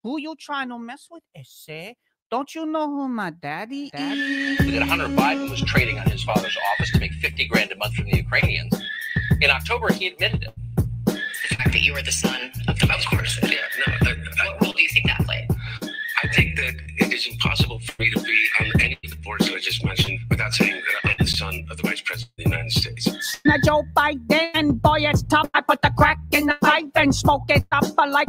Who you trying to mess with, Ese? Don't you know who my daddy is? That Hunter Biden was trading on his father's office to make $50,000 a month from the Ukrainians. In October, he admitted it. The fact that you were the son of the Of course, yeah. No, what role do you think that played? I think that it is impossible for me to be on any of the boards that I just mentioned without saying that I'm the son of the Vice President of the United States. Now Joe Biden, boy, it's tough. I put the crack in the pipe and smoke it up. I like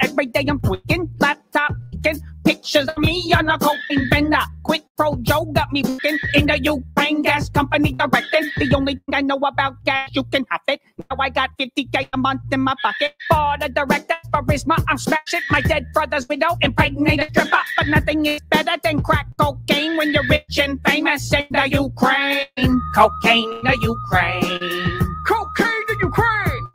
every day I'm tweaking, laptop leaking, pictures of me on a cocaine bender. Quick Pro Joe got me working in the Ukraine gas company directing. The only thing I know about gas, you can have it. Now I got $50K a month in my pocket. For the director, charisma, I'm smashing. My dead brother's widow impregnated stripper. But nothing is better than crack cocaine when you're rich and famous in the Ukraine. Cocaine in the Ukraine. Cocaine in Ukraine.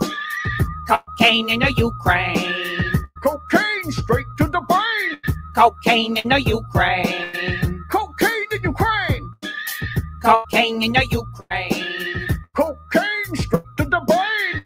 Cocaine in the Ukraine. Cocaine straight to the brain. Cocaine in the Ukraine. Cocaine in Ukraine. Cocaine in the Ukraine. Cocaine straight to the brain.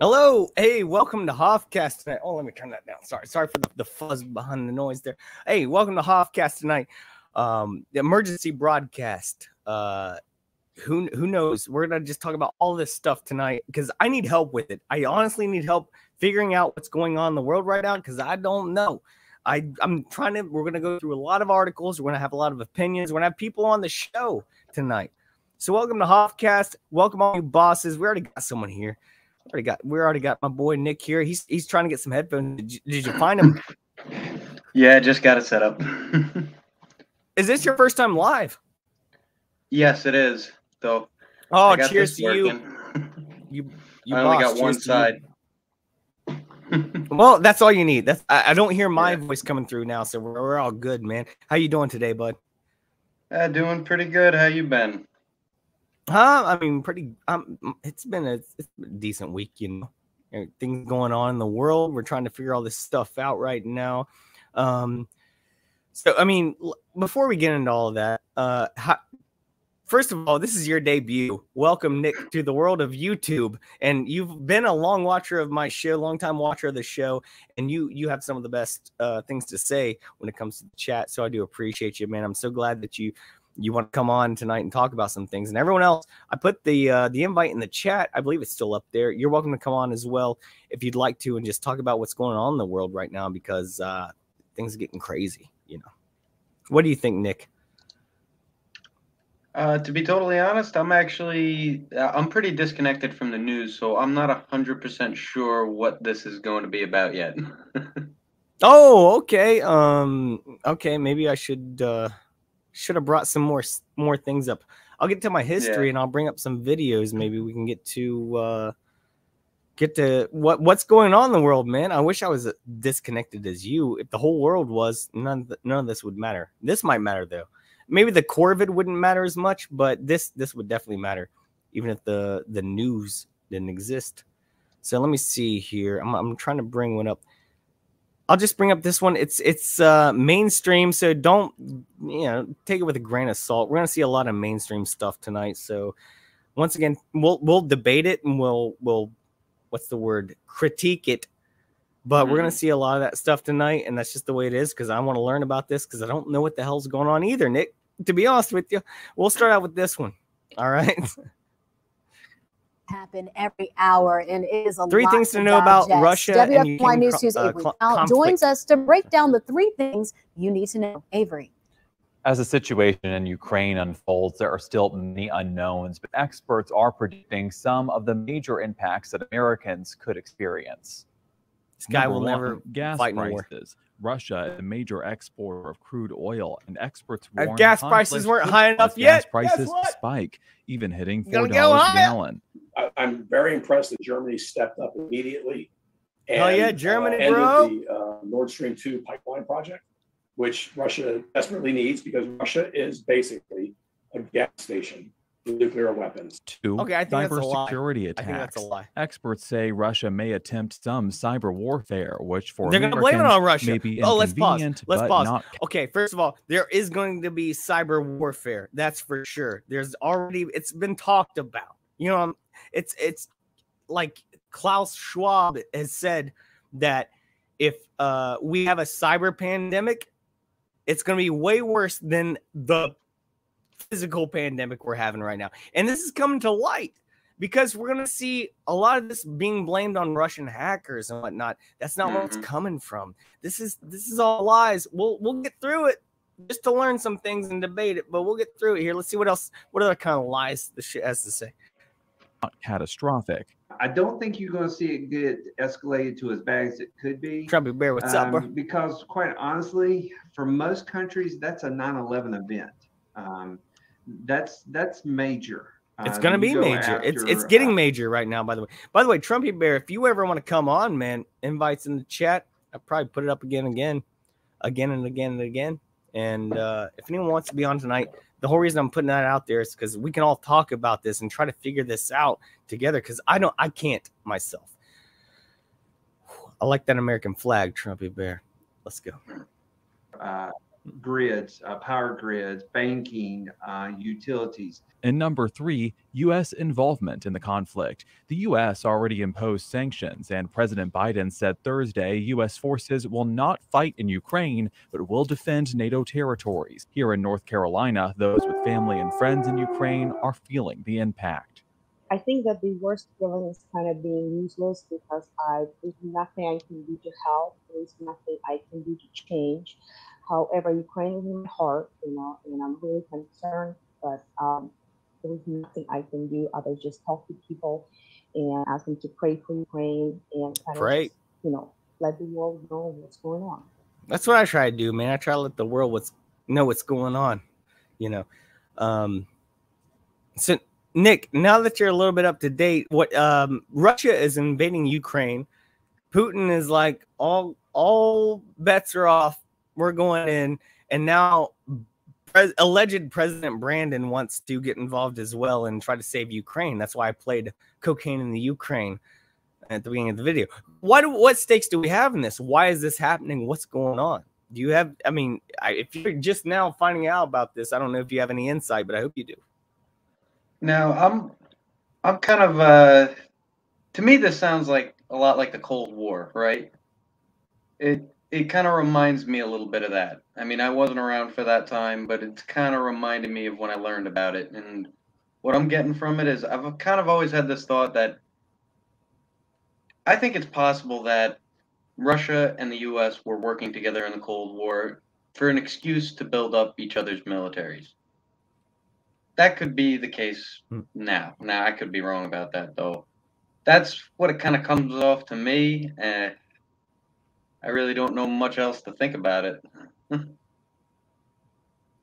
Hello, hey, welcome to Hoffcast tonight. Oh, let me turn that down. Sorry for the fuzz behind the noise there. Hey, welcome to Hoffcast tonight. The emergency broadcast. Who knows? We're gonna just talk about all this stuff tonight because I need help with it. I honestly need help figuring out what's going on in the world right now because I don't know. I'm trying to. We're gonna go through a lot of articles. We're gonna have a lot of opinions. We're gonna have people on the show tonight. So welcome to Hoffcast. Welcome all you bosses. We already got someone here. We already got my boy Nick here. He's trying to get some headphones. Did you find him? Yeah, just got it set up. Is this your first time live? Yes, it is. Though. Oh, cheers to you. You I only got one side. Well, that's all you need. That's I don't hear my voice coming through now, so we're all good, man. How you doing today, bud? Doing pretty good. How you been? I mean, pretty. It's been a decent week, you know. Things going on in the world. We're trying to figure all this stuff out right now. So I mean, before we get into all of that, first of all, this is your debut. Welcome, Nick, to the world of YouTube. And you've been a long watcher of my show, long time watcher of the show, and you have some of the best things to say when it comes to the chat. So I do appreciate you, man. I'm so glad that you want to come on tonight and talk about some things. And everyone else, I put the invite in the chat. I believe it's still up there. You're welcome to come on as well if you'd like to and just talk about what's going on in the world right now because things are getting crazy, you know. What do you think, Nick? To be totally honest, I'm pretty disconnected from the news, so I'm not 100% sure what this is going to be about yet. Oh, okay. Okay, maybe I should have brought some more things up. I'll get to my history and I'll bring up some videos. Maybe we can get to what's going on in the world, man. I wish I was disconnected as you. If the whole world was, none of this would matter. This might matter though. Maybe the core of it wouldn't matter as much, but this would definitely matter, even if the news didn't exist. So let me see here. I'm trying to bring one up. I'll just bring up this one. It's mainstream, so don't take it with a grain of salt. We're gonna see a lot of mainstream stuff tonight. So once again, we'll debate it and we'll what's the word, critique it. But we're gonna see a lot of that stuff tonight, and that's just the way it is because I want to learn about this because I don't know what the hell's going on either, Nick. To be honest with you, we'll start out with this one. All right. Happen every hour, and it is a three lot things to know about Russia. WFY News News Avery now joins us to break down the 3 things you need to know. Avery. As the situation in Ukraine unfolds, there are still many unknowns, but experts are predicting some of the major impacts that Americans could experience. This guy will never gas fight prices. Russia is a major exporter of crude oil, and experts warn gas prices weren't high enough yet. Gas prices spike, even hitting $4 a gallon. I'm very impressed that Germany stepped up immediately. And, oh yeah, Germany, ended bro! The Nord Stream 2 pipeline project, which Russia desperately needs because Russia is basically a gas station. nuclear weapons. Okay, I think that's a lie. Cybersecurity I think that's a attacks. lie. Experts say Russia may attempt some cyber warfare, which for They're going to blame it on Russia. may be Oh, let's pause. inconvenient, Let's but pause. not. Okay, first of all, there is going to be cyber warfare. That's for sure. There's already, it's been talked about. You know, it's like Klaus Schwab has said that if we have a cyber pandemic, it's going to be way worse than the physical pandemic we're having right now. And this is coming to light because we're going to see a lot of this being blamed on Russian hackers and whatnot. That's not where it's coming from. This is all lies. We'll get through it just to learn some things and debate it, but we'll get through it here. Let's see what other kind of lies the shit has to say. Not catastrophic. I don't think you're going to see it get escalated to as bad as it could be. Trumpy Bear, what's up, bro? Because quite honestly, for most countries, that's a 9/11 event. That's major. It's going to be major. It's getting major right now, by the way. By the way, Trumpy Bear, if you ever want to come on, man, invites in the chat. I'll probably put it up again. And if anyone wants to be on tonight, the whole reason I'm putting that out there is because we can all talk about this and try to figure this out together. Because I can't myself. I like that American flag, Trumpy Bear. Let's go. Grids, power grids, banking, utilities. And number 3, U.S. involvement in the conflict. The U.S. already imposed sanctions, and President Biden said Thursday U.S. forces will not fight in Ukraine, but will defend NATO territories. Here in North Carolina, those with family and friends in Ukraine are feeling the impact. I think that the worst feeling is kind of being useless because there's nothing I can do to help. There's nothing I can do to change. However, Ukraine is in my heart, and I'm really concerned, but there is nothing I can do other than just talk to people and ask them to pray for Ukraine and kind of just, let the world know what's going on. That's what I try to do, man. I try to let the world know what's going on, So, Nick, now that you're a little bit up to date, what Russia is invading Ukraine. Putin is like, all bets are off. We're going in, and now alleged President Brandon wants to get involved as well and try to save Ukraine. That's why I played cocaine in the Ukraine at the beginning of the video. What stakes do we have in this? Why is this happening? What's going on? Do you have? I mean, if you're just now finding out about this, I don't know if you have any insight, but I hope you do. Now, I'm kind of to me, this sounds like a lot like the Cold War, right? It kind of reminds me a little bit of that. I mean, I wasn't around for that time, but it's kind of reminded me of when I learned about it. And what I'm getting from it is I've kind of always had this thought that I think it's possible that Russia and the U.S. were working together in the Cold War for an excuse to build up each other's militaries. That could be the case now. Now, I could be wrong about that, though. That's what it kind of comes off to me. I really don't know much else to think about it.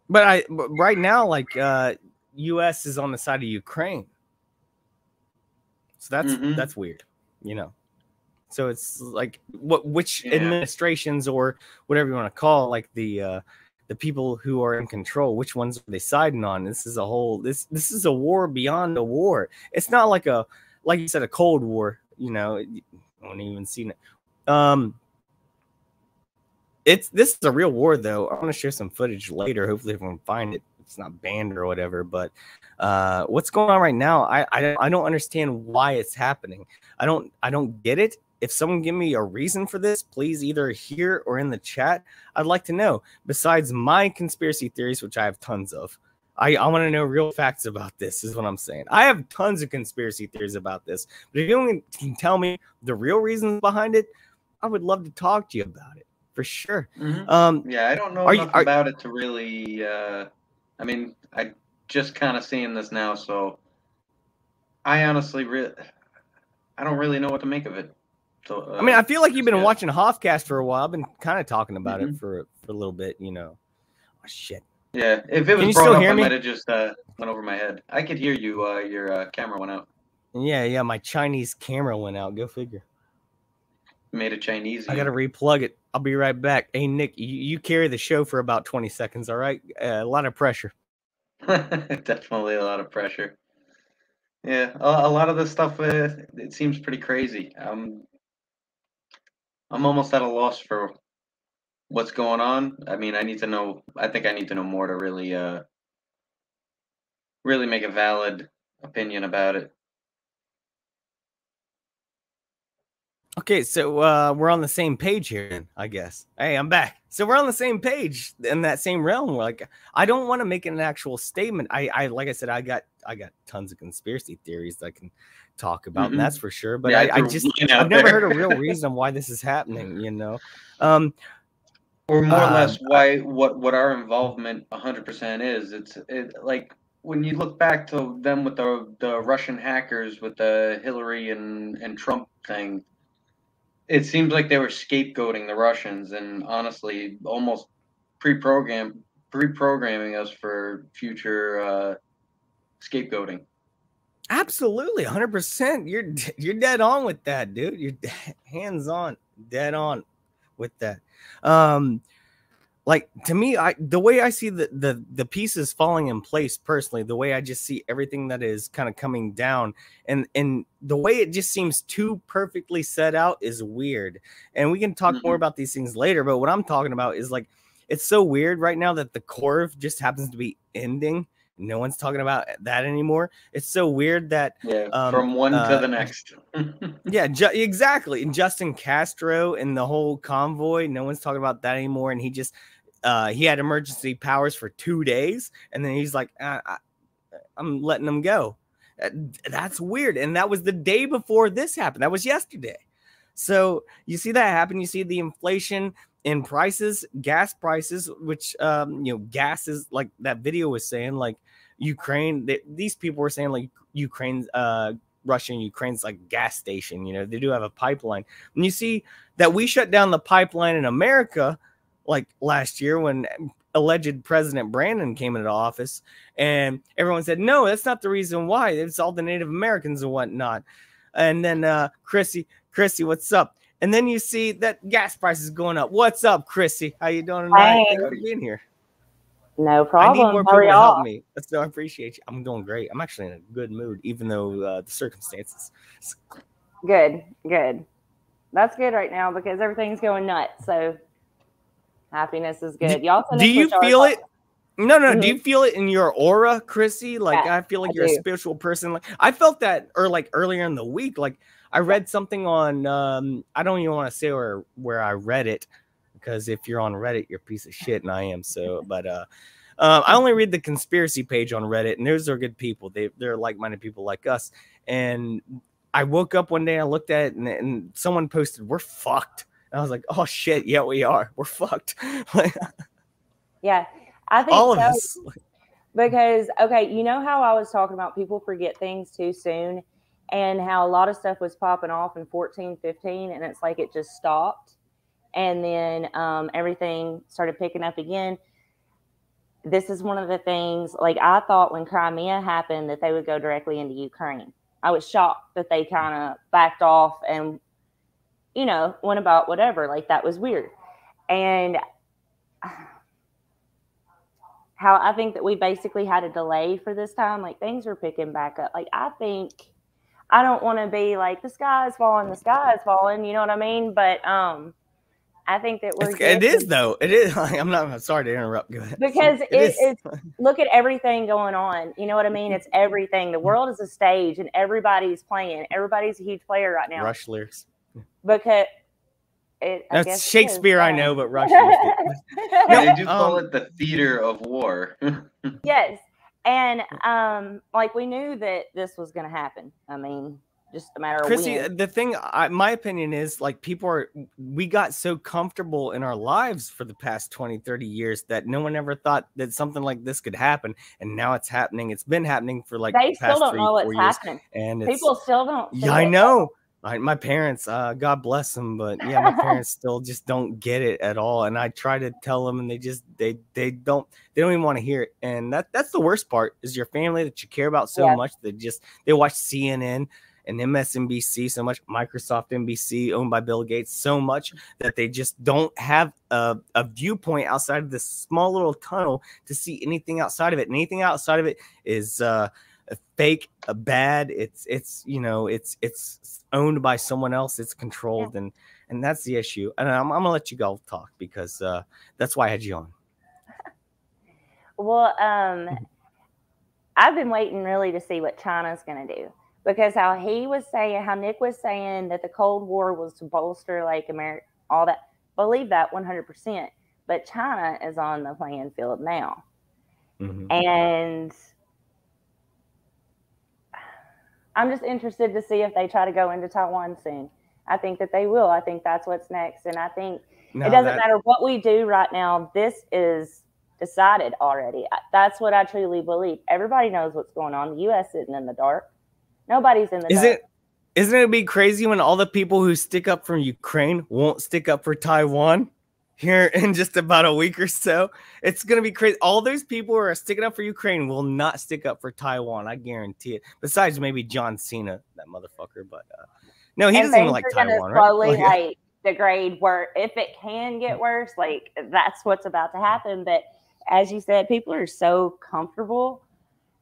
But right now, like U.S. is on the side of Ukraine, so that's weird, So it's like which administrations or whatever you want to call, like the people who are in control, which ones are they siding on? This is a whole this is a war beyond a war. It's not like you said, a Cold War. I haven't even seen it. This is a real war, though. I want to share some footage later. Hopefully, everyone find it. It's not banned or whatever. But what's going on right now? I don't understand why it's happening. I don't get it. If someone give me a reason for this, please either here or in the chat. I'd like to know. Besides my conspiracy theories, which I have tons of, I want to know real facts about this. Is what I'm saying. I have tons of conspiracy theories about this. But if you can tell me the real reasons behind it, I would love to talk to you about it. For sure. Yeah, I don't know enough about it to really. I mean, I just kind of seeing this now, so I honestly, I don't really know what to make of it. So, I mean, I feel like you've been watching Hoffcast for a while. I've been kind of talking about it for a little bit, Oh shit. Yeah, if it was brought up, I might have just went over my head. I could hear you. Your camera went out. Yeah. My Chinese camera went out. Go figure. Made a Chinese. I gotta replug it. I'll be right back. Hey Nick, you carry the show for about 20 seconds, all right? A lot of pressure. Definitely a lot of pressure. Yeah, a lot of this stuff, it seems pretty crazy. I'm almost at a loss for what's going on. I mean, I need to know. I think I need to know more to really make a valid opinion about it. Okay, so we're on the same page here, then, I guess. Hey, I'm back. So we're on the same page in that same realm. Like, I don't want to make an actual statement. I like I said, I got tons of conspiracy theories that I can talk about, and that's for sure. But Yeah, I've never heard a real reason why this is happening. You know, or more or less why what our involvement 100% is. It's like when you look back to them with the Russian hackers with the Hillary and Trump thing. It seems like they were scapegoating the Russians and honestly almost pre-programming us for future scapegoating. Absolutely, 100%. You're dead on with that, dude. You're hands on, dead on with that. Like, to me, the way I see the pieces falling in place personally, the way I just see everything that is kind of coming down, and the way it just seems too perfectly set out is weird. And we can talk more about these things later, but what I'm talking about is, like, it's so weird right now that the Corv just happens to be ending. No one's talking about that anymore. It's so weird that from one to the next. Yeah, exactly. And Justin Castro and the whole convoy, no one's talking about that anymore. And he just he had emergency powers for 2 days, and then he's like, I'm letting them go. That's weird. And that was the day before this happened. That was yesterday. So you see that happen. You see the inflation in prices, gas prices, which gas is, like that video was saying, like Ukraine. These people were saying, like, Ukraine's Russia and Ukraine's like gas station. You know, they do have a pipeline. And you see that we shut down the pipeline in America, like last year when alleged President Brandon came into office, and everyone said, no, that's not the reason why. It's all the Native Americans and whatnot. And then Chrissy, what's up? And then you see that gas prices going up. What's up, Chrissy? How you doing tonight? Hey. Thanks for being here. No problem. I need more people to help me. So I appreciate you. I'm doing great. I'm actually in a good mood, even though the circumstances. Good. That's good right now because everything's going nuts. So happiness is good. Y'all do you feel it? No. Mm-hmm. Do you feel it in your aura, Chrissy? Like, yeah, I feel like you're a spiritual person. Like, I felt that, or like earlier in the week, like I read something on, I don't even want to say where I read it, because if you're on Reddit, you're a piece of shit, and I am. So, but I only read the conspiracy page on Reddit, and those are good people. They're like-minded people like us. And I woke up one day, I looked at it, and someone posted, "We're fucked." And I was like, "Oh shit, yeah, we are. We're fucked." Yeah, I think all of us. Because you know how I was talking about people forget things too soon, and how a lot of stuff was popping off in 14, 15, and it's like it just stopped. And then everything started picking up again. This is one of the things, like, I thought when Crimea happened that they would go directly into Ukraine. I was shocked that they kind of backed off and, went about whatever. Like, that was weird. And how I think that we basically had a delay for this time. Like, things are picking back up. Like, I don't want to be like, the sky is falling, you know what I mean? But, I think that it is though. It is. I'm not sorry to interrupt. Go ahead. Because it's look at everything going on. You know what I mean? It's everything. The world is a stage, and everybody's playing. Everybody's a huge player right now. Rush lyrics. Because that's Shakespeare, I know, but Rush. They do call it the theater of war. Yes, and like, we knew that this was going to happen. I mean, just a matter of Chrissy, when. the thing, my opinion is, like, we got so comfortable in our lives for the past 20, 30 years that no one ever thought that something like this could happen. And now it's happening. It's been happening for like they the past still don't 3, know 4 what's years. happening. And people still don't. Yeah, I know. My parents, God bless them, but yeah, my parents still just don't get it at all. And I try to tell them, and they don't even want to hear it. And that's the worst part, is your family that you care about so much that they watch CNN and MSNBC so much, Microsoft NBC owned by Bill Gates so much that they just don't have a viewpoint outside of this small little tunnel to see anything outside of it. And anything outside of it is fake, bad. It's you know, it's owned by someone else. It's controlled, and that's the issue. And I'm gonna let you go talk because that's why I had you on. Well, I've been waiting really to see what China's going to do, because how Nick was saying that the Cold War was to bolster like America, all that. Believe that 100%. But China is on the playing field now, and I'm just interested to see if they try to go into Taiwan soon. I think that they will. I think that's what's next, and I think it doesn't matter what we do right now. This is decided already. That's what I truly believe. Everybody knows what's going on. The U.S. isn't in the dark. Nobody's in the dark. Isn't it be crazy when all the people who stick up for Ukraine won't stick up for Taiwan here in just about a week or so? It's going to be crazy. All those people who are sticking up for Ukraine will not stick up for Taiwan. I guarantee it. Besides maybe John Cena, that motherfucker. But no, he doesn't even like Taiwan, right? Slowly, like degrade. Where if it can get worse, like that's what's about to happen. But as you said, people are so comfortable,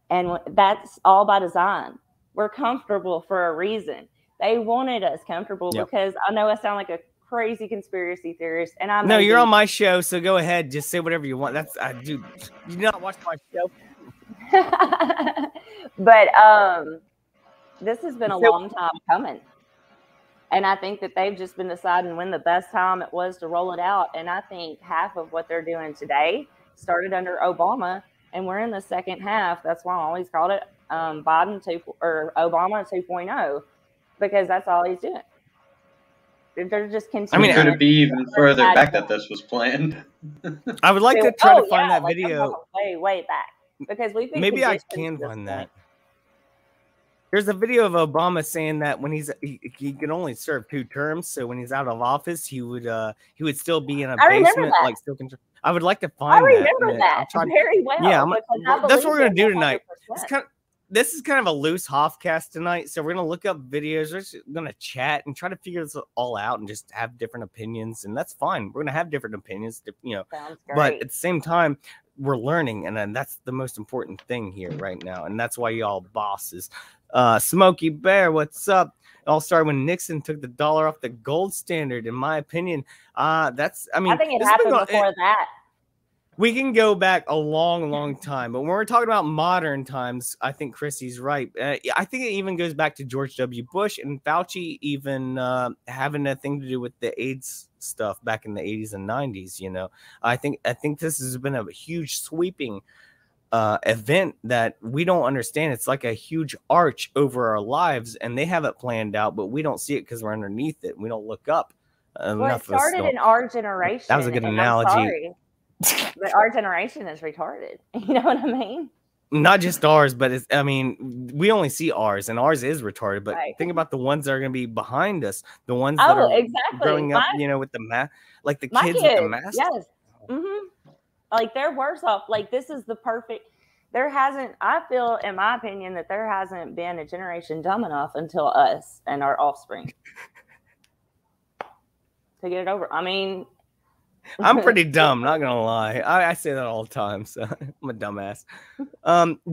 and that's all by design. We're comfortable for a reason. They wanted us comfortable because I know I sound like a crazy conspiracy theorist, and I'm you're on my show, so go ahead, just say whatever you want. That's you not watch my show. But this has been a long time coming, and I think that they've just been deciding when the best time it was to roll it out. And I think half of what they're doing today started under Obama, and we're in the second half. That's why I always called it Obama 2.0, because that's all he's doing. They're just continuing. I mean, could it be even further back that this was planned? I would like to try to find that video. Way back, because we've been maybe I can find that. There's a video of Obama saying that when he can only serve 2 terms, so when he's out of office, he would still be in a basement, like still control. I would like to find that. I remember that very well. Yeah, that's what we're gonna do tonight. This is kind of a loose Hoffcast tonight, so we're gonna look up videos. We're just gonna chat and try to figure this all out and just have different opinions, and that's fine. We're gonna have different opinions, but at the same time, we're learning, and then that's the most important thing here right now, and that's why y'all bosses. Smokey Bear, what's up? It all started when Nixon took the dollar off the gold standard, in my opinion. I think it happened before that. We can go back a long time, but when we're talking about modern times, I think Chrissy's right. I think it even goes back to George W. Bush and Fauci even having a thing to do with the AIDS stuff back in the 80s and 90s. I think this has been a huge sweeping event that we don't understand. It's like a huge arch over our lives, and they have it planned out, but we don't see it because we're underneath it. We don't look up. Well, it started in our generation. That was a good analogy. But our generation is retarded. You know what I mean? Not just ours, but we only see ours, and ours is retarded. But think about the ones that are going to be behind us, the ones that are growing up, with the mask, like the kids with the mask. Yes. Like they're worse off. Like this is the perfect. I feel, in my opinion, that there hasn't been a generation dumb enough until us and our offspring to get it over. I mean, I'm pretty dumb, not gonna lie. I say that all the time, so I'm a dumbass.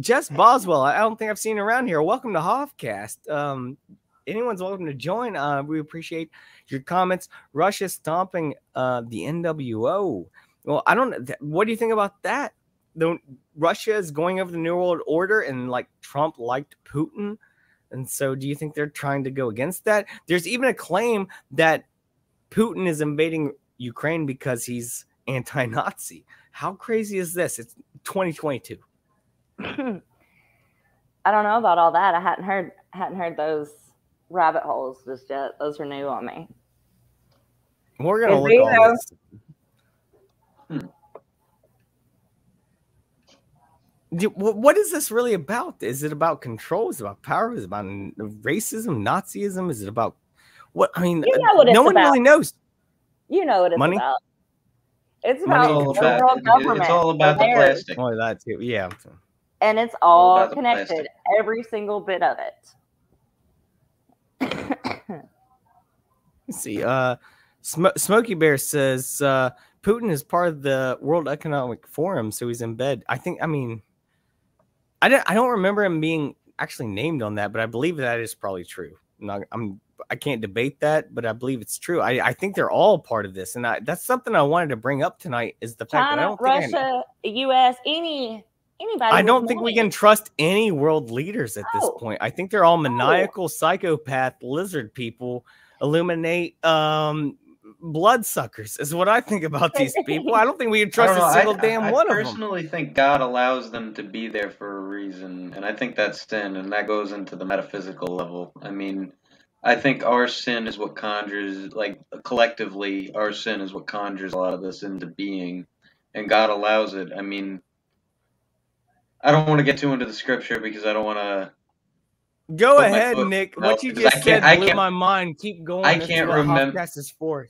Jess Boswell, I don't think I've seen around here. Welcome to Hoffcast. Anyone's welcome to join. We appreciate your comments. Russia's stomping the NWO. Well, I don't. What do you think about that? Russia is going over the New World Order, and like Trump liked Putin, and so do you think they're trying to go against that? There's even a claim that Putin is invading Ukraine because he's anti-Nazi. How crazy is this? It's 2022. I don't know about all that. I hadn't heard those rabbit holes just yet. Those are new on me. We're gonna look all this. What is this really about? Is it about control? Is it about power? Is it about racism, Nazism? Is it about what? I mean, no one really knows. You know what it's money? about. It's about world government. It's all about the plastic. Oh, that too. Yeah. And it's all connected. Every single bit of it. Let's see. Smokey Bear says Putin is part of the World Economic Forum, so he's in bed. I don't remember him being actually named on that, but I believe that is probably true. I can't debate that, but I believe it's true. I think they're all part of this, and that's something I wanted to bring up tonight. Is the fact China, that I don't Russia, U.S., anybody. I don't think we can trust any world leaders at this point. I think they're all maniacal, psychopath, lizard people, illuminate bloodsuckers is what I think about these people. I don't think we can trust a single damn one of them. I personally think God allows them to be there for a reason, and I think that's sin, and that goes into the metaphysical level. I mean, I think our sin is what conjures, like, collectively, our sin is what conjures a lot of this into being, and God allows it. I mean, I don't want to get too into the scripture because I don't want to. Go ahead, Nick. What you just said blew my mind. Keep going. I can't remember. Hoffcast is for.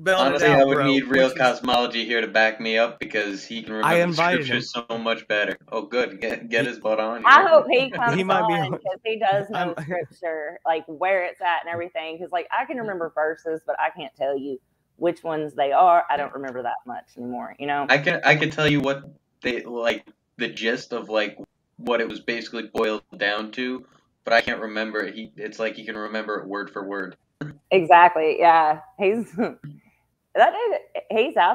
Honestly, I would need real cosmology here to back me up because he can remember the scriptures so much better. Oh, good. Get his butt on. I hope he comes on because he does know scripture, like where it's at and everything. Because, like, I can remember verses, but I can't tell you which ones they are. I don't remember that much anymore. You know. I can tell you what they like, the gist of like what it was basically boiled down to, but I can't remember it. It's like he can remember it word for word. Exactly. Yeah, he's out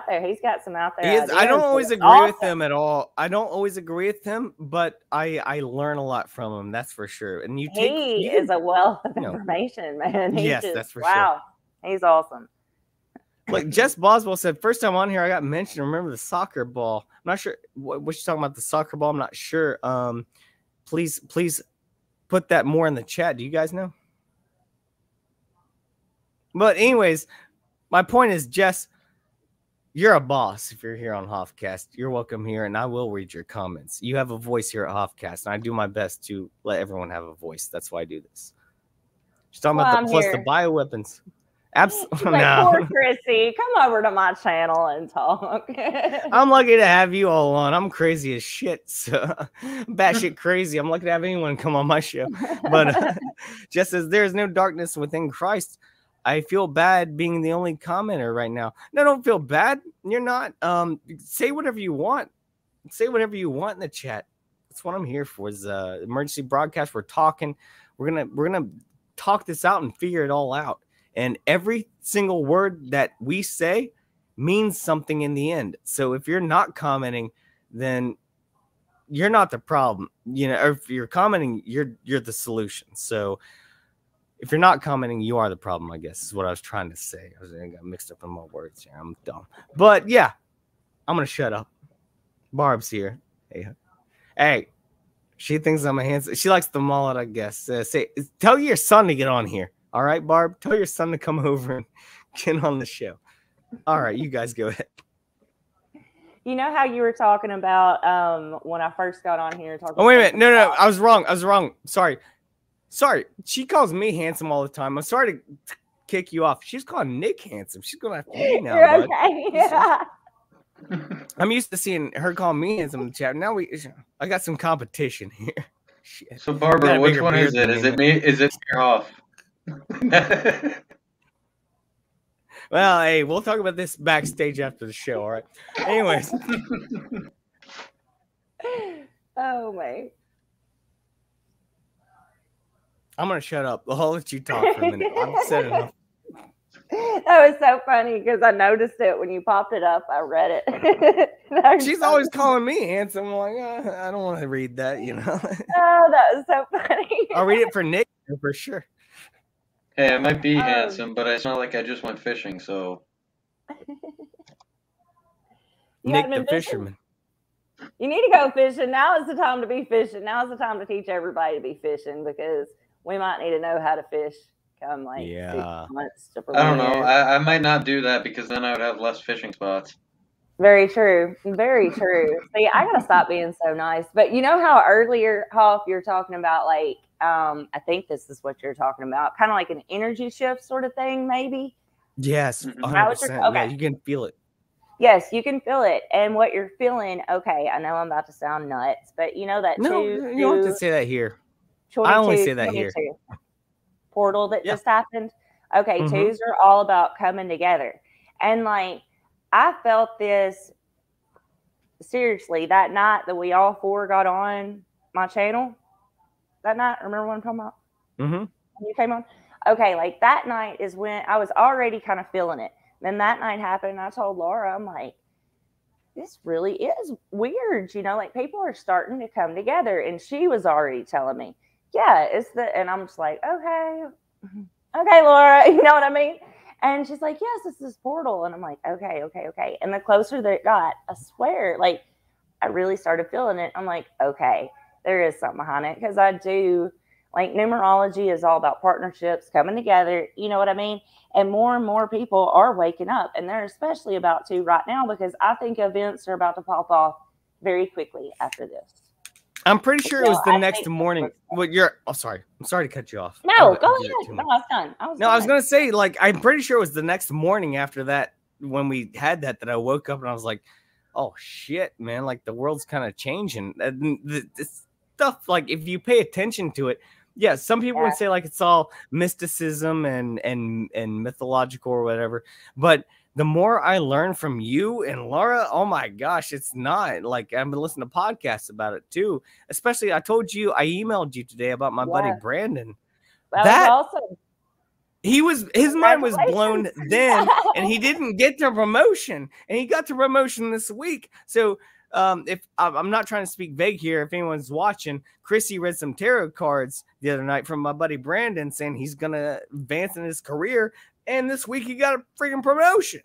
there. He's got some out there. I don't always agree with him at all. I don't always agree with him, but I learn a lot from him. That's for sure. And he is a wealth of information, man. Yes, that's for sure. Wow, he's awesome. Like Jess Boswell said, first time on here, I got mentioned. Remember the soccer ball? I'm not sure what you're talking about. The soccer ball. I'm not sure. Please put that more in the chat. Do you guys know? But anyways, my point is, Jess, you're a boss if you're here on Hoffcast. You're welcome here, and I will read your comments. You have a voice here at Hoffcast, and I do my best to let everyone have a voice. That's why I do this. She's talking about the plus the bioweapons. Absolutely. Like, poor Chrissy, come over to my channel and talk. I'm lucky to have you all on. I'm crazy as shit. So batshit crazy. I'm lucky to have anyone come on my show. But just as there's no darkness within Christ, I feel bad being the only commenter right now. No, don't feel bad. You're not. Say whatever you want. Say whatever you want in the chat. That's what I'm here for. Is emergency broadcast. We're talking. We're gonna talk this out and figure it all out. And every single word that we say means something in the end. So if you're not commenting, then you're not the problem. You know, or if you're commenting, you're the solution. So if you're not commenting, you are the problem, I guess, is what I was trying to say. I got mixed up in my words here. I'm dumb. But yeah, I'm going to shut up. Barb's here. Hey, she thinks I'm a handsome. She likes the mullet, I guess. Tell your son to get on here. All right, Barb? Tell your son to come over and get on the show. All right, you guys go ahead. You know how you were talking about when I first got on here? Oh, wait a minute. No, I was wrong. Sorry. She calls me handsome all the time. I'm sorry to kick you off. She's calling Nick handsome. She's going to have to be now. You're okay. Yeah. I'm used to seeing her call me handsome in the chat. Now I got some competition here. Shit. So, Barbara, which one is it? Is it me? Is it Hoff? Well, hey, we'll talk about this backstage after the show, all right? Anyways. Oh, my. I'm going to shut up. I'll let you talk for a minute. I've said enough. That was so funny because I noticed it when you popped it up. I read it. She's always calling me handsome. I'm like, I don't want to read that, you know. Oh, that was so funny. I'll read it for Nick for sure. Hey, I might be handsome, but it's not like I just went fishing, so. Nick the fisherman. You need to go fishing. Now is the time to be fishing. Now is the time to teach everybody to be fishing because we might need to know how to fish come like 6 months to I don't know. I might not do that because then I would have less fishing spots. Very true. Very true. See, I gotta stop being so nice. But you know how earlier, Hoff, you're talking about like I think this is what you're talking about, kind of like an energy shift sort of thing, maybe. Yes, 100%. Okay. Yeah, you can feel it. Yes, you can feel it, and what you're feeling. Okay, I know I'm about to sound nuts, but you know that. No, you don't have to say that here. I only say that here. portal that just happened. Okay, twos are all about coming together. And like, I felt this seriously that night that we all four got on my channel that night. Remember what I'm talking about? When you came on? Okay, like that night is when I was already kind of feeling it. Then that night happened, and I told Laura, I'm like, this really is weird, you know, like people are starting to come together. And she was already telling me, yeah, it's and I'm just like, okay, Laura, you know what I mean? And she's like, yes, it's this portal. And I'm like, okay. And the closer that it got, I swear, like I really started feeling it. I'm like, okay, there is something behind it. Because I do, like, numerology is all about partnerships, coming together, you know what I mean? And more people are waking up, and they're especially about to right now, because I think events are about to pop off very quickly after this. I'm pretty sure it was the next morning. Well, I'm sorry to cut you off. No, go ahead. No, I was done. I was going to say, like, I'm pretty sure it was the next morning after that, when we had that I woke up and I was like, oh shit, man, like the world's kind of changing. And this stuff, like, if you pay attention to it, yeah, some people would say like it's all mysticism and mythological or whatever. But the more I learn from you and Laura, oh my gosh, it's not. Like, I've been listening to podcasts about it too. Especially, I emailed you today about my buddy Brandon. That was awesome. His mind was blown then, and he didn't get the promotion, and he got the promotion this week. So if I'm not trying to speak vague here, if anyone's watching, Chrissy read some tarot cards the other night from my buddy Brandon saying he's gonna advance in his career, and this week he got a freaking promotion.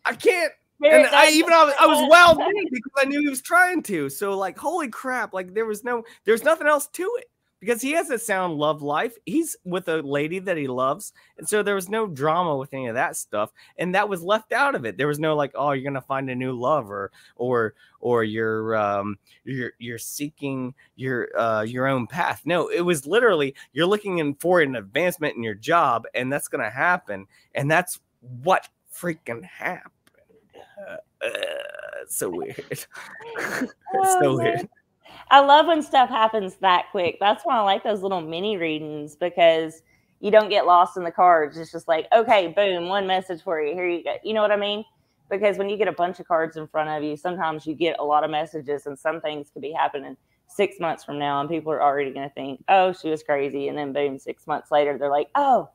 I can't. And I was wild because I knew he was trying to. So like, holy crap! Like there's nothing else to it. Because he has a sound love life. He's with a lady that he loves. And so there was no drama with any of that stuff. And that was left out of it. There was no like, oh, you're going to find a new lover or you're seeking your own path. No, it was literally you're looking for an advancement in your job, and that's going to happen. And that's what freaking happened. It's so weird. It's so weird. I love when stuff happens that quick. That's why I like those little mini readings, because you don't get lost in the cards. It's just like, okay, boom, one message for you. Here you go. You know what I mean? Because when you get a bunch of cards in front of you, sometimes you get a lot of messages, and some things could be happening 6 months from now, and people are already going to think, oh, she was crazy. And then boom, 6 months later, they're like, oh.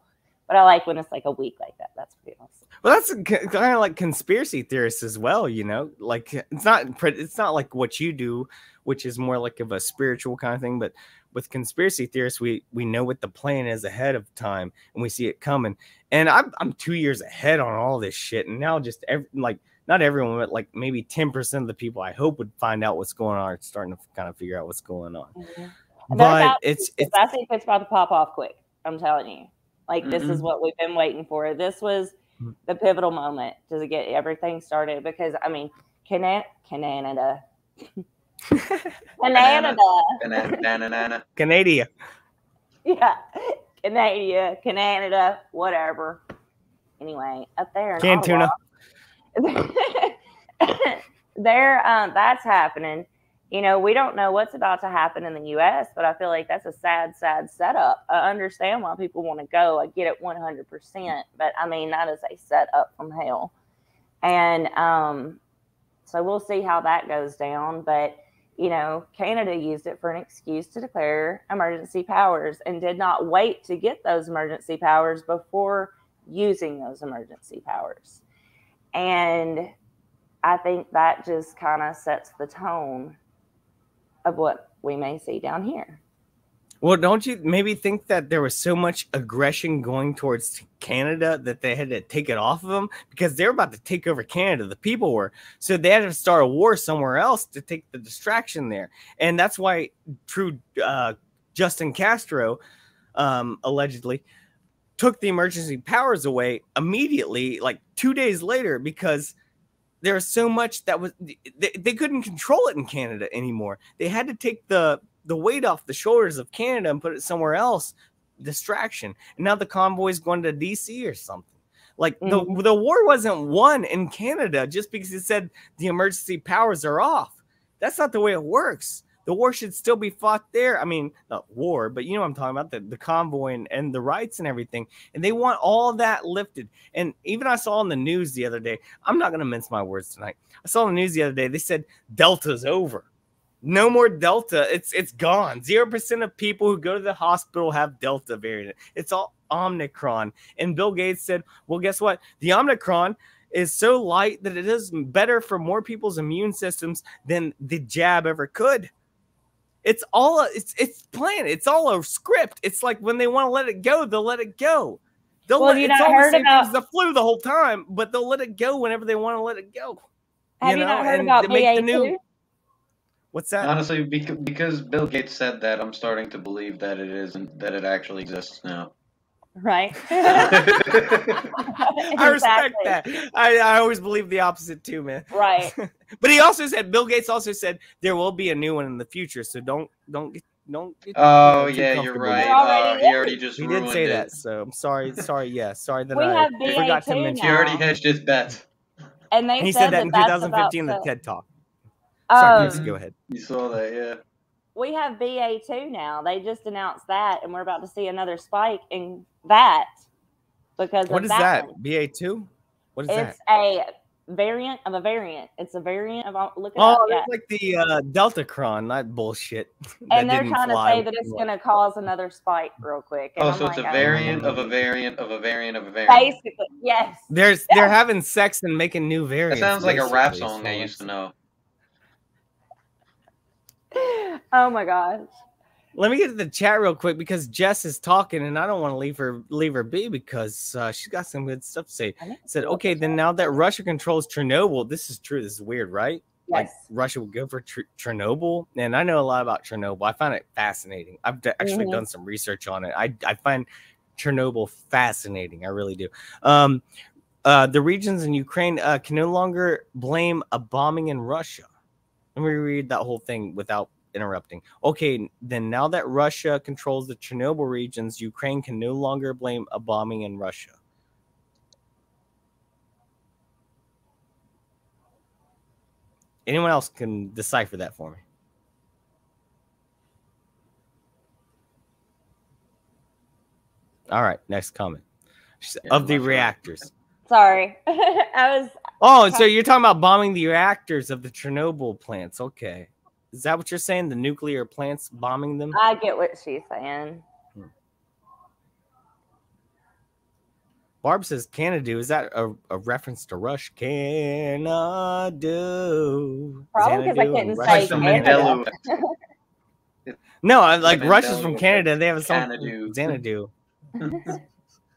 But I like when it's like a week like that. That's pretty awesome. Well, that's kind of like conspiracy theorists as well, you know? Like, it's not like what you do, which is more like of a spiritual kind of thing. But with conspiracy theorists, we know what the plan is ahead of time, and we see it coming. And I'm 2 years ahead on all this shit. And now just not everyone, but like maybe 10% of the people I hope would find out what's going on are starting to kind of figure out what's going on. Mm-hmm. But I think it's about to pop off quick. I'm telling you. Like, this is what we've been waiting for. This was the pivotal moment to get everything started, because, I mean, Canada. Canada. Yeah. Canada, whatever. Anyway, up there in Canned tuna. That's happening. You know, we don't know what's about to happen in the U.S., but I feel like that's a sad setup. I understand why people want to go. I get it 100%. But, I mean, that is a setup from hell. And so we'll see how that goes down. But, you know, Canada used it for an excuse to declare emergency powers and did not wait to get those emergency powers before using those emergency powers. And I think that just kind of sets the tone of what we may see down here. Well, don't you maybe think that there was so much aggression going towards Canada that they had to take it off of them, because they were about to take over Canada, the people were, so they had to start a war somewhere else to take the distraction there. And that's why Justin Castro allegedly took the emergency powers away immediately, like 2 days later, because there's so much that was they couldn't control it in Canada anymore. They had to take the weight off the shoulders of Canada and put it somewhere else. Distraction. And now the convoy's going to DC or something. Like the war wasn't won in Canada just because it said the emergency powers are off. That's not the way it works. The war should still be fought there. I mean, not war, but you know what I'm talking about, the convoy and the rights and everything. And they want all that lifted. And even I saw on the news the other day, I'm not going to mince my words tonight. I saw on the news the other day, they said Delta's over. No more Delta. It's gone. 0% of people who go to the hospital have Delta variant. It's all Omicron. And Bill Gates said, well, guess what? The Omicron is so light that it is better for more people's immune systems than the jab ever could. It's all it's planned. It's all a script. It's like when they want to let it go, they'll let it go. They'll Well, let, you it's not all the heard same about- thing as the flu the whole time, but they'll let it go whenever they want to let it go. Have you not heard and about they make the BA2? new. What's that? Honestly, because Bill Gates said that, I'm starting to believe that it isn't, that it actually exists now. Right. I respect that. I always believe the opposite too, man. Right. But he also said, Bill Gates also said there will be a new one in the future, so don't get Oh, too yeah, you're comfortable right. with it. He already just He ruined did say it. that, so I'm sorry. Sorry that We I have forgot to BA2 mention. He already now. hedged his bet. And they He said said that in that's 2015 in the about to- TED Talk. Sorry, please Um, go ahead. You saw that, yeah. We have BA2 now. They just announced that, and we're about to see another spike in that because What of is that that? one. BA2? What is that? It's a variant of a variant. It's a variant of look it Oh, up. it's Yeah. like the Deltacron, not bullshit. And they're didn't trying to fly say that it's going to cause another spike real quick. And Oh, I'm so like, it's a oh. variant of a variant of a variant of a variant. Basically, yes. They're having sex and making new That variants. sounds like a rap basically, song so I used to know. Oh my gosh. Let me get to the chat real quick because Jess is talking and I don't want to leave her be because she's got some good stuff to say. Said, okay, then now that Russia controls Chernobyl, this is true. This is weird, right? Like Yes. Russia would go for Chernobyl, and I know a lot about Chernobyl. I find it fascinating. I've actually Mhm. done some research on it. I find Chernobyl fascinating. I really do. The regions in Ukraine can no longer blame a bombing in Russia. Let me read that whole thing without interrupting. Okay, then now that Russia controls the Chernobyl regions, Ukraine can no longer blame a bombing in Russia. Anyone else can decipher that for me? All right, next comment. Of the reactors. Sorry. I was. Oh, so you're talking about bombing the reactors of the Chernobyl plants. Okay. Is that what you're saying? The nuclear plants, bombing them? I get what she's saying. Barb says Canada. Is that a reference to Rush? Canada. Probably because I couldn't say Canada. No, like Xanadu. Russia's from Canada. They have a song Xanadu. Xanadu.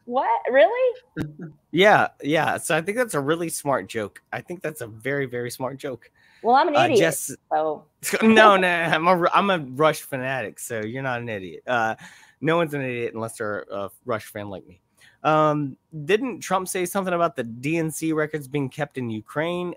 What? Really? Yeah. So I think that's a really smart joke. I think that's a very, very smart joke. Well, I'm an idiot. Jess, so no, I'm a Rush fanatic, so you're not an idiot. No one's an idiot unless they're a Rush fan like me. Didn't Trump say something about the DNC records being kept in Ukraine?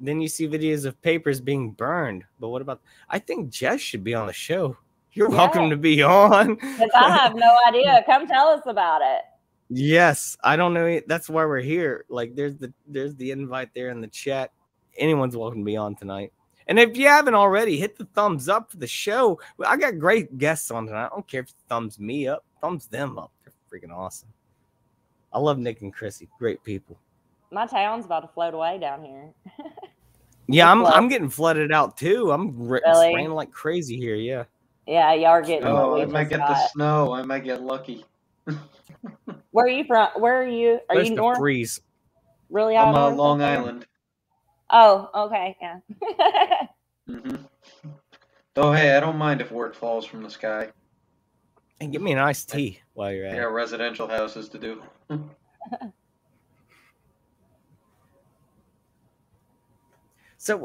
Then you see videos of papers being burned. But what about? I think Jess should be on the show. You're welcome to be on. Because I have no idea. Come tell us about it. Yes, I don't know. That's why we're here. Like, there's the invite there in the chat. Anyone's welcome to be on tonight. And if you haven't already, hit the thumbs up for the show. I got great guests on tonight. I don't care if you thumbs me up, thumbs them up. They're freaking awesome. I love Nick and Chrissy. Great people. My town's about to float away down here. Yeah, I'm getting flooded out too. I'm Really? spraying like crazy here. Yeah. Yeah, y'all are getting. Oh, what I we might just get the got. snow. I might get lucky. Where are you from? Where are you? Are Supposed you to north? freeze. Really? I'm out north Long up there? Island. Oh, okay, yeah. Oh, hey, I don't mind if word falls from the sky. And give me an iced tea while you're I at got it. residential houses to do. So,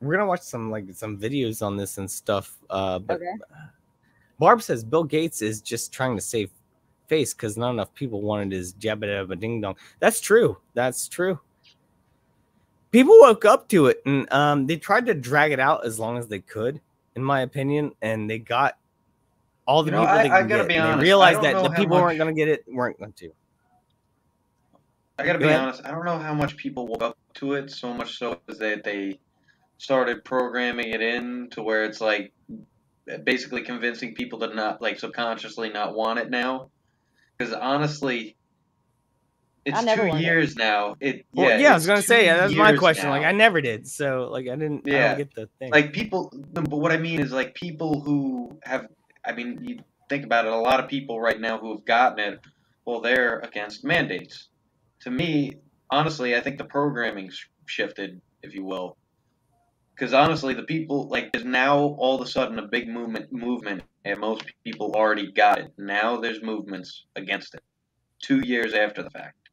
we're gonna watch some videos on this and stuff. But Okay. Barb says Bill Gates is just trying to save face because not enough people wanted his jabba dabba ding dong. That's true. That's true. People woke up to it and they tried to drag it out as long as they could, in my opinion, and they got all the people they I could gotta get. be And honest, they I realized don't that know the how people much- weren't going to get it, weren't going to. I gotta Go be ahead. honest. I don't know how much people woke up to it. So much so as that they started programming it in to where it's like basically convincing people to not, like, subconsciously not want it now. Because honestly, it's 2 years now. Well, yeah, I was it's gonna say that's my years question. Like, now. I never did, so like, I don't get the thing. Like people, but what I mean is like people who have. I mean, you think about it. A lot of people right now who have gotten it, well, they're against mandates. To me, honestly, I think the programming shifted, if you will. Because honestly, the people, like, there's now all of a sudden a big movement, and most people already got it. Now there's movements against it. 2 years after the fact.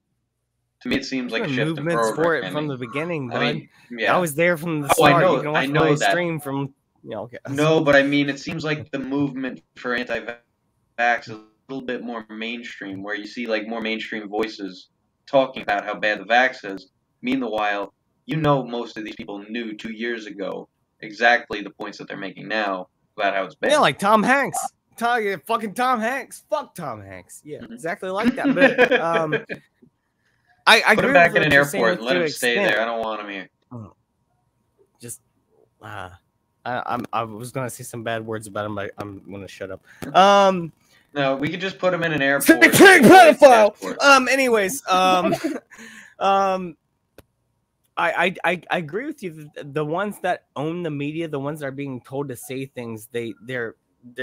To me, it seems like a There's shift in movements for it programming. from the beginning, bud. I mean, yeah. I was there from the Oh, start. I know, You can watch my stream from, okay. No, but I mean, it seems like the movement for anti-vax is a little bit more mainstream, where you see like more mainstream voices talking about how bad the vax is. Meanwhile, most of these people knew 2 years ago exactly the points that they're making now about how it's bad. Yeah, like Tom Hanks. Fucking Tom Hanks. Fuck Tom Hanks. Yeah, exactly like that. But I put him agree back with in an what you're airport and saying let to him an stay extent. there. I don't want him here. Just, I was gonna say some bad words about him, but I'm gonna shut up. No, we could just put him in an airport. Pedophile. Anyways, I agree with you. The ones that own the media, the ones that are being told to say things, they're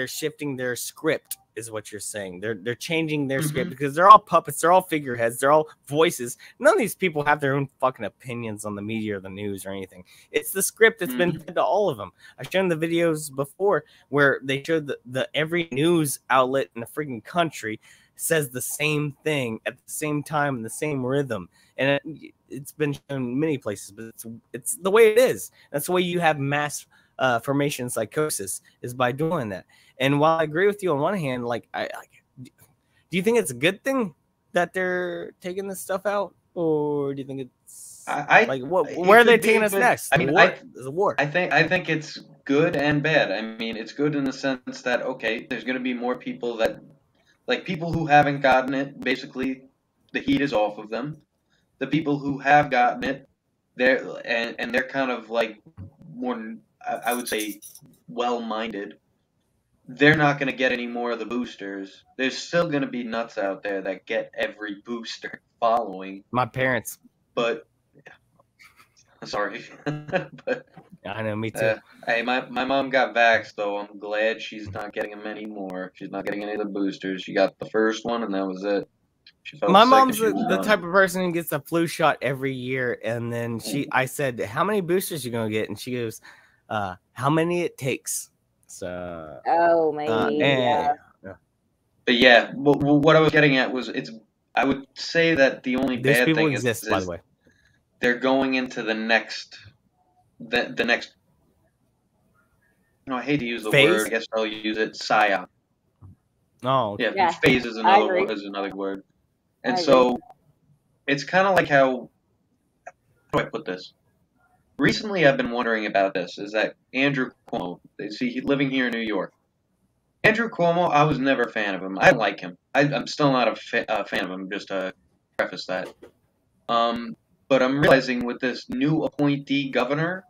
shifting their script, is what you're saying. They're changing their script because they're all puppets, they're all figureheads, they're all voices. None of these people have their own fucking opinions on the media or the news or anything. It's the script that's been fed to all of them. I've shown the videos before where they showed the every news outlet in the freaking country says the same thing at the same time in the same rhythm, and it's been shown many places, but it's the way it is. That's the way you have mass formation psychosis, is by doing that. And while I agree with you on one hand, like do you think it's a good thing that they're taking this stuff out, or do you think it's where are they taking us next? I mean, there's a war. I think it's good and bad. I mean, it's good in the sense that, okay, there's going to be more people that, like, people who haven't gotten it, basically the heat is off of them. The people who have gotten it, they're kind of like more, I would say, well-minded. They're not going to get any more of the boosters. There's still going to be nuts out there that get every booster following. My parents. But, sorry. But I know, me too. Hey, my mom got vaxxed, though. I'm glad she's not getting them anymore. She's not getting any of the boosters. She got the first one, and that was it. My mom's the type of person who gets a flu shot every year, and then I said, "How many boosters you gonna get?" And she goes, "How many it takes." So, maybe. Yeah. But yeah, what I was getting at was I would say that the only bad people thing exist, is by the way. They're going into the next. The next. I hate to use the word. I guess I'll use it. Psyop. Oh, okay. Yeah. Phase is another word. And so, it's kind of like how do I put this? Recently, I've been wondering about this, is that Andrew Cuomo, he's living here in New York. Andrew Cuomo, I was never a fan of him. I don't like him. I'm still not a fan of him, just to preface that. But I'm realizing with this new appointee governor,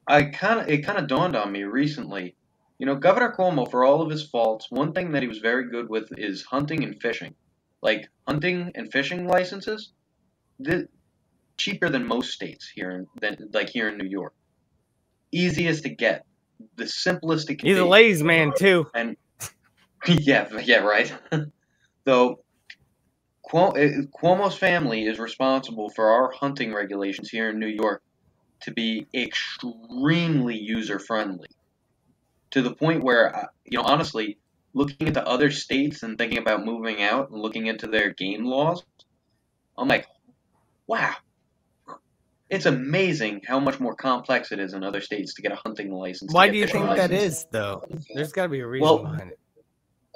it kind of dawned on me recently. Governor Cuomo, for all of his faults, one thing that he was very good with is hunting and fishing. Like, hunting and fishing licenses, cheaper than most states here in New York. Easiest to get. The simplest it can be. He's a ladies' man, too. And yeah, right. Though, Cuomo's family is responsible for our hunting regulations here in New York to be extremely user-friendly. To the point where, honestly, looking into other states and thinking about moving out and looking into their game laws, I'm like, wow. It's amazing how much more complex it is in other states to get a hunting license. Why do you think that is, though? There's got to be a reason behind it.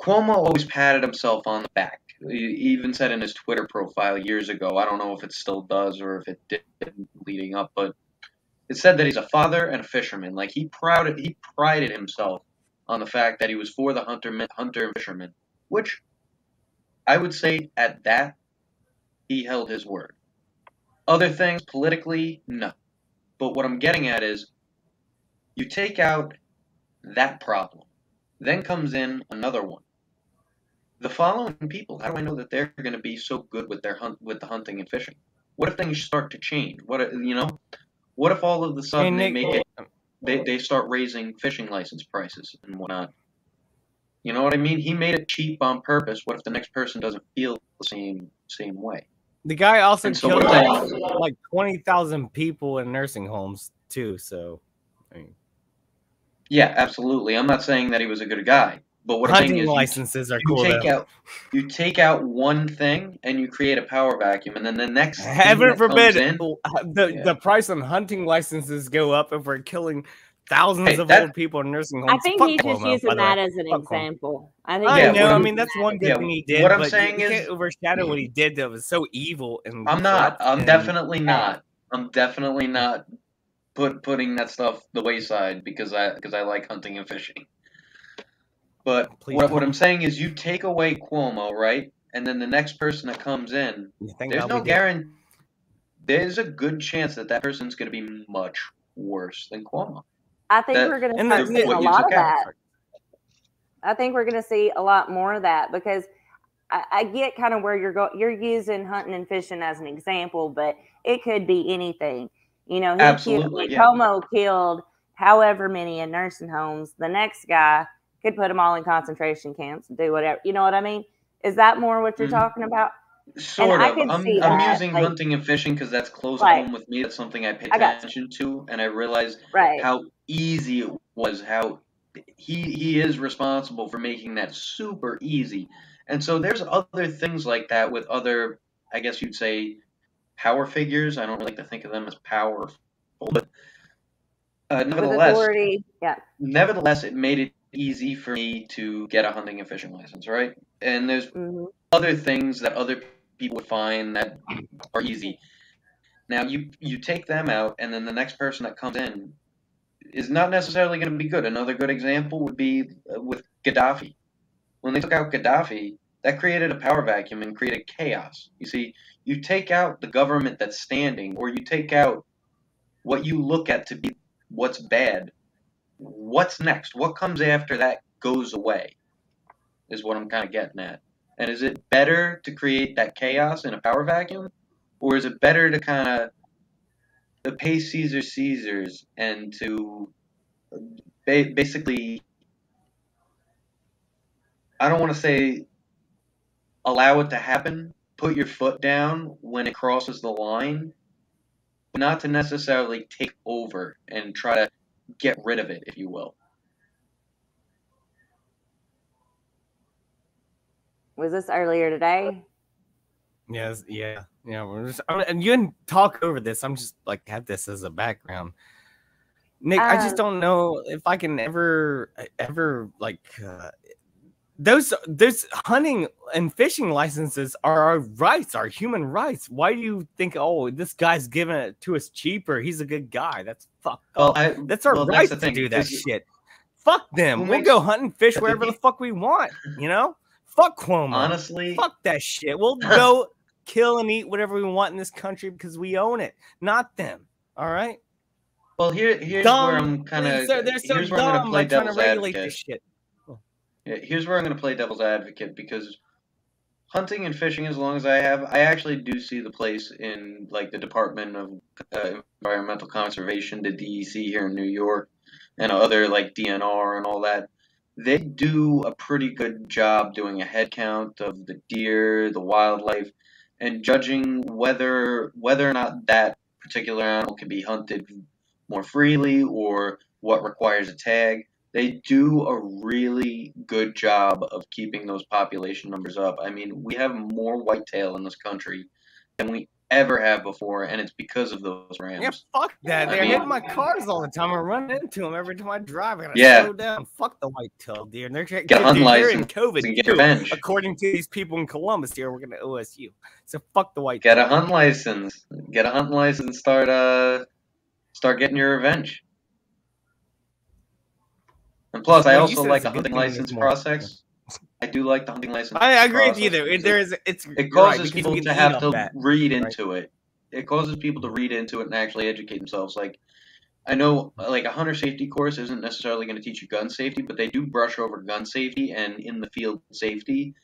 Cuomo always patted himself on the back. He even said in his Twitter profile years ago, I don't know if it still does or if it did leading up, but it said that he's a father and a fisherman. Like, he prided himself on the fact that he was for the hunter and fisherman, which I would say at that, he held his word. Other things, politically, no. But what I'm getting at is, you take out that problem, then comes in another one. The following people, how do I know that they're going to be so good with their with the hunting and fishing? What if things start to change? What if all of a sudden they start raising fishing license prices and whatnot? You know what I mean? He made it cheap on purpose. What if the next person doesn't feel the same way? The guy also killed like 20,000 people in nursing homes too. So, I mean, yeah, absolutely. I'm not saying that he was a good guy, but what I'm saying is licenses are cool. You take out one thing and you create a power vacuum, and then the next heaven forbid the price on hunting licenses go up if we're killing thousands of old people in nursing homes. I think he's just using that as an example. I mean, that's one good thing he did. What I'm but saying you is, can't overshadow what he did that was so evil. And I'm definitely not putting that stuff the wayside because I like hunting and fishing. But what I'm saying is, you take away Cuomo, right, and then the next person that comes in, there's no guarantee. There's a good chance that person's going to be much worse than Cuomo. I think we're going to start seeing a lot of that. I think we're going to see a lot more of that because I get kind of where you're using hunting and fishing as an example, but it could be anything. You know, Cuomo killed however many in nursing homes. The next guy could put them all in concentration camps and do whatever. You know what I mean? Is that more what you're talking about? Sort of. I'm using hunting and fishing because that's close home with me. That's something I pay attention to, and I realized how easy it was. How he is responsible for making that super easy. And so there's other things like that with other, I guess you'd say, power figures. I don't like to think of them as powerful, but nevertheless, it made it easy for me to get a hunting and fishing license, right? And there's other things that other people would find that are easy. Now you take them out, and then the next person that comes in is not necessarily going to be good. Another good example would be with Gaddafi. When they took out Gaddafi, that created a power vacuum and created chaos. You see, you take out the government that's standing, or you take out what you look at to be what's bad. What's next? What comes after that goes away is what I'm kind of getting at. And is it better to create that chaos in a power vacuum, or is it better to kind of pay Caesar Caesars and to basically, I don't want to say allow it to happen, put your foot down when it crosses the line, but not to necessarily take over and try to get rid of it, if you will. Was this earlier today? Yes, yeah. And you didn't talk over this. I'm just like have this as a background. Nick, I just don't know if I can ever like those hunting and fishing licenses are our rights, our human rights. Why do you think, oh, this guy's giving it to us cheaper? He's a good guy. That's fucked up. That's our right to do that shit. Fuck them. We'll go hunt and fish wherever the fuck we want, you know? Fuck Cuomo. Honestly, fuck that shit. We'll go kill and eat whatever we want in this country because we own it, not them. All right. Well, here's where I'm kind of. They're so dumb. Like trying to regulate this shit. Yeah, here's where I'm going to play devil's advocate because hunting and fishing, as long as I actually do see the place in like the Department of Environmental Conservation, the DEC here in New York, and other like DNR and all that. They do a pretty good job doing a head count of the deer, the wildlife, and judging whether or not that particular animal can be hunted more freely or what requires a tag. They do a really good job of keeping those population numbers up. I mean, we have more whitetail in this country than we ever have before, and it's because of those rams. Yeah, fuck that. They're hitting my cars all the time. I run into them every time I drive. I gotta slow down. Fuck the white-tailed deer. And they're get unlicensed in COVID and get too, revenge. according to these people in Columbus here. We're gonna OSU. So fuck the white. Get a hunt license. Get a hunt license. Start getting your revenge. And plus, I also like the hunting license process. I do like the hunting license. I agree with you there. It causes people to have to read into it. It causes people to read into it and actually educate themselves. Like I know like a hunter safety course isn't necessarily going to teach you gun safety, but they do brush over gun safety and in the field safety.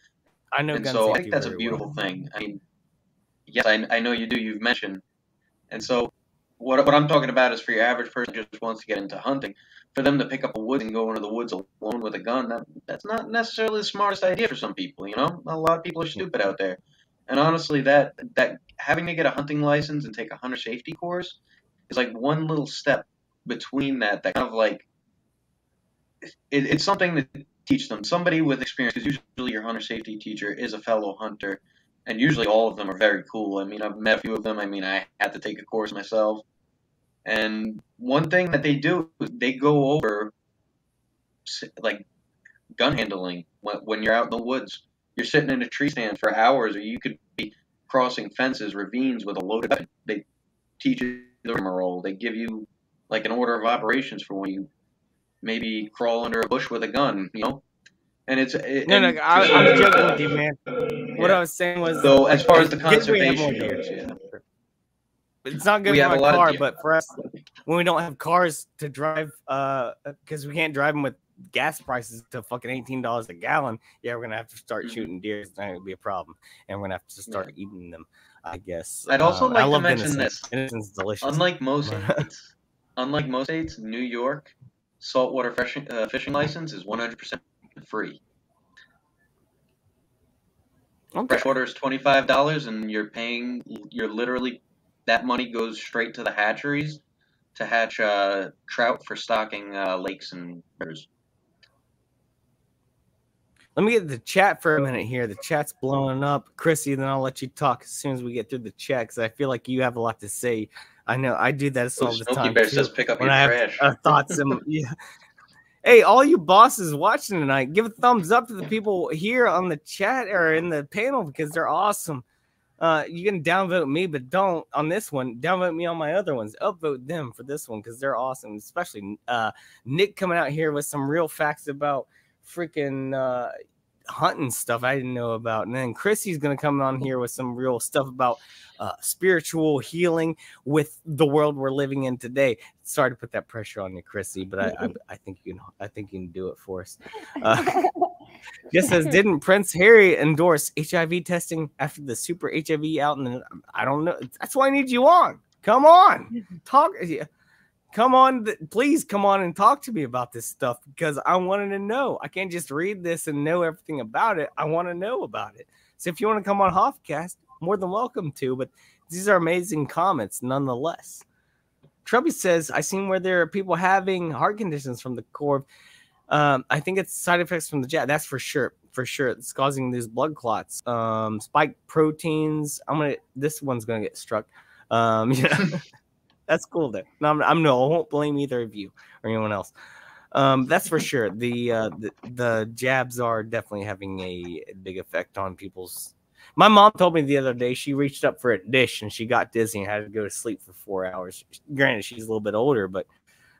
I know And gun so I safety think that's a very beautiful well. thing. I mean, yes, I know you do. You've mentioned. And so what I'm talking about is for your average person who just wants to get into hunting, for them to pick up a wood and go into the woods alone with a gun, that's not necessarily the smartest idea for some people. You know, a lot of people are stupid out there. And honestly, that having to get a hunting license and take a hunter safety course is like one little step between that kind of like it's something to teach them. Somebody with experience, because usually your hunter safety teacher is a fellow hunter, and usually all of them are very cool. I mean, I've met a few of them. I mean, I had to take a course myself. And one thing that they do is they go over like gun handling when you're out in the woods. You're sitting in a tree stand for hours, or you could be crossing fences, ravines with a loaded weapon. They teach you the rigmarole. They give you like an order of operations for when you maybe crawl under a bush with a gun, you know. And it's I'm joking with you, man. What I was saying was, so as far as the good we have more conservation deer. goes, yeah. It's not good We for have my a lot of car, deer. but for us, when we don't have cars to drive, because we can't drive them with gas prices to fucking $18 a gallon, yeah, we're gonna have to start shooting deer. It's not gonna be a problem, and we're gonna have to start eating them, I guess. I'd also I like to love mention venison. this. Venison's delicious. Unlike most states, New York saltwater fishing license is 100% free. Okay. Freshwater is $25, and you're literally, that money goes straight to the hatcheries to hatch trout for stocking lakes and rivers. Let me get the chat for a minute here. The chat's blowing up. Chrissy, then I'll let you talk as soon as we get through the chat, because I feel like you have a lot to say. I know I do that all the time. Bear too, says pick up when your I trash. have thoughts and yeah. Hey, all you bosses watching tonight, give a thumbs up to the people here on the chat or in the panel, because they're awesome. You can downvote me, but don't on this one. Downvote me on my other ones. Upvote them for this one because they're awesome. Especially Nick coming out here with some real facts about freaking hunting stuff I didn't know about. And then Chrissy's going to come on here with some real stuff about spiritual healing with the world we're living in today. Sorry to put that pressure on you, Chrissy, but I think you can do it for us. Just says, didn't Prince Harry endorse HIV testing after the super HIV out? And I don't know. That's why I need you on. Come on, talk. Come on, please come on and talk to me about this stuff, because I wanted to know. I can't just read this and know everything about it. I want to know about it. So if you want to come on Hoffcast, more than welcome to. But these are amazing comments nonetheless. Trubby says, I seen where there are people having heart conditions from the Corv. I think it's side effects from the jab. That's for sure. For sure. It's causing these blood clots. Spike proteins. This one's going to get struck. Yeah. That's cool there. No, I won't blame either of you or anyone else. That's for sure. The jabs are definitely having a big effect on people's. My mom told me the other day she reached up for a dish and she got dizzy and had to go to sleep for 4 hours. Granted, she's a little bit older, but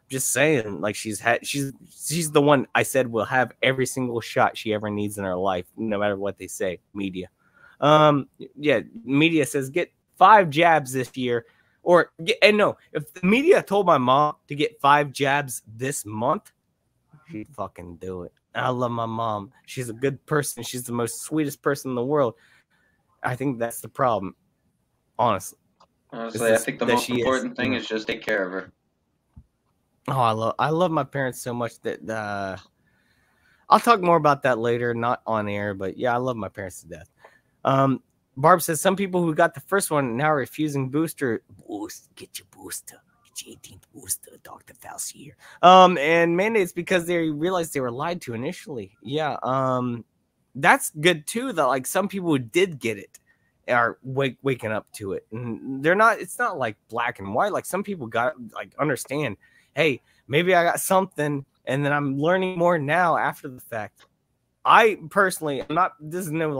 just saying, like she's the one I said will have every single shot she ever needs in her life, no matter what they say. Media, yeah, media says get 5 jabs this year. If the media told my mom to get 5 jabs this month, she'd fucking do it. I love my mom. She's a good person. She's the most sweetest person in the world. I think that's the problem, honestly. Honestly, I think the most important thing is just take care of her. Oh, I love my parents so much that I'll talk more about that later, not on air, but yeah, I love my parents to death. Barb says some people who got the first one now are refusing booster. Get your booster. Get your 18th booster, Dr. Fauci here. And mandates because they realized they were lied to initially. Yeah. That's good too, though. Like some people who did get it are waking up to it. And it's not like black and white. Like some people understand, hey, maybe I got something, and then I'm learning more now after the fact. I personally, this is no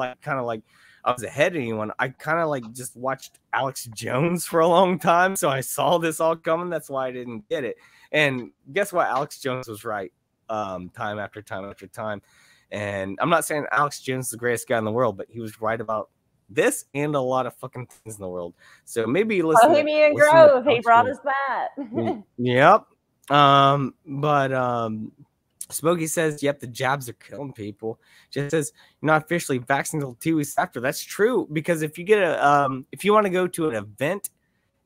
I was ahead of anyone. I kind of just watched Alex Jones for a long time, so I saw this all coming. That's why I didn't get it. And guess what? Alex Jones was right time after time after time. And I'm not saying Alex Jones is the greatest guy in the world, but he was right about this and a lot of fucking things in the world. So maybe listen. Bohemian Grove, he brought us back. Yep. Smokey says, yep, the jabs are killing people. Just says you're not officially vaccinated until 2 weeks after. That's true, because if you get if you want to go to an event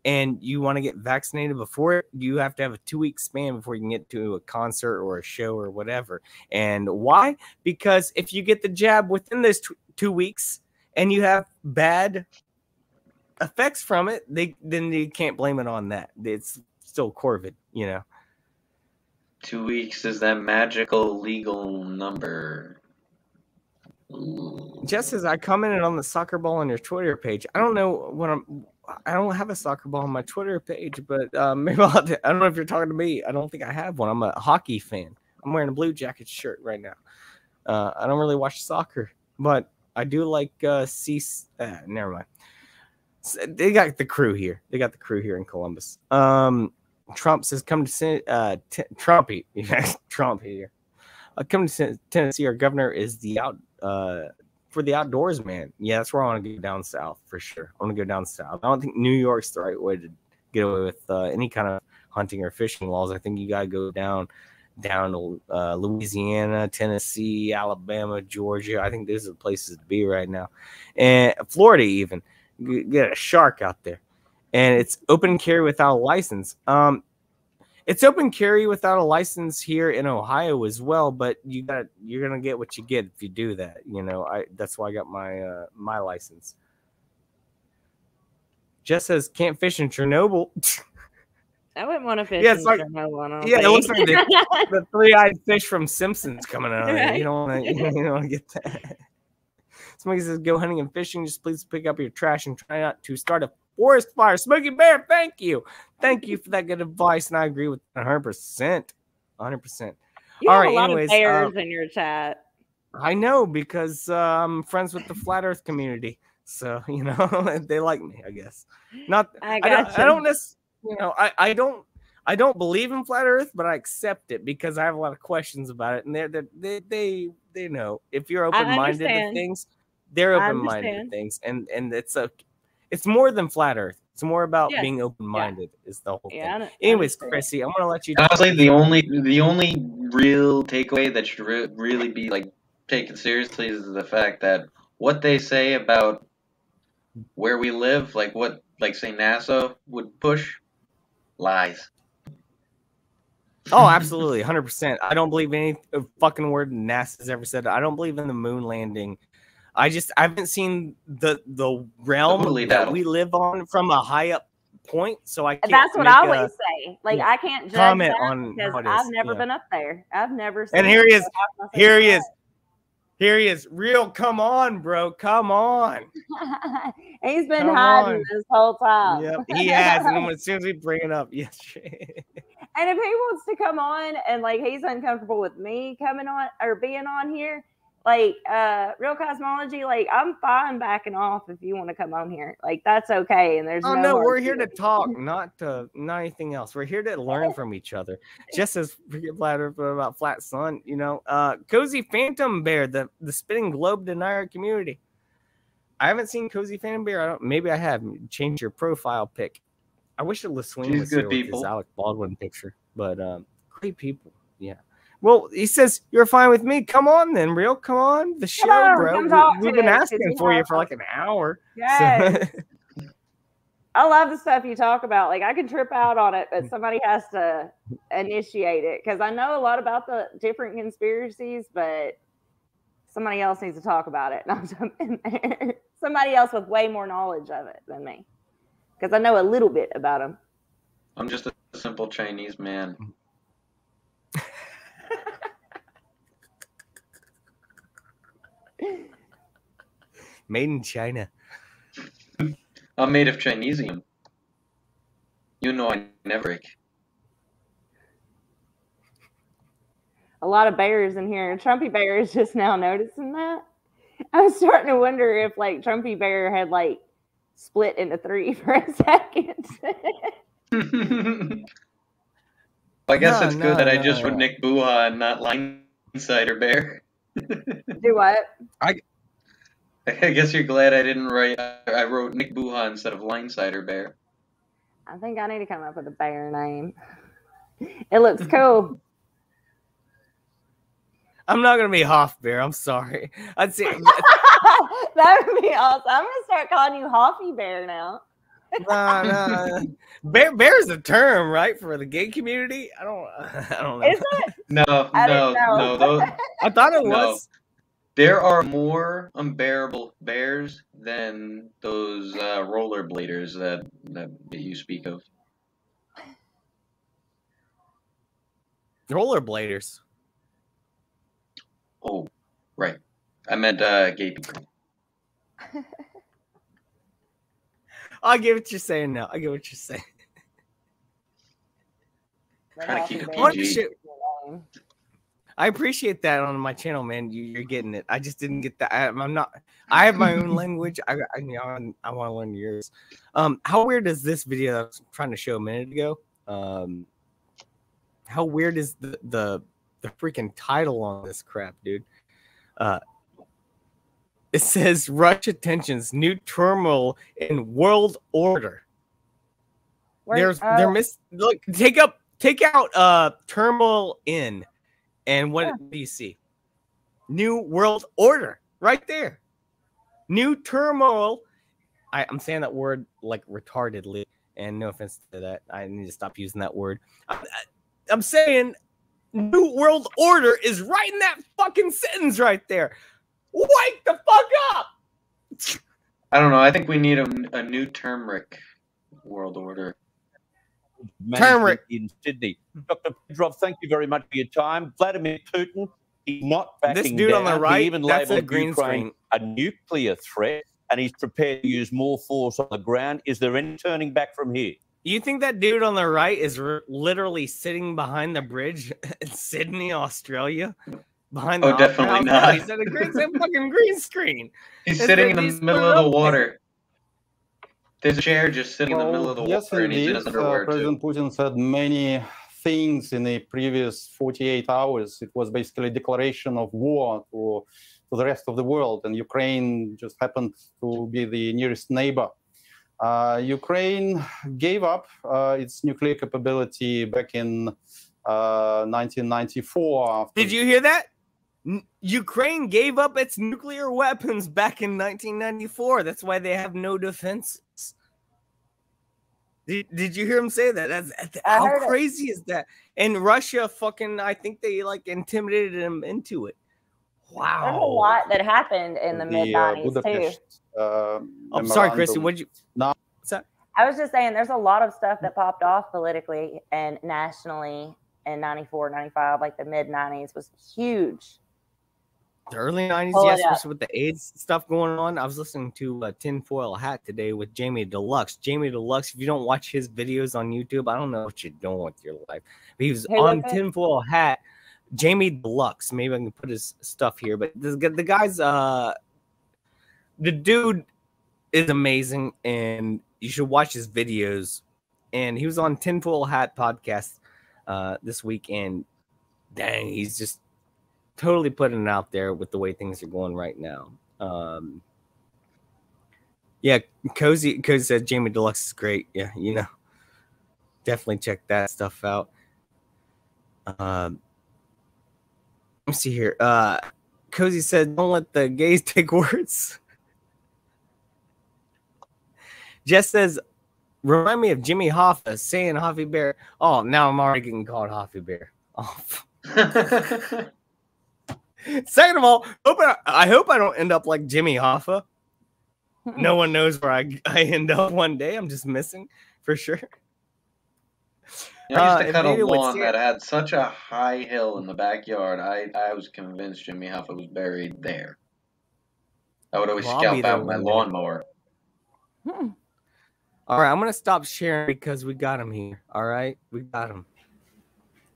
and you want to get vaccinated before it, you have to have a 2-week span before you can get to a concert or a show or whatever. And why? Because if you get the jab within those 2 weeks and you have bad effects from it, then you can't blame it on that. It's still COVID, 2 weeks is that magical legal number. Just as I commented on the soccer ball on your Twitter page, I don't know I don't have a soccer ball on my Twitter page, but maybe I don't know if you're talking to me. I don't think I have one. I'm a hockey fan. I'm wearing a Blue Jackets shirt right now. I don't really watch soccer, but I do like never mind. They got the crew here. They got the crew here in Columbus. Trump says, come to Trumpy. Trump here. Come to Tennessee. Our governor is for the outdoors, man. Yeah, that's where I want to go down south for sure. I want to go down south. I don't think New York's the right way to get away with any kind of hunting or fishing laws. I think you got to go down to Louisiana, Tennessee, Alabama, Georgia. I think those are the places to be right now. And Florida even. Get a shark out there. And it's open carry without a license. It's open carry without a license here in Ohio as well, but you're gonna get what you get if you do that. That's why I got my license. Jess says can't fish in Chernobyl. I wouldn't want to fish in Chernobyl. It looks like the three-eyed fish from Simpsons coming out. Right. You don't want to get that. Smokey says go hunting and fishing. Just please pick up your trash and try not to start a forest fire. Smokey Bear, thank you for that good advice, and I agree with 100%. 100%. You have a lot of bears in your chat. I know, because I'm friends with the flat Earth community, so they like me, I guess. I don't believe in flat Earth, but I accept it because I have a lot of questions about it, and they know if you're open-minded to things, they're open-minded to things, and it's more than flat Earth. It's more about being open-minded is the whole thing. Anyways, Chrissy, I'm gonna let you. Honestly, the only real takeaway that should really be taken seriously is the fact that what they say about where we live, say NASA would push, lies. Oh, absolutely, 100%. I don't believe any fucking word NASA's ever said. I don't believe in the moon landing. I haven't seen the realm that we live on from a high up point, so I can't. That's what I always say. I can't judge comment that on because I've never been up there. I've never seen. And here he is. Here he is. Real, come on, bro. Come on. He's been hiding this whole time. Yep, he has. And as soon as we bring it up, yes. And if he wants to come on and he's uncomfortable with me coming on or being on here, Real Cosmology, I'm fine backing off if you want to come on here. That's okay. And there's no, we're here to talk, not anything else. We're here to learn from each other. Just as flat Earth about flat sun, Cozy Phantom Bear, the spinning globe denier community. I haven't seen Cozy Phantom Bear. Maybe I have. Change your profile pic. I wish the Swing was here with his Alec Baldwin picture, but great people. Yeah. Well, he says you're fine with me. Come on, then, Real. Come on, the show, bro. We've been asking for you for an hour. Yes. So. I love the stuff you talk about. I can trip out on it, but somebody has to initiate it because I know a lot about the different conspiracies, but somebody else needs to talk about it. And I'm jumping there. Somebody else with way more knowledge of it than me because I know a little bit about them. I'm just a simple Chinese man. Made in China. I'm made of Chinesium. I never break. A lot of bears in here. Trumpy Bear is just now noticing that. I was starting to wonder if Trumpy Bear had split into three for a second. I guess it's good that I just wrote Nick Buha and not Line Insider Bear. Do what? I guess you're glad I didn't write. I wrote Nick Buha instead of Linesider Bear. I think I need to come up with a bear name. It looks cool. I'm not gonna be Hoff Bear. I'm sorry. I'd say that would be awesome. I'm gonna start calling you Hoffy Bear now. Nah. Bear is a term, right, for the gay community. I don't know. Is it? No. I thought it was. There are more unbearable bears than those rollerbladers that you speak of. Rollerbladers. Oh, right. I meant gay people. I get what you're saying now. I get what you're saying. Trying to keep it PG. I appreciate that on my channel, man. You're getting it. I just didn't get that. I'm not. I have my own language. I want to learn yours. How weird is this video that I was trying to show a minute ago? How weird is the freaking title on this crap, dude? It says Russia tensions, new turmoil in world order. Look, take out turmoil in, and what do you see? New world order right there. New turmoil. I'm saying that word like retardedly, and no offense to that. I need to stop using that word. I'm saying new world order is right in that fucking sentence right there. Wake the fuck up! I don't know. I think we need a new turmeric world order. Turmeric in Sydney. Dr. Pedrov, thank you very much for your time. Vladimir Putin, he's not backing this dude down. On the right, he even that's labeled a green Ukraine a nuclear threat, and he's prepared to use more force on the ground. Is there any turning back from here? You think that dude on the right is literally sitting behind the bridge in Sydney, Australia? Behind the definitely house? not. No, he's at a fucking green screen. He's sitting in the middle of the water. There's a chair just sitting in the middle of the water, and he's in his underwear President Putin said many things in the previous 48 hours. It was basically a declaration of war to the rest of the world, and Ukraine just happened to be the nearest neighbor. Ukraine gave up its nuclear capability back in 1994. Did you hear that? Ukraine gave up its nuclear weapons back in 1994. That's why they have no defenses. Did you hear him say that? How crazy is that? And Russia fucking, I think they like intimidated him into it. Wow. There's a lot that happened in the mid-90s too. I'm sorry, Chrissy. What'd you? No. What's that? I was just saying there's a lot of stuff that popped off politically and nationally in 94, 95, like the mid-90s was huge. The early 90s, yes, especially with the AIDS stuff going on. I was listening to Tinfoil Hat today with Jamie Deluxe. Jamie Deluxe, if you don't watch his videos on YouTube, I don't know what you're doing with your life. But he was on Tinfoil Hat. Jamie Deluxe. Maybe I can put his stuff here. But the guy's, the dude is amazing, and you should watch his videos. And he was on Tinfoil Hat podcast this week, and dang, he's just totally putting it out there with the way things are going right now. Yeah, Cozy said Jamie Deluxe is great. Yeah, you know, definitely check that stuff out. Let me see here. Cozy said, "Don't let the gays take words." Jess says, "Remind me of Jimmy Hoffa saying Hoffy Bear." Oh, now I'm already getting called Hoffy Bear. Oh. Second of all, I hope I don't end up like Jimmy Hoffa. No one knows where I end up one day. I'm just missing for sure. I used to cut a lawn that had such a high hill in the backyard. I was convinced Jimmy Hoffa was buried there. I would always scalp out my lawnmower. All right, I'm going to stop sharing because we got him here. All right, we got him.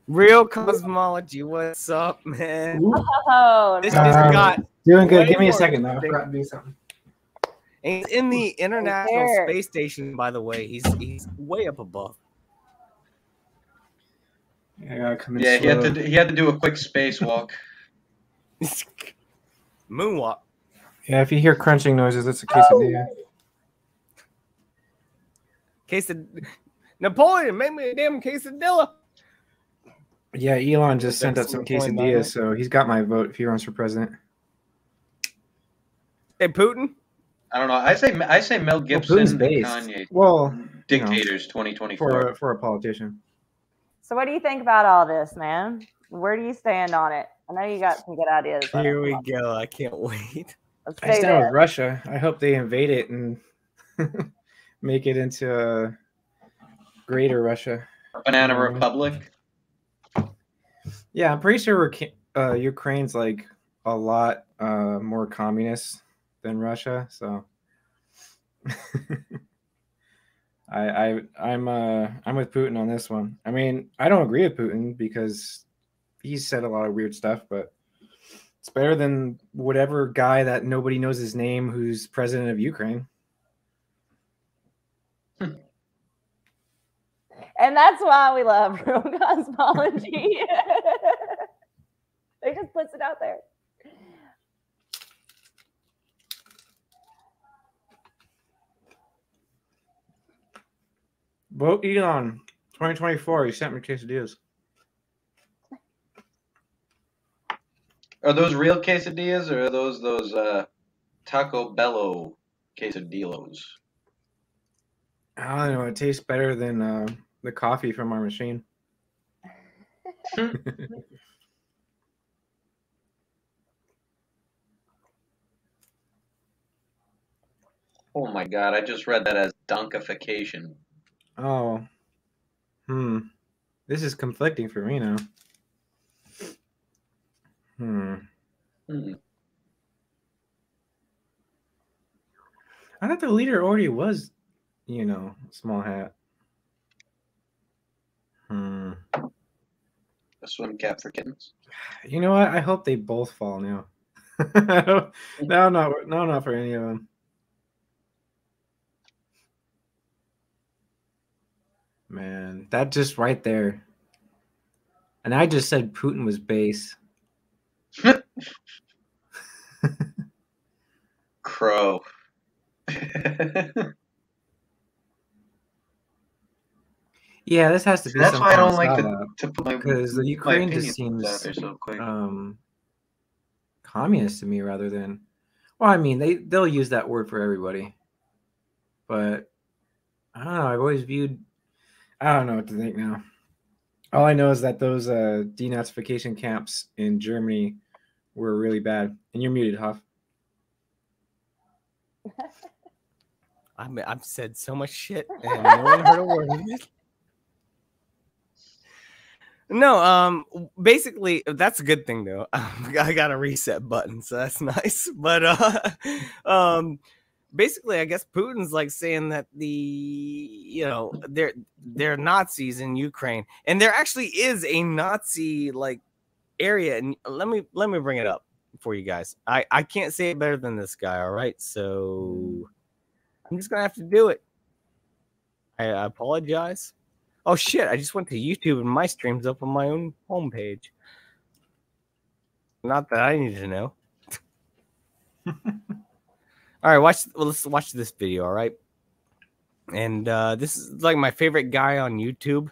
Real Cosmology, what's up, man? Oh, this just got doing good. Give me a second, though. I forgot to do something. And he's in the International Space Station, by the way. He's way up above. I gotta come in he had to do a quick spacewalk. Moonwalk. Yeah, if you hear crunching noises, it's a quesadilla. Napoleon, make me a damn quesadilla. Yeah, Elon just sent up some quesadillas, so he's got my vote if he runs for president. Hey, Putin? I don't know. I say Mel Gibson Putin's and based. Kanye. Well, Dictators 2024. For a politician. So what do you think about all this, man? Where do you stand on it? I know you got some good ideas. Here we go. I can't wait. Let's I stand with Russia. I hope they invade it and make it into a greater Russia. Banana Republic. Yeah, I'm pretty sure Ukraine's like a lot more communist than Russia. So I'm with Putin on this one. I mean, I don't agree with Putin because he's said a lot of weird stuff, but it's better than whatever guy that nobody knows his name who's president of Ukraine. And that's why we love real cosmology. They just puts it out there. Vote Elon 2024. He sent me quesadillas. Are those real quesadillas or are those Taco Bello quesadillos? I don't know. It tastes better than the coffee from our machine. Oh my God! I just read that as dunkification. Oh. This is conflicting for me now. I thought the leader already was, small hat. A swim cap for kittens. You know what? I hope they both fall now. No, not for any of them. Man, that just right there. And I just said Putin was base. Crow. Yeah, this has to be. That's why I don't like to put my because the Ukraine just opinions out seems there so quick. communist to me rather than. Well, I mean they'll use that word for everybody, but I don't know. I've always viewed. I don't know what to think now. All I know is that those denazification camps in Germany were really bad. And you're muted, Hoff. I've said so much shit and no one heard a word of it. No, basically that's a good thing though. I got a reset button, so that's nice. But basically, I guess Putin's like saying that they're Nazis in Ukraine, and there actually is a Nazi like area. And let me bring it up for you guys. I can't say it better than this guy. All right, so I'm just gonna have to do it. I apologize. Oh shit! I just went to YouTube and my stream's up on my own homepage. Not that I need to know. All right, let's watch this video, all right? And this is like my favorite guy on YouTube.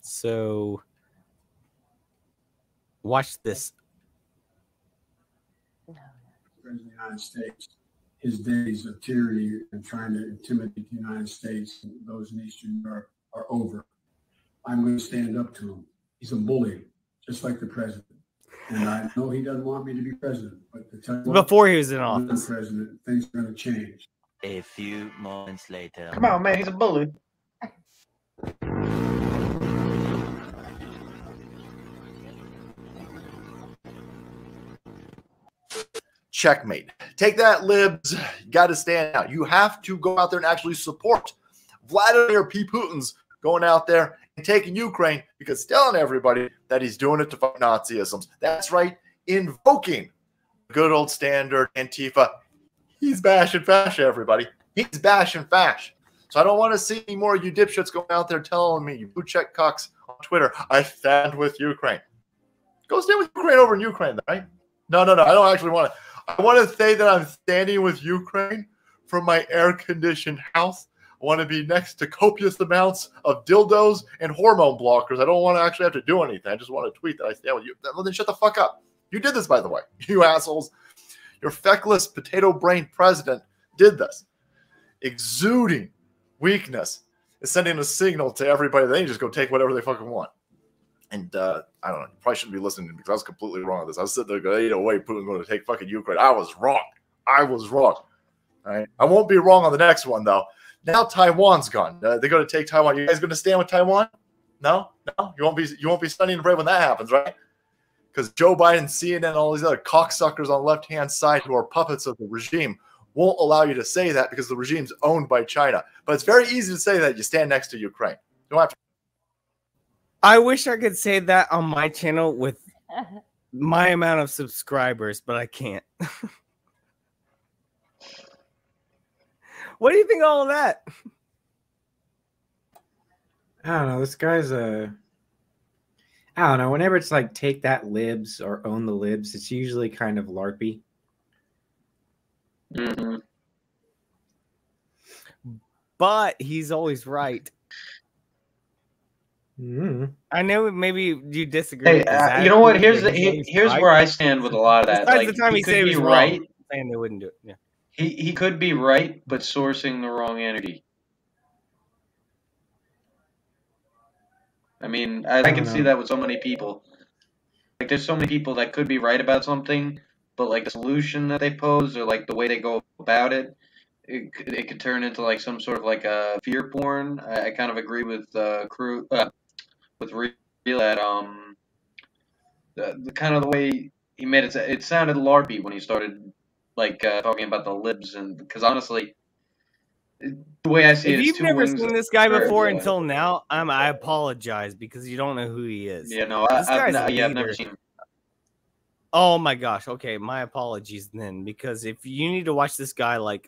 So watch this. President of the United States, his days of tyranny and trying to intimidate the United States and those in Eastern Europe are over. I'm going to stand up to him. He's a bully, just like the president. And I know he doesn't want me to be president, but to tell you before he was in office, president, things are going to change. A few moments later. Come on, man, he's a bully. Checkmate. Take that, libs. You got to stand out. You have to go out there and actually support Vladimir P. Putin's going out there and taking Ukraine because telling everybody that he's doing it to fight Nazism. That's right, invoking the good old standard Antifa. He's bashing fash, everybody. He's bashing fash. So I don't want to see any more of you dipshits going out there telling me, you blue check cocks on Twitter, I stand with Ukraine. Go stand with Ukraine over in Ukraine, right? No. I don't actually want to. I want to say that I'm standing with Ukraine from my air-conditioned house. I want to be next to copious amounts of dildos and hormone blockers. I don't want to actually have to do anything. I just want to tweet that I stand with you. Well, then shut the fuck up. You did this, by the way. You assholes. Your feckless, potato-brained president did this. Exuding weakness is sending a signal to everybody that they just go take whatever they fucking want. And I don't know. You probably shouldn't be listening because I was completely wrong on this. I was sitting there going, no way, Putin's going to take fucking Ukraine. I was wrong. All right. I won't be wrong on the next one, though. Now Taiwan's gone. They're going to take Taiwan. You guys going to stand with Taiwan? No. You won't be studying the bread when that happens, right? Because Joe Biden, CNN, all these other cocksuckers on the left-hand side who are puppets of the regime won't allow you to say that because the regime's owned by China. But it's very easy to say that you stand next to Ukraine. You don't have to. I wish I could say that on my channel with my amount of subscribers, but I can't. What do you think of all of that? I don't know. This guy's I don't know. Whenever it's like take that libs or own the libs, it's usually kind of LARPy. Mm-hmm. But he's always right. Mm-hmm. I know maybe you disagree. Hey, you know what? Here's where I stand with a lot of that. Besides Like, the time he he could said he be was right. wrong, saying they wouldn't do it. Yeah. He could be right, but sourcing the wrong energy. I mean, I can see that with so many people. Like, there's so many people that could be right about something, but like the solution that they pose or like the way they go about it, it could turn into like some sort of like a fear porn. I kind of agree with with Real that the kind of the way he made it sounded LARPy when he started like talking about the libs, and because honestly, the way I see it, If it's you've two never wings seen of this guy a bird, before yeah. until now, I apologize because you don't know who he is. Yeah, no, This guy's a I've never leader. seen him. Oh my gosh. Okay, my apologies then, because if you need to watch this guy, like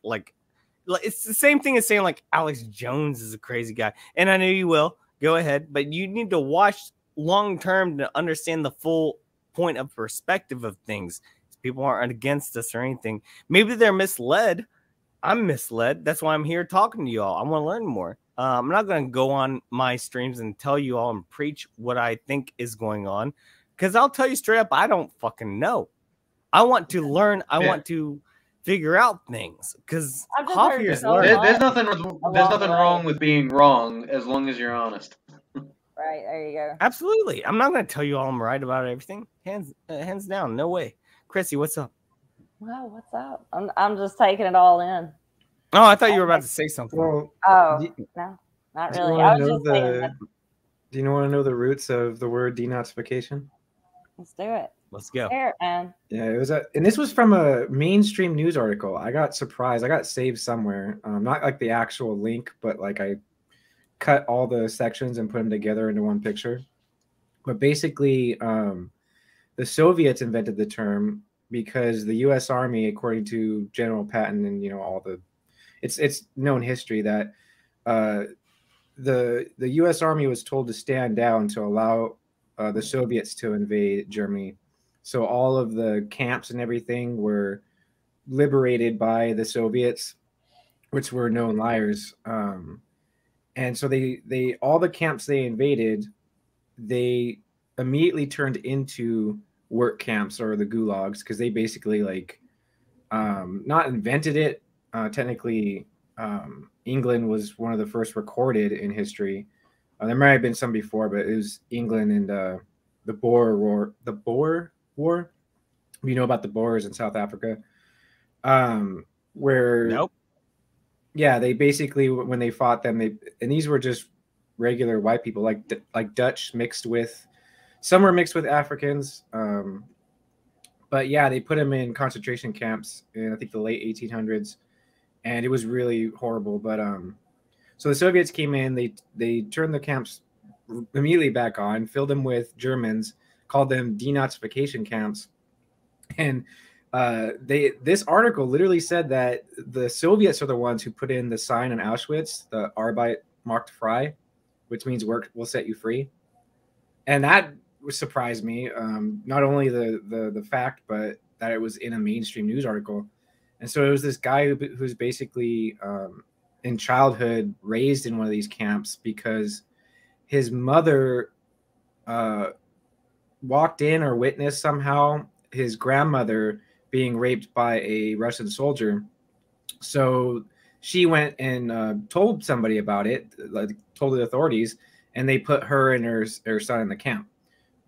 it's the same thing as saying like Alex Jones is a crazy guy, and I know you will. Go ahead, but you need to watch long term to understand the full point of perspective of things. People aren't against us or anything. Maybe they're misled. I'm misled. That's why I'm here talking to you all. I want to learn more. I'm not going to go on my streams and tell you all and preach what I think is going on, because I'll tell you straight up, I don't fucking know. I want to learn. I want to figure out things, because Hoff here's learning. There's nothing wrong with being wrong as long as you're honest. Right, there you go. Absolutely. I'm not going to tell you all I'm right about everything. Hands down. No way. Chrissy, what's up? Wow, what's up? I'm just taking it all in. Oh, I thought you were about to say something. Well, no, not really. I was just saying that. Do you want to know the roots of the word denazification? Let's do it. Let's go. Here, man. Yeah, it was and this was from a mainstream news article. I got surprised. I got saved somewhere. Not like the actual link, but like I cut all the sections and put them together into one picture. But basically, the Soviets invented the term because the U.S. Army, according to General Patton and all the, it's known history that the U.S. Army was told to stand down to allow the Soviets to invade Germany. So all of the camps and everything were liberated by the Soviets, which were known liars. And so they all the camps they invaded, they immediately turned into work camps or the gulags, because they basically like not invented it. Technically, England was one of the first recorded in history. There might have been some before, but it was England and the Boer War. The Boer War. You know about the Boers in South Africa, where nope. Yeah, they basically, when they fought them, and these were just regular white people, like Dutch mixed with, some were mixed with Africans. But yeah, they put them in concentration camps in I think the late 1800s, and it was really horrible. But so the Soviets came in, they turned the camps immediately back on, filled them with Germans, called them denazification camps, and this article literally said that the Soviets are the ones who put in the sign in Auschwitz, the Arbeit macht frei, which means work will set you free. And that surprised me. Not only the fact, but that it was in a mainstream news article. And so it was this guy who's basically in childhood raised in one of these camps because his mother walked in or witnessed somehow his grandmother being raped by a Russian soldier. So she went and told somebody about it, like, told the authorities, and they put her and her son in the camp.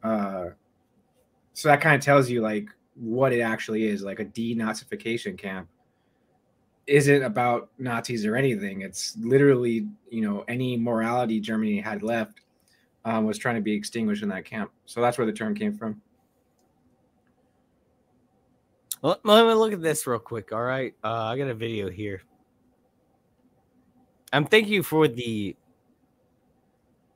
So that kind of tells you like what it actually is. Like a denazification camp isn't about Nazis or anything. It's literally, you know, any morality Germany had left was trying to be extinguished in that camp. So that's where the term came from. Well, let me look at this real quick. All right. I got a video here. Thank you for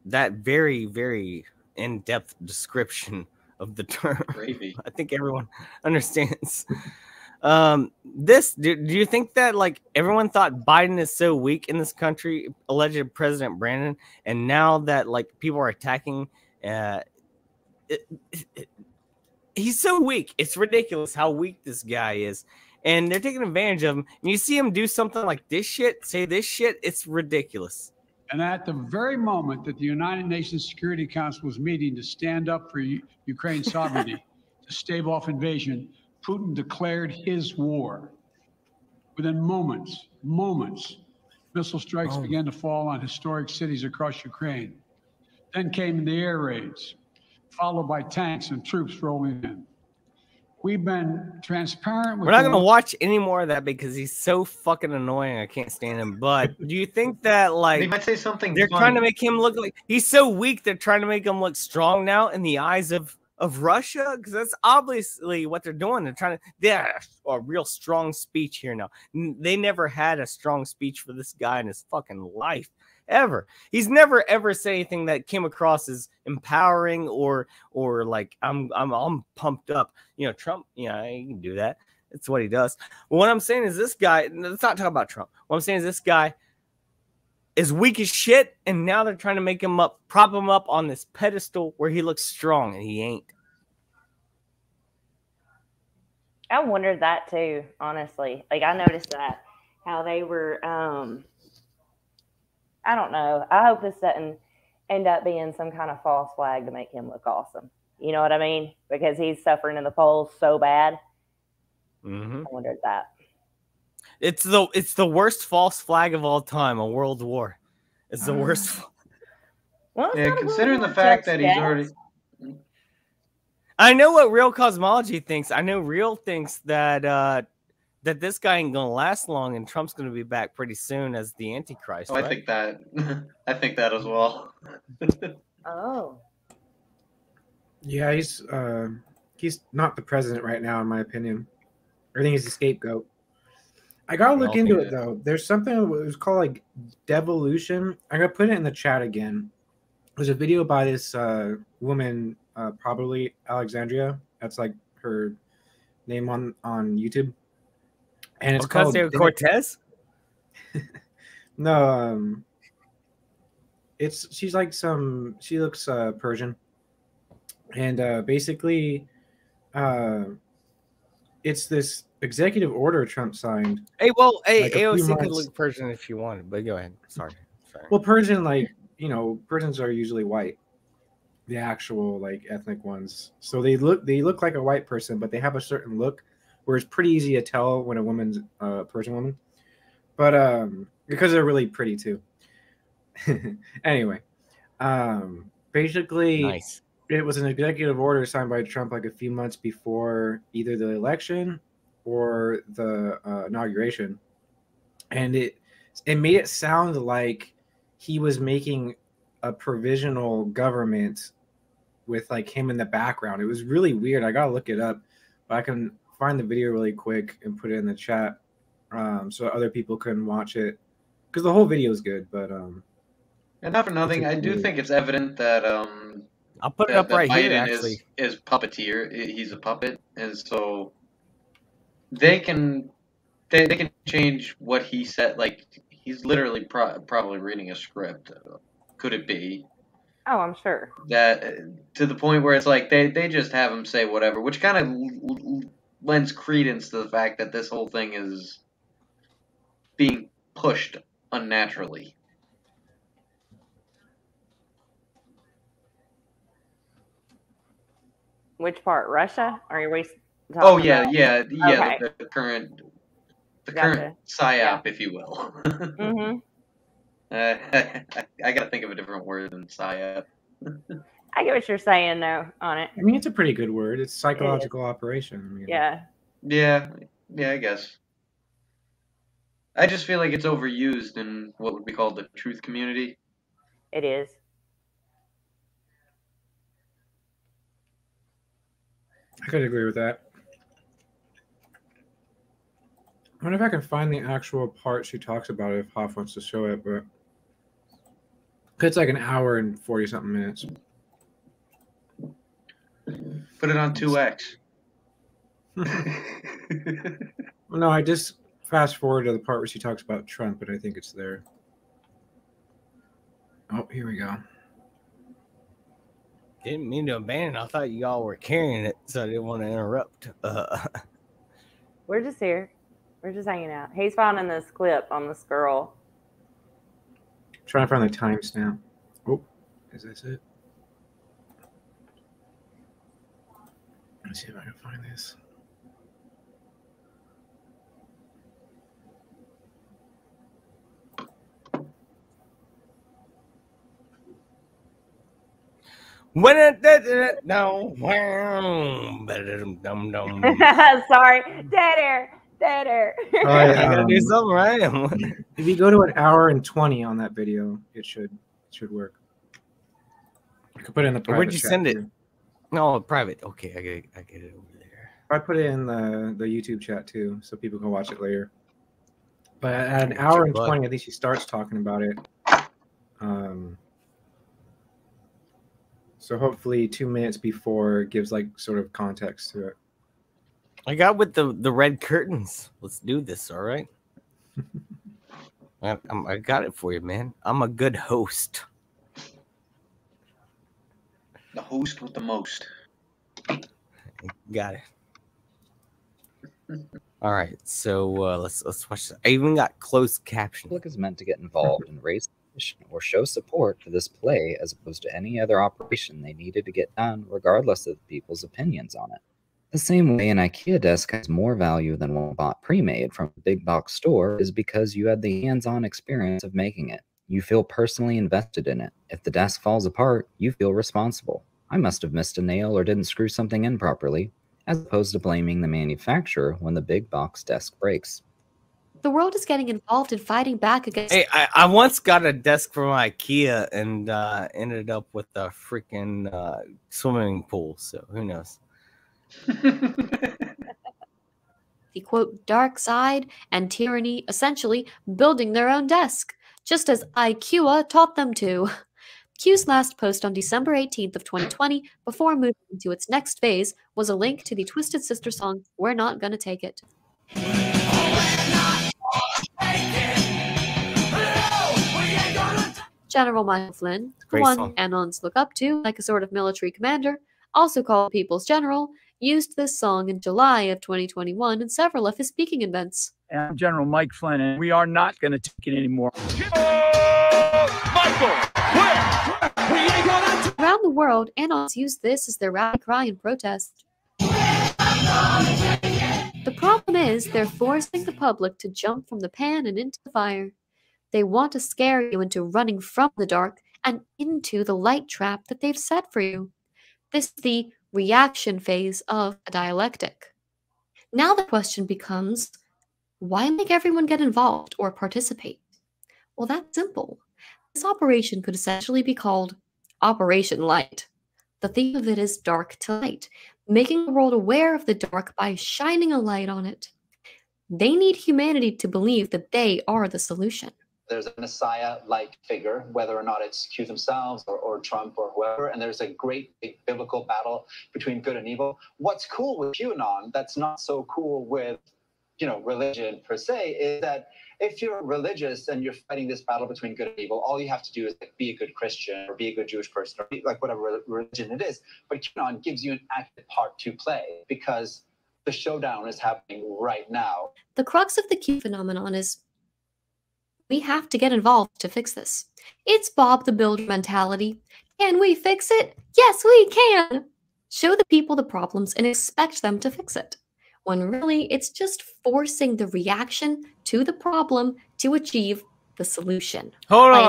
that very, very in-depth description of the term. Gravy. I think everyone understands. Do you think that like everyone thought Biden is so weak in this country, alleged President Brandon, and now that like people are attacking, he's so weak. It's ridiculous how weak this guy is, and they're taking advantage of him. And you see him do something like this shit, say this shit. It's ridiculous. And at the very moment that the United Nations Security Council was meeting to stand up for Ukraine's sovereignty, to stave off invasion, Putin declared his war. Within moments, missile strikes began to fall on historic cities across Ukraine. Then came the air raids, followed by tanks and troops rolling in. We've been transparent with We're not going to watch any more of that because he's so fucking annoying. I can't stand him. But do you think that like He might say something they're funny. trying to make him look like he's so weak? They're trying to make him look strong now in the eyes of Russia, because that's obviously what they're doing. They're a real strong speech here now. They never had a strong speech for this guy in his fucking life. Ever. He's never ever said anything that came across as empowering or like I'm pumped up. You know, Trump, he can do that. It's what he does. But what I'm saying is this guy, let's not talk about Trump. What I'm saying is this guy is weak as shit, and now they're trying to make him prop him up on this pedestal where he looks strong, and he ain't. I wondered that too, honestly. Like I noticed that how they were I don't know. I hope this doesn't end up being some kind of false flag to make him look awesome. You know what I mean? Because he's suffering in the polls so bad. Mm-hmm. I wondered that. It's the worst false flag of all time, a world war. It's the worst. Well, Yeah, considering the fact that he's already. I know what Real Cosmology thinks. I know Real thinks that that this guy ain't gonna last long, and Trump's gonna be back pretty soon as the Antichrist. Oh, right? I think that. I think that as well. Oh. Yeah, he's not the president right now, in my opinion. I think he's the scapegoat. I gotta look into it though. There's something that was called like devolution. I'm gonna put it in the chat again. There's a video by this woman, probably Alexandria. That's like her name on YouTube. And it's called Cortez. No, she looks Persian, and basically, it's this executive order Trump signed. Hey, well, like AOC could look Persian if you wanted, but go ahead. Sorry. Well, Persian, like, you know, Persians are usually white, the actual like ethnic ones. So they look like a white person, but they have a certain look where it's pretty easy to tell when a woman's a Persian woman. But because they're really pretty too. Anyway, basically, nice. It was an executive order signed by Trump like a few months before either the election or the inauguration, and it made it sound like he was making a provisional government with like him in the background. It was really weird. I gotta look it up, but I can find the video really quick and put it in the chat so other people can watch it, because the whole video is good. But and not for nothing, I do think it's evident that I'll put it up right Biden here. Actually, is puppeteer. He's a puppet, and so they can change what he said. Like he's literally probably reading a script. Could it be? Oh, I'm sure. That to the point where it's like they just have him say whatever, which kind of lends credence to the fact that this whole thing is being pushed unnaturally. Which part? Russia? Or are we talking Oh yeah, about? yeah. Okay. The current Gotcha. psyop, Yeah. if you will. Mm-hmm. I gotta think of a different word than psyop. I get what you're saying, though, on it. I mean, it's a pretty good word. It's It is. psychological operation. I mean, Yeah. Yeah, I guess. I just feel like it's overused in what would be called the truth community. It is. I could agree with that. I wonder if I can find the actual part she talks about it if Hoff wants to show it, but it's like an hour and 40-something minutes. Put it on 2x. Well, no, I just fast forward to the part where she talks about Trump, and I think it's there. Oh, here we go. Didn't mean to abandon. I thought you all were carrying it, so I didn't want to interrupt. We're just here. We're just hanging out. He's finding this clip on this girl. Trying to find the timestamp. Oh, is this it? Let's see if I can find this. When it no, Sorry, dead air. I gotta do something, right? If you go to an hour and 20 on that video, it should work. I could put it in the private. Where'd you chat send it? too. No, private. Okay, I get it over there. I put it in the YouTube chat too, so people can watch it later. But at an hour and 20, I think she starts talking about it. So hopefully 2 minutes before gives like sort of context to it. I got with the red curtains. Let's do this, all right? I got it for you, man. I'm a good host. The host with the most. Got it. All right, so let's watch this. I even got closed caption. The public is meant to get involved and raise or show support for this play as opposed to any other operation they needed to get done, regardless of people's opinions on it. The same way an IKEA desk has more value than one bought pre-made from a big box store is because you had the hands-on experience of making it. You feel personally invested in it. If the desk falls apart, you feel responsible. I must have missed a nail or didn't screw something in properly, as opposed to blaming the manufacturer when the big box desk breaks. The world is getting involved in fighting back against... Hey, I once got a desk from IKEA and ended up with a freaking swimming pool, so who knows? The quote dark side and tyranny, essentially building their own desk, just as IKEA taught them to. Q's last post on December 18th of 2020, before moving into its next phase, was a link to the Twisted Sister song "We're Not Gonna Take It." General Michael Flynn, the Great one song. Anons look up to like a sort of military commander, also called People's General, used this song in July of 2021 in several of his speaking events. I'm General Mike Flynn, and we are not going to take it anymore. Around the world, Anons use this as their rally cry in protest. The problem is they're forcing the public to jump from the pan and into the fire. They want to scare you into running from the dark and into the light trap that they've set for you. This is the reaction phase of a dialectic. Now the question becomes, why make everyone get involved or participate? Well, that's simple. This operation could essentially be called Operation Light. The theme of it is dark to light, making the world aware of the dark by shining a light on it. They need humanity to believe that they are the solution. There's a Messiah-like figure, whether or not it's Q themselves or Trump or whoever, and there's a great big biblical battle between good and evil. What's cool with QAnon that's not so cool with religion per se, is that if you're religious and you're fighting this battle between good and evil, all you have to do is be a good Christian or be a good Jewish person or be whatever religion it is. But QAnon gives you an active part to play because the showdown is happening right now. The crux of the Q phenomenon is we have to get involved to fix this. It's Bob the Builder mentality. Can we fix it? Yes, we can! Show the people the problems and expect them to fix it. When really, it's just forcing the reaction to the problem to achieve the solution. Hold Like,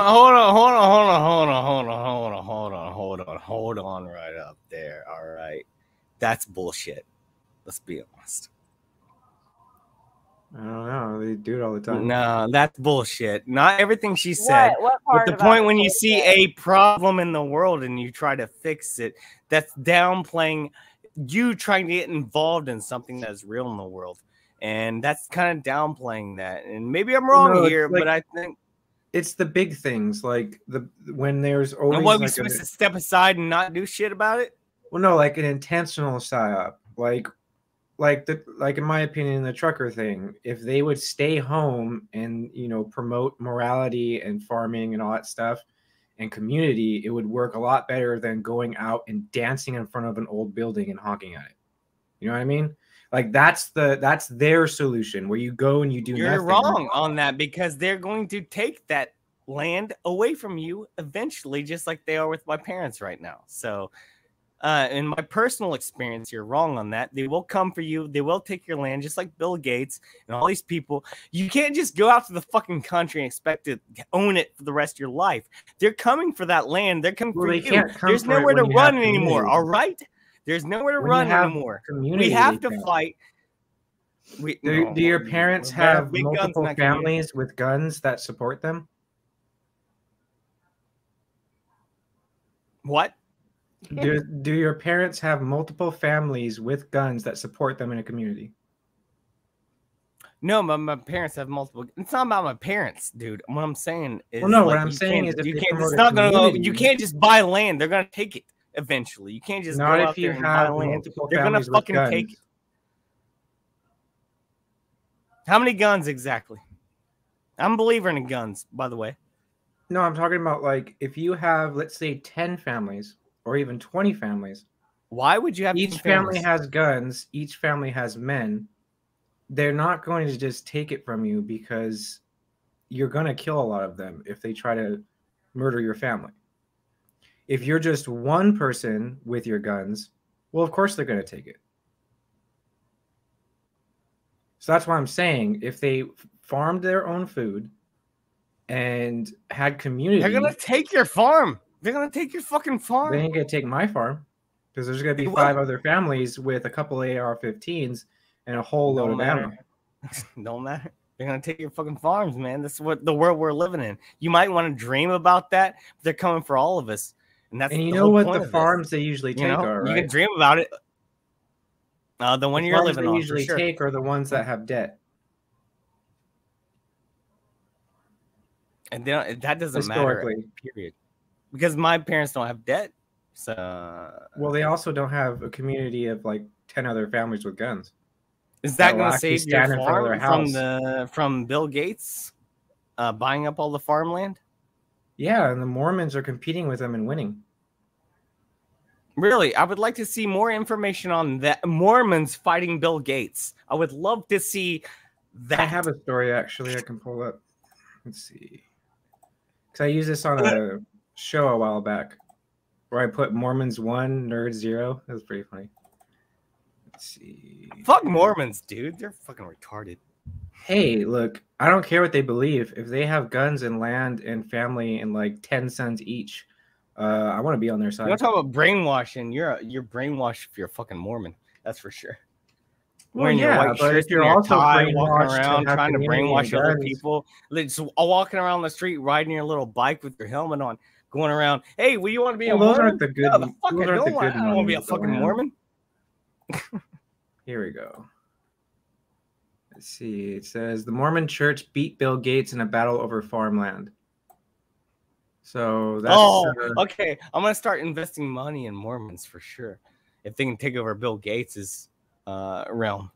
on right up there. All right. That's bullshit. Let's be honest. I don't know. They do it all the time. No, that's bullshit. Not everything she said. What But part the about point the when you bullshit? see a problem in the world and you try to fix it, that's downplaying you trying to get involved in something that's real in the world. And that's kind of downplaying that. And maybe I'm wrong here, but I think it's the big things, like when there's always. and what we supposed to step aside and not do shit about it. Well, no, like an intentional psyop, like in my opinion, the trucker thing. If they would stay home and promote morality and farming and all that stuff and community, it would work a lot better than going out and dancing in front of an old building and honking at it. You know what I mean? Like that's their solution, where you go and you do You're nothing. wrong on that because they're going to take that land away from you eventually, just like they are with my parents right now. So in my personal experience, you're wrong on that. They will come for you. They will take your land, just like Bill Gates and all these people. You can't just go out to the fucking country and expect to own it for the rest of your life. They're coming for that land. They're coming for you. There's nowhere to run anymore. All right. There's nowhere to run anymore. We have to fight. Do your parents have multiple families with guns that support them? What? Do your parents have multiple families with guns that support them in a community? No, my parents have multiple. It's not about my parents, dude. What I'm saying is, well, no, what I'm saying is, if you they can't. promote It's a not gonna go. community- You can't just buy land. They're gonna take it eventually. You can't just Not go if out you there and buy have land. multiple They're gonna families with fucking take guns. it. How many guns exactly? I'm a believer in guns, by the way. No, I'm talking about like if you have, let's say, 10 families or even 20 families. Why would you have each 10 family families? has guns, each family has men. They're not going to just take it from you because you're going to kill a lot of them if they try to murder your family. If you're just one person with your guns, well, of course they're going to take it. So that's why I'm saying if they farmed their own food and had community, They're gonna take your farm. They're gonna take your fucking farm. They ain't gonna take my farm because there's gonna be They will. 5 other families with a couple of AR-15s and a whole load of ammo. Don't matter. They're gonna take your fucking farms, man. That's what the world we're living in. You might want to dream about that, but they're coming for all of us. And that's And you the know whole what point the of this. farms they usually You take know? are, You right? can dream about it. The one The you're farms living they on, usually for sure. take are the ones that have debt. And they don't, that doesn't matter. Historically. Period. Because my parents don't have debt. So Well, they also don't have a community of like 10 other families with guns. is that will going to actually save your stand in front of farm their from Bill Gates buying up all the farmland? Yeah, and the Mormons are competing with them and winning. Really, I would like to see more information on that. Mormons fighting Bill Gates. I would love to see that. I have a story actually I can pull up. Let's see. Because I used this on a show a while back where I put Mormons 1, Nerds 0. That was pretty funny. Let's see. Fuck Mormons, dude. They're fucking retarded. Hey, look, I don't care what they believe. If they have guns and land and family and like 10 sons each, I want to be on their side. You want to talk about brainwashing? You're brainwashed if you're a fucking Mormon. That's for sure. Well, Wearing your yeah, white but shirts if you're and your also tie, walking brainwashed to around have trying to community brainwash and other guns. people, just walking around the street, riding your little bike with your helmet on, going around. Hey, well, you want to be Well, a those Mormon? aren't the good- No, the fuck those I aren't the don't want. good I don't want to be a Mormons, fucking man. Mormon. Here we go. Let's see. It says the Mormon Church beat Bill Gates in a battle over farmland. So that's Okay. I'm gonna start investing money in Mormons for sure. If they can take over Bill Gates's realm.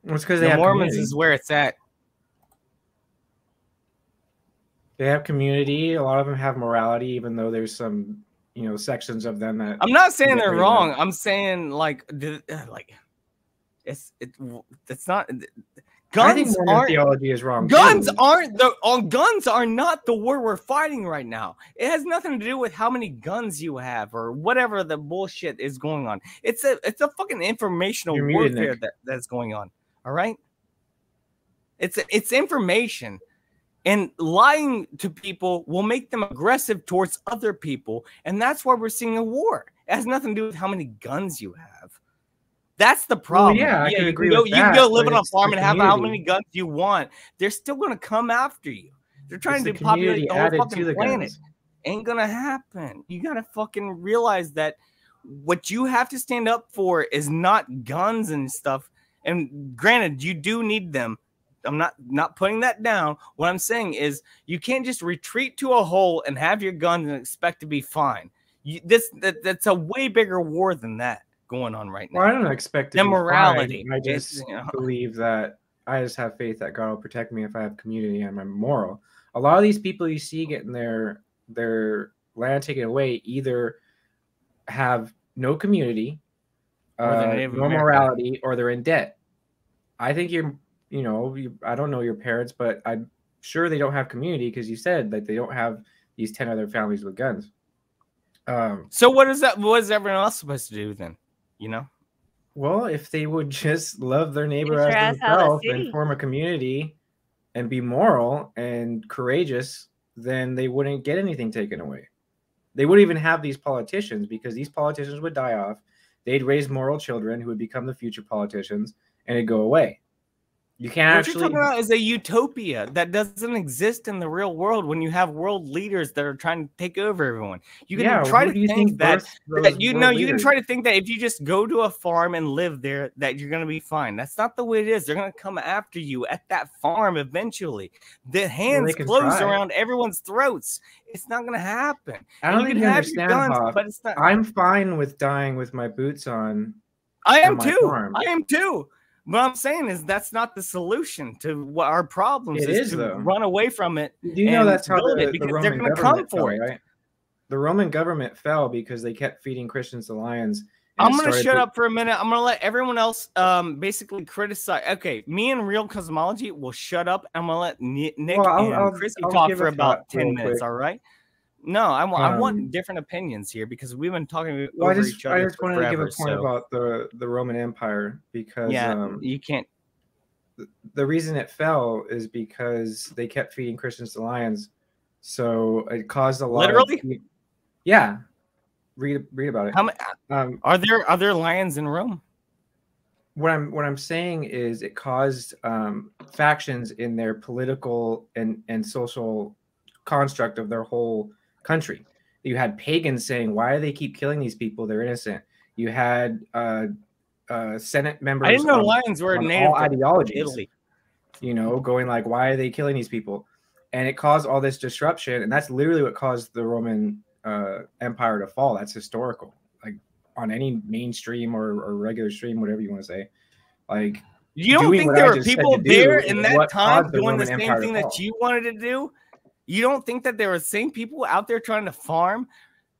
Well, it's because The they have Mormons community. is where it's at. They have community. A lot of them have morality, even though there's some, sections of them that. I'm not saying they're very wrong. well. I'm saying it's not. I think Guns Mormon aren't theology is wrong. Guns too. guns are not the war we're fighting right now. It has nothing to do with how many guns you have or whatever the bullshit is going on. It's a fucking informational You're muted, warfare Nick. that's going on. All right. It's information, and lying to people will make them aggressive towards other people, and that's why we're seeing a war. It has nothing to do with how many guns you have. That's the problem. Well, yeah, I can agree with you can that, go live but on a it's farm the and have how community. many guns you want. They're still going to come after you. They're trying It's to the community populate the whole added to fucking the planet. guns. Ain't going to happen. You got to fucking realize that what you have to stand up for is not guns and stuff. And granted, you do need them. I'm not putting that down. What I'm saying is you can't just retreat to a hole and have your guns and expect to be fine. That's a way bigger war than that going on right now. Well, I don't expect to be Immorality. fine. I just believe that I just have faith that God will protect me if I have community and I'm moral. A lot of these people you see getting their land taken away either have no community, Or they're Native no American. morality, or they're in debt. I think I don't know your parents, but I'm sure they don't have community because you said that they don't have these 10 other families with guns. So what is everyone else supposed to do then? Well, if they would just love their neighbor Get your as ass out of the themselves and city. form a community and be moral and courageous, then they wouldn't get anything taken away. They wouldn't even have these politicians because these politicians would die off. They'd raise moral children who would become the future politicians and it'd go away. You can't What actually. you're talking about is a utopia that doesn't exist in the real world when you have world leaders that are trying to take over everyone. You can try to think that you can try to think that if you just go to a farm and live there, that you're going to be fine. That's not the way it is. They're going to come after you at that farm eventually. The hands can close try. around everyone's throats. It's not going to happen. I don't And think you you can have your understand, guns, Hoff. but it's not. I'm fine with dying with my boots on. I am on my too. farm. I am too. What I'm saying is that's not the solution to what our problems It is is, to though. run away from it. Do you know that's how build it the because Roman they're going to government come for fell, it. right? The Roman government fell because they kept feeding Christians to lions. and I'm it going to started shut up for a minute. I'm going to let everyone else basically criticize. Okay, me and Real Cosmology will shut up. I'm going to let Nick Well, and I'll Chrissy give talk a for about thought 10 real minutes, quick. all right? No, I want Um, different opinions here because we've been talking Well, over I each other just for wanted to give a forever. point So, about the Roman Empire because yeah, you can't. the reason it fell is because they kept feeding Christians to lions, so it caused a lot Literally? of yeah. Read about it. How many, are there lions in Rome? What I'm saying is it caused factions in their political and social construct of their whole country. You had pagans saying, "Why do they keep killing these people? They're innocent." You had Senate members. I didn't know on- lions were on native all to ideologies. Italy. Going like, "Why are they killing these people?" And it caused all this disruption, and that's literally what caused the Roman Empire to fall. That's historical. Like on any mainstream or regular stream, whatever you want to say. Like, You don't doing think what there I were just said people to do there is in that what time caused the doing the Roman same Empire to thing that fall. you wanted to do? You don't think that there were the same people out there trying to farm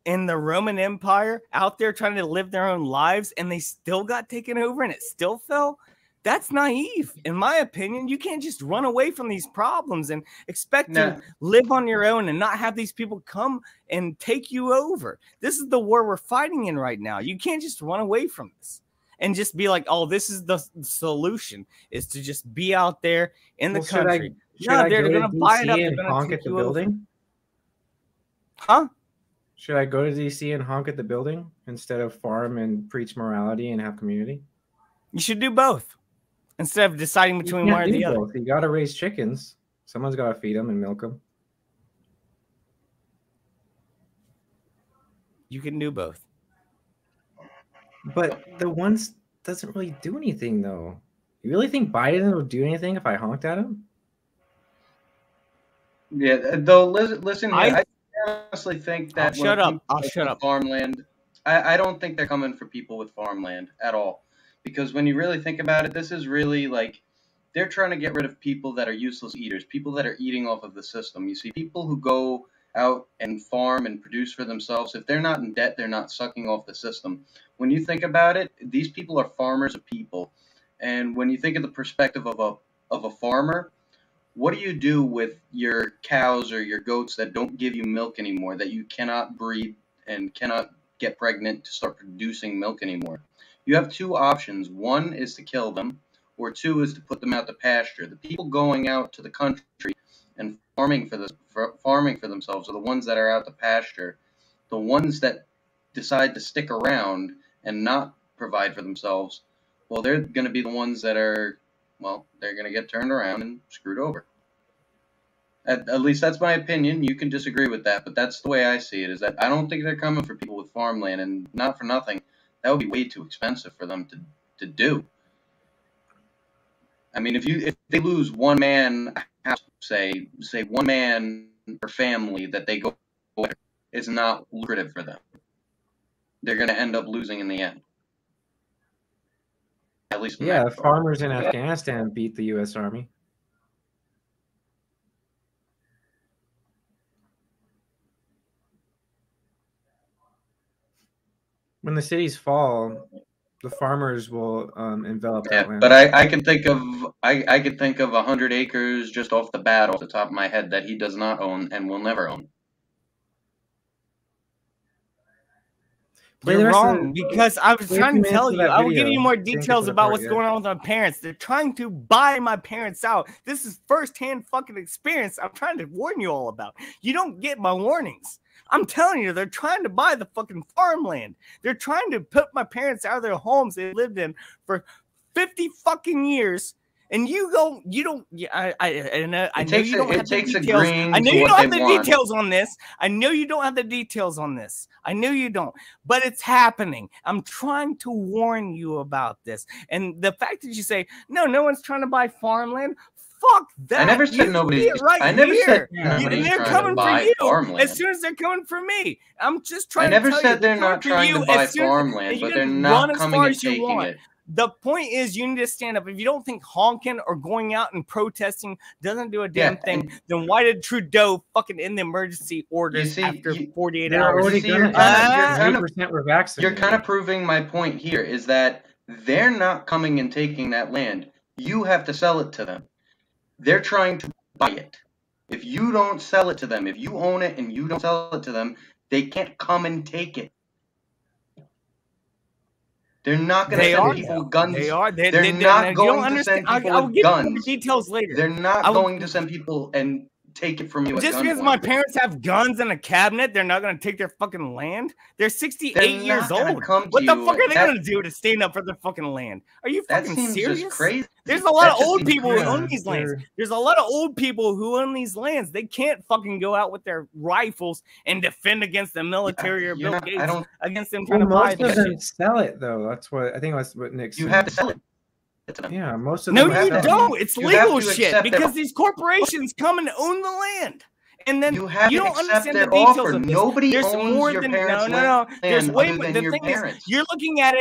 in the Roman Empire, out there trying to live their own lives, and they still got taken over and it still fell? That's naive, in my opinion. You can't just run away from these problems and expect to live on your own and not have these people come and take you over. This is the war we're fighting in right now. You can't just run away from this and just be like, "Oh, this is the solution, is to just be out there in the Well, should country." Should I they're go going to to buy it up. DC They're and going honk to at take the you over. building? Huh? Should I go to DC and honk at the building instead of farm and preach morality and have community? You should do both instead of deciding between one or the other. You got to raise chickens. Someone's got to feed them and milk them. You can do both. But the ones doesn't really do anything, though. You really think Biden would do anything if I honked at him? Yeah, though. Listen here. I I honestly think that shut when up. people I'll go shut for up. farmland, I don't think they're coming for people with farmland at all. because when you really think about it, this is really like they're trying to get rid of people that are useless eaters, people that are eating off of the system. You see, people who go out and farm and produce for themselves, if they're not in debt, they're not sucking off the system. When you think about it, these people are farmers of people. And when you think of the perspective of a farmer, what do you do with your cows or your goats that don't give you milk anymore, that you cannot breed and cannot get pregnant to start producing milk anymore? You have two options. One is to kill them, or two is to put them out to pasture. The people going out to the country and farming for themselves are the ones that are out to pasture. The ones that decide to stick around and not provide for themselves, well, they're going to be the ones that are, well, they're going to get turned around and screwed over. At least that's my opinion. You can disagree with that, but that's the way I see it, is that I don't think they're coming for people with farmland, and not for nothing. That would be way too expensive for them to do. I mean, if they lose one man house, say one man per family that they go after, it's not lucrative for them. They're going to end up losing in the end. At least in Yeah, that the farmers in Afghanistan beat the U.S. Army. When the cities fall, the farmers will envelop that land. But I can think of I could think of 100 acres just off the bat, off the top of my head, that he does not own and will never own. You're wrong, because I was trying to tell you. I will give you more details about what's going on with my parents. They're trying to buy my parents out. This is firsthand fucking experience I'm trying to warn you all about. You don't get my warnings. I'm telling you, they're trying to buy the fucking farmland. They're trying to put my parents out of their homes they lived in for 50 fucking years. And you don't. I know you don't have the details. I know you don't have the details on this. I know you don't have the details on this. I know you don't. But it's happening. I'm trying to warn you about this. And the fact that you say no one's trying to buy farmland. Fuck that. I never said nobody. I never said they're coming for you farmland. As soon as they're coming for me. I'm just trying. I never to tell said you, they're not trying to buy farmland, but they're not coming and taking it. The point is, you need to stand up. If you don't think honking or going out and protesting doesn't do a damn thing, then why did Trudeau fucking end the emergency orders after 48 hours? You're kind of proving my point here, is that they're not coming and taking that land. You have to sell it to them. They're trying to buy it. If you don't sell it to them, if you own it and you don't sell it to them, they can't come and take it. They're not going to send people with guns. They're not going to send people with guns. Details later. They're not going to send people and take it from you. Just because my parents have guns in a cabinet, they're not going to take their fucking land. They're 68 years old. What the fuck are they going to do to stand up for their fucking land? Are you fucking serious? Just crazy. There's a lot of old people who own these lands. There's a lot of old people who own these lands. They can't fucking go out with their rifles and defend against the military or Bill Gates against them trying to buy most of them sell it though. That's what I think. That's what Nick said. You have to sell it. Yeah, most of them. No, you don't. It's legal shit because these corporations come and own the land. And then you don't understand the details of this. Nobody owns your parents' land. There's way more. The thing is, you're looking at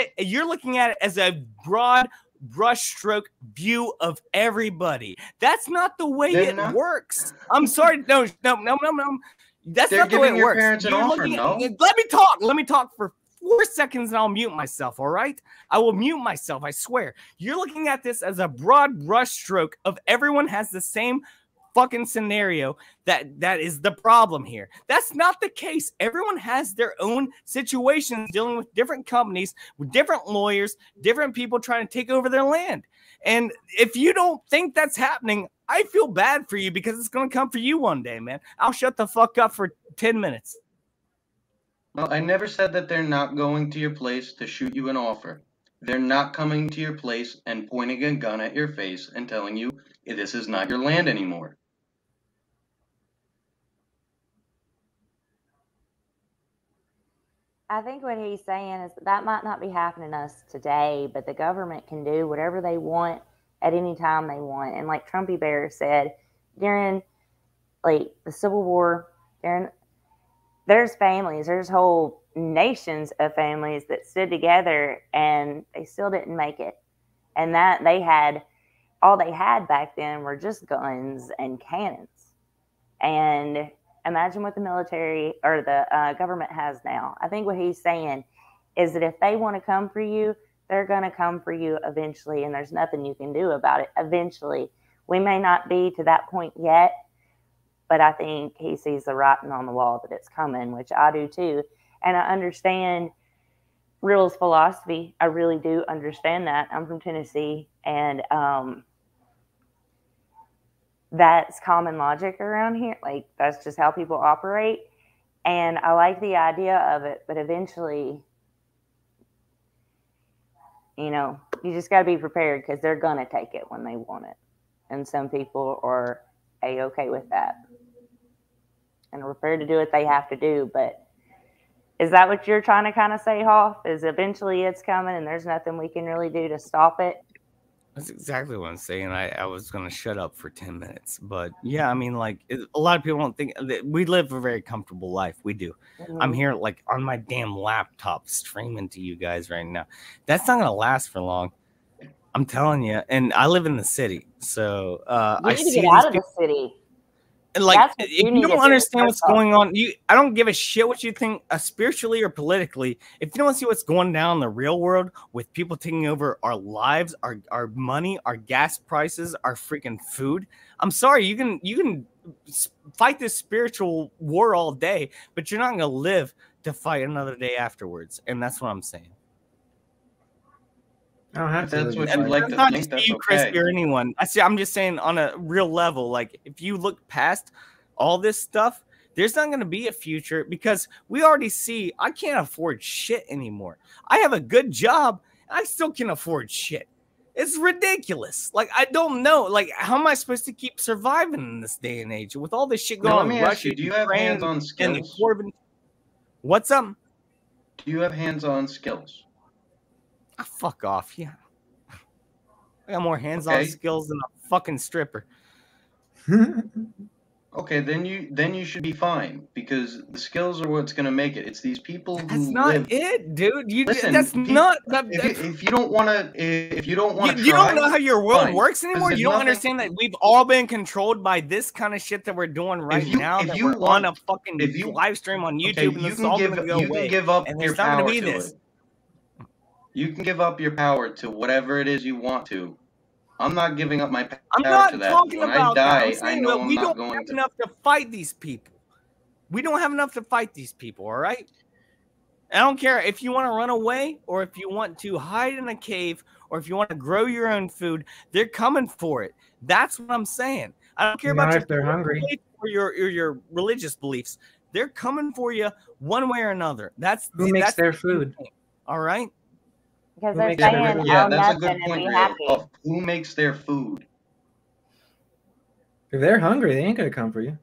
it as a broad brushstroke view of everybody. That's not the way it works. I'm sorry. No. That's not the way it works. Let me talk for 4 seconds and I'll mute myself, all right? I will mute myself, I swear. You're looking at this as a broad brushstroke of everyone has the same fucking scenario. That is the problem here. That's not the case. Everyone has their own situations dealing with different companies, with different lawyers, different people trying to take over their land. And if you don't think that's happening, I feel bad for you because it's going to come for you one day, man. I'll shut the fuck up for 10 minutes. Well, I never said that they're not going to your place to shoot you an offer. They're not coming to your place and pointing a gun at your face and telling you this is not your land anymore. I think what he's saying is that might not be happening to us today, but the government can do whatever they want at any time they want. And like Trumpy Bear said, during like the Civil War, during there's families, there's whole nations of families that stood together and they still didn't make it. And that all they had back then were just guns and cannons. And imagine what the military or the government has now. I think what he's saying is that if they want to come for you, they're going to come for you eventually, and there's nothing you can do about it. Eventually, we may not be to that point yet, but I think he sees the writing on the wall that it's coming, which I do too. And I understand Real's philosophy. I really do understand that. I'm from Tennessee, and that's common logic around here. Like, that's just how people operate. And I like the idea of it, but eventually, you know, you just got to be prepared because they're going to take it when they want it. And some people are A-okay with that and are prepared to do what they have to do. But is that what you're trying to kind of say, Hoff? Is eventually it's coming and there's nothing we can really do to stop it? That's exactly what I'm saying. I was going to shut up for 10 minutes. But yeah, I mean, like, a lot of people don't think that we live a very comfortable life. We do. I'm here, like, on my damn laptop streaming to you guys right now. That's not going to last for long. I'm telling you. And I live in the city. So you I need to see get out these of the people. city. And like, That's what if you you need to don't do understand what's first off. going on, I don't give a shit what you think, spiritually or politically. If you don't see what's going down in the real world with people taking over our lives, our money, our gas prices, our freaking food, I'm sorry, you can fight this spiritual war all day, but you're not going to live to fight another day afterwards. And that's what I'm saying. I don't have If to. that's what live you'd in like life. to Not think, just that's you, Chris, okay. or anyone. I'm just saying on a real level, like, if you look past all this stuff, there's not going to be a future because we already see I can't afford shit anymore. I have a good job. I still can't afford shit. It's ridiculous. Like, I don't know. Like, how am I supposed to keep surviving in this day and age with all this shit going Now, on? let me ask Russia, you, do you have Ukraine, hands-on and the skills? Corbin. What's up? Do you have hands-on skills? Fuck off. Yeah. I got more hands-on Okay. skills than a fucking stripper. Okay, then you should be fine because the skills are what's going to make it. It's these people That's who not live. it, dude. Listen, That's not. if you don't want to, if you don't want to You try, don't know how your world fine. works 'Cause anymore. there's You don't nothing- understand that we've all been controlled by this kind of shit that we're doing right now. if That you we're want- on a fucking if you- live stream on YouTube, Okay, and this is all going to go you away. can give up And your there's not going power to be to this. it. You can give up your power to whatever it is you want to. I'm not giving up my power I'm to not that. talking When about I die, that. I'm I saying know that I'm we not don't going have to. enough to fight these people. We don't have enough to fight these people. All right. I don't care if you want to run away or if you want to hide in a cave or if you want to grow your own food. They're coming for it. That's what I'm saying. I don't care Not about if they're hungry. beliefs or your religious beliefs. They're coming for you one way or another. That's makes their the food? thing. All right. Because Who they're makes their saying, food? Yeah, oh, that's a nothing good and point, be Real. happy. Who makes their food? If they're hungry, they ain't gonna come for you.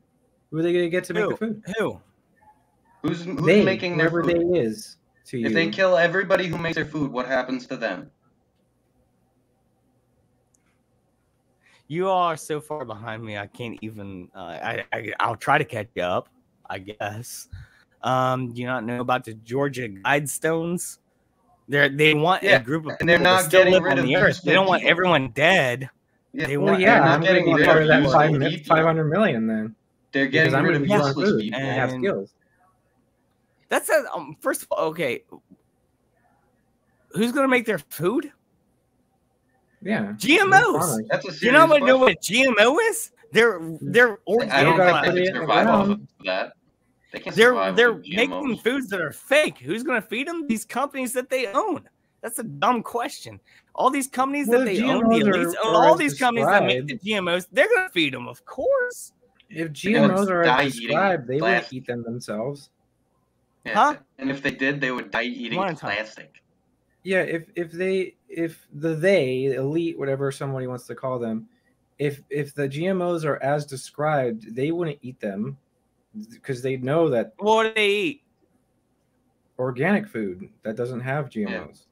Who are they gonna get to make the food? Who? Who's They, making their whoever food? they is to you. If they kill everybody who makes their food, what happens to them? You all are so far behind me. I can't even. I'll try to catch you up, I guess. Do you not know about the Georgia Guidestones? They want a group of and they're people to not still getting live rid on of the earth. They useful don't want people. everyone dead. Yeah. They Well, want yeah, not I'm gonna getting be rid part of of that useful people. 500 million then. They're Because getting I'm rid gonna of be growing useless food people. and have And- skills. That's a first of all, okay. Who's gonna make their food? Yeah. GMOs. That's a You serious know question. what GMO is? They're I don't gotta think put they it can in the survive off ground. of that. They can They're survive they're with making GMOs. foods that are fake. Who's gonna feed them? These companies that they own. That's a dumb question. All these companies Well, that if they own, the GMOs elites are own all as these companies that make the described- GMOs. They're gonna feed them, of course. If They're gonna GMOs are die as eating described, they wouldn't plastic. eat them themselves. Yeah. Huh? And if they did, they would die eating One time. plastic. Yeah, if the elite, whatever somebody wants to call them, if the GMOs are as described, they wouldn't eat them because they know that What do they eat? organic food that doesn't have GMOs.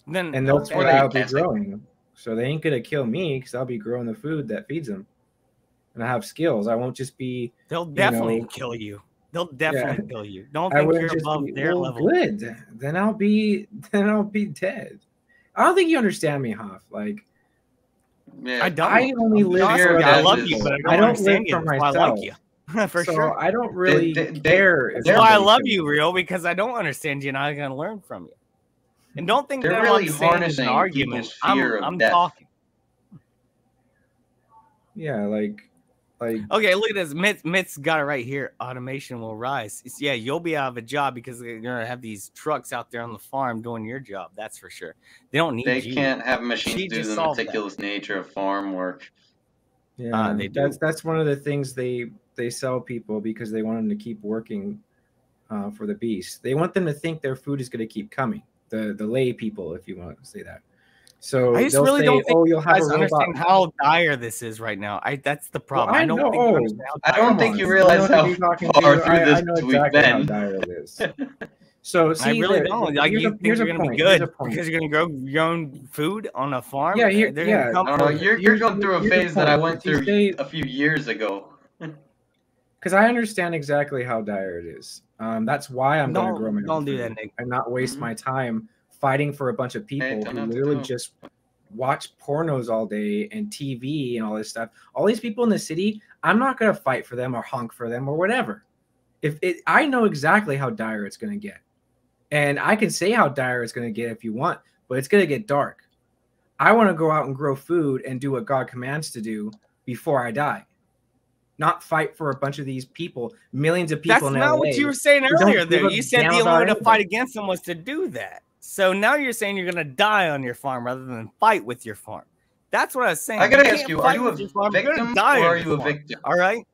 Then And that's okay. what Or they I'll eat be plastic. growing. So they ain't gonna kill me because I'll be growing the food that feeds them, and I have skills. I won't just be. They'll definitely know, kill you. They'll definitely kill you. Don't I think wouldn't you're just above be their well, level. good. Then I'll be dead. I don't think you understand me, Hoff. Like Yeah, I don't. I only live for I other love you, people. but I I don't don't live understand you. for That's why I myself. like you. For so sure. I don't really care. If That's why I somebody love kills you, me. Real, because I don't understand you and I'm gonna learn from you. And don't think They're that really I'm saying is an harnessing argument. people's fear of I'm death. talking. Yeah, like Okay, look at this. Mitt's got it right here. Automation will rise. Yeah, you'll be out of a job because they're gonna have these trucks out there on the farm doing your job. That's for sure. They don't need They you. can't have machines She do just the solved that. meticulous nature of farm work. Yeah, they do. that's one of the things they sell people because they want them to keep working for the beast. They want them to think their food is going to keep coming. The lay people, if you want to say that. So I just they'll really say, don't think "Oh, you'll you have a guys robot." understand how dire this is right now. That's the problem. I I don't know. think you understand how I dire don't it think is. you realize know how who you're talking far to. through I this know we've exactly how been. dire it is. So see, I really don't. Like you think here's you're a gonna be point. Here's good a point. because you're gonna grow your own food on a farm. Yeah, They're gonna come. I don't know. You're going through a here's phase that I point. went If you through say- a few years ago. Because I understand exactly how dire it is. That's why I'm going to grow my own Don't do food that, Nick. and not waste my time fighting for a bunch of people don't who have to literally do it. just watch pornos all day and TV and all this stuff. All these people in the city, I'm not going to fight for them or honk for them or whatever. I know exactly how dire it's going to get, and I can say how dire it's going to get if you want, but it's going to get dark. I want to go out and grow food and do what God commands to do before I die. Not fight for a bunch of these people, millions of people That's in not LA. what you were saying who don't earlier, give though. a You said damn the only about way to anybody. fight against them was to do that. So now you're saying you're gonna die on your farm rather than fight with your farm. That's what I was saying. I gotta can't ask you, are fight you with a your farm. You're gonna victim die or on are your you a farm. victim? All right.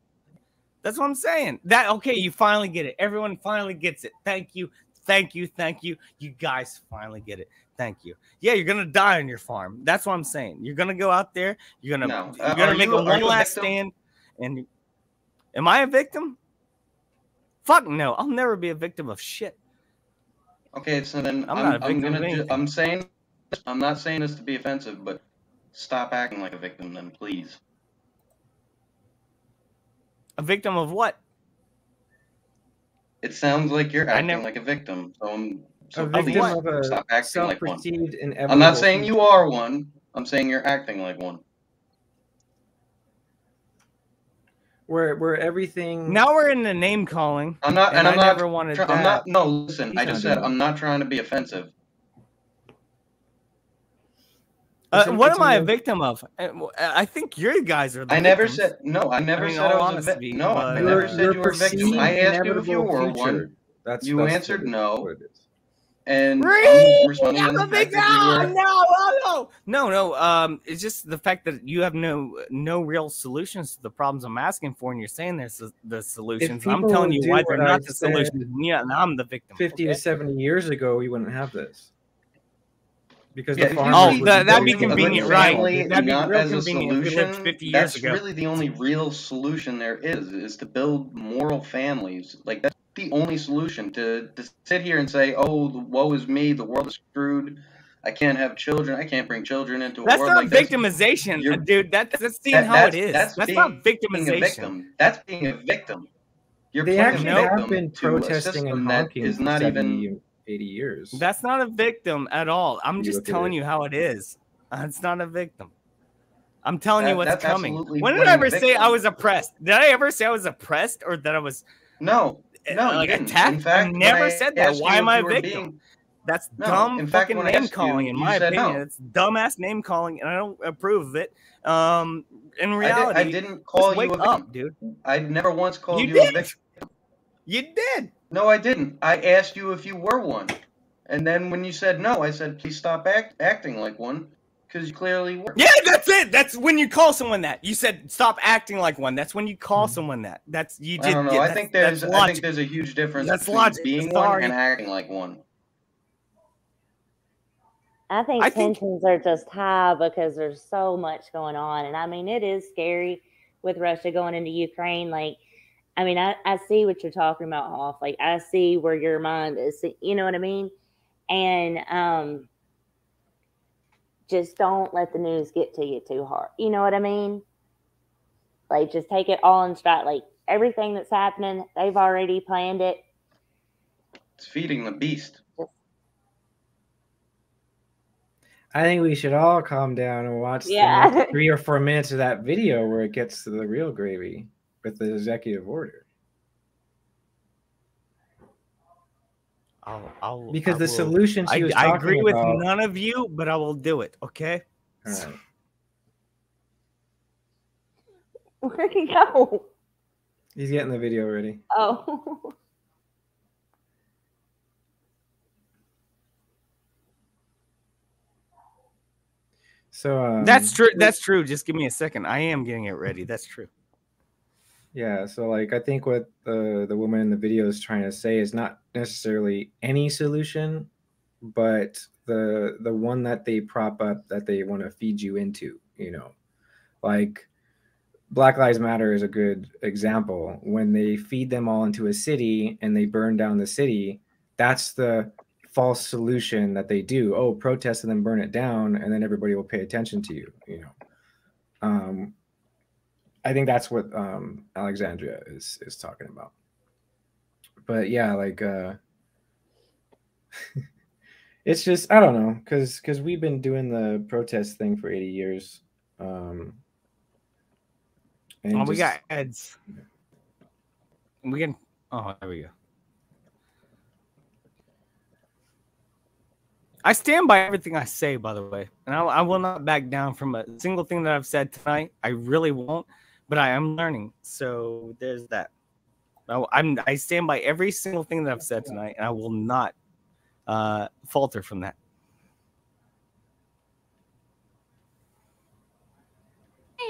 That's what I'm saying. That okay, you finally get it. Everyone finally gets it. Thank you. Thank you. Thank you. You guys finally get it. Thank you. Yeah, you're gonna die on your farm. That's what I'm saying. You're gonna go out there, you're gonna are make you- a are one you a last victim? stand. And am I a victim? Fuck no, I'll never be a victim of shit. Okay, so then I'm not a victim of anything. I'm saying I'm not saying this to be offensive, but stop acting like a victim, then please. A victim of what? It sounds like you're acting never- like a victim. So A victim please of a stop acting like one. self-perceived inevitable. I'm not saying you are one. I'm saying you're acting like one. where everything. Now we're in the name calling. I'm not, and I I'm not. never wanted try- that. I'm not. No, listen. He's I not just said doing I'm not trying to be offensive. What am I a victim of? I think you guys are the I never victims. said no. I never mean, said I all was a honesty, victim. No, I but- never said you were a victim. perceived I asked you if you inevitable were future. one. That's You that's answered what no. it is. And Really? I'm responding I'm to the a fact victim. that you were. No. It's just the fact that you have no real solutions to the problems I'm asking for, and you're saying there's the solutions. I'm people telling would you do why they're what I not the said solutions. Yeah, and I'm the victim. 50 to 70 years ago, we wouldn't have this. Because Yeah, the if you farmers see would that'd be building a convenient, good right? family That'd be not real as a convenient if we lived solution, 50 years that's ago. really the only real solution there is to build moral families. Like that's the only solution. To sit here and say, "Oh, woe is me, the world is screwed. I can't have children. I can't bring children into a That's world not like this." victimization, dude. That's seeing how it is. That's not being a victimization. victim. That's being a victim. You're They playing actually victim have been to a protesting and system that honking is for not 70, even. 80 years. That's not a victim at all. I'm You just look at telling it. you how it is. It's not a victim. I'm telling you what's That's coming. absolutely When did I playing ever say victim. I was oppressed? Did I ever say I was oppressed or that I was No, you like didn't. attacked? In fact, I when never I said that. asked Why you am if I you a were victim? being- That's No, dumb in fact, fucking when I name asked calling, you, in you my said opinion. no. It's dumbass name calling, and I don't approve of it. In reality, I didn't call just you wake a victim, up, dude. I never once called You you a did. victim. You did. No, I didn't. I asked you if you were one, and then when you said no, I said, "Please stop acting like one," because you clearly were. Yeah, that's it. That's when you call someone that. You said stop acting like one. That's when you call someone that. That's you did. I don't know. Yeah, I think there's logic. a huge difference That's between logic. being Sorry. one and acting like one. I think tensions are just high because there's so much going on. And I mean, it is scary with Russia going into Ukraine. Like, I mean, I see what you're talking about, Hoff. Like, I see where your mind is. You know what I mean? And just don't let the news get to you too hard. You know what I mean? Like, just take it all in stride. Like, everything that's happening, they've already planned it. It's feeding the beast. I think we should all calm down and watch Yeah. the next 3 or 4 minutes of that video where it gets to the real gravy with the executive order. Because the solution she was I talking agree with about- none of you, but I will do it. Okay. All right. Where'd he go? He's getting the video ready. Oh. So That's true. That's true. Just give me a second. I am getting it ready. That's true. Yeah, so like I think what the woman in the video is trying to say is not necessarily any solution, but the one that they prop up that they want to feed you into, you know. Like Black Lives Matter is a good example. When they feed them all into a city and they burn down the city, that's the false solution that they do. Oh, protest and then burn it down, and then everybody will pay attention to you, you know. I think that's what Alexandria is talking about. But yeah, like it's just I don't know, because we've been doing the protest thing for 80 years. And we just- got ads. We can. Oh, there we go. I stand by everything I say, by the way, and I will not back down from a single thing that I've said tonight. I really won't, but I am learning. So there's that. I stand by every single thing that I've said tonight, and I will not falter from that.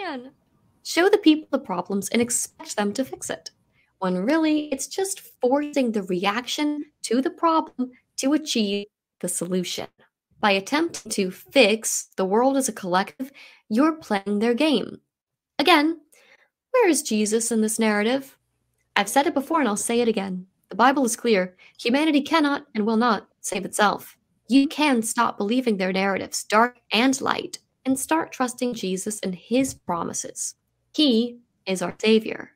Man, show the people the problems and expect them to fix it, when really it's just forcing the reaction to the problem to achieve the solution. By attempting to fix the world as a collective, you're playing their game. Again, where is Jesus in this narrative? I've said it before and I'll say it again. The Bible is clear. Humanity cannot and will not save itself. You can stop believing their narratives, dark and light, and start trusting Jesus and his promises. He is our Savior.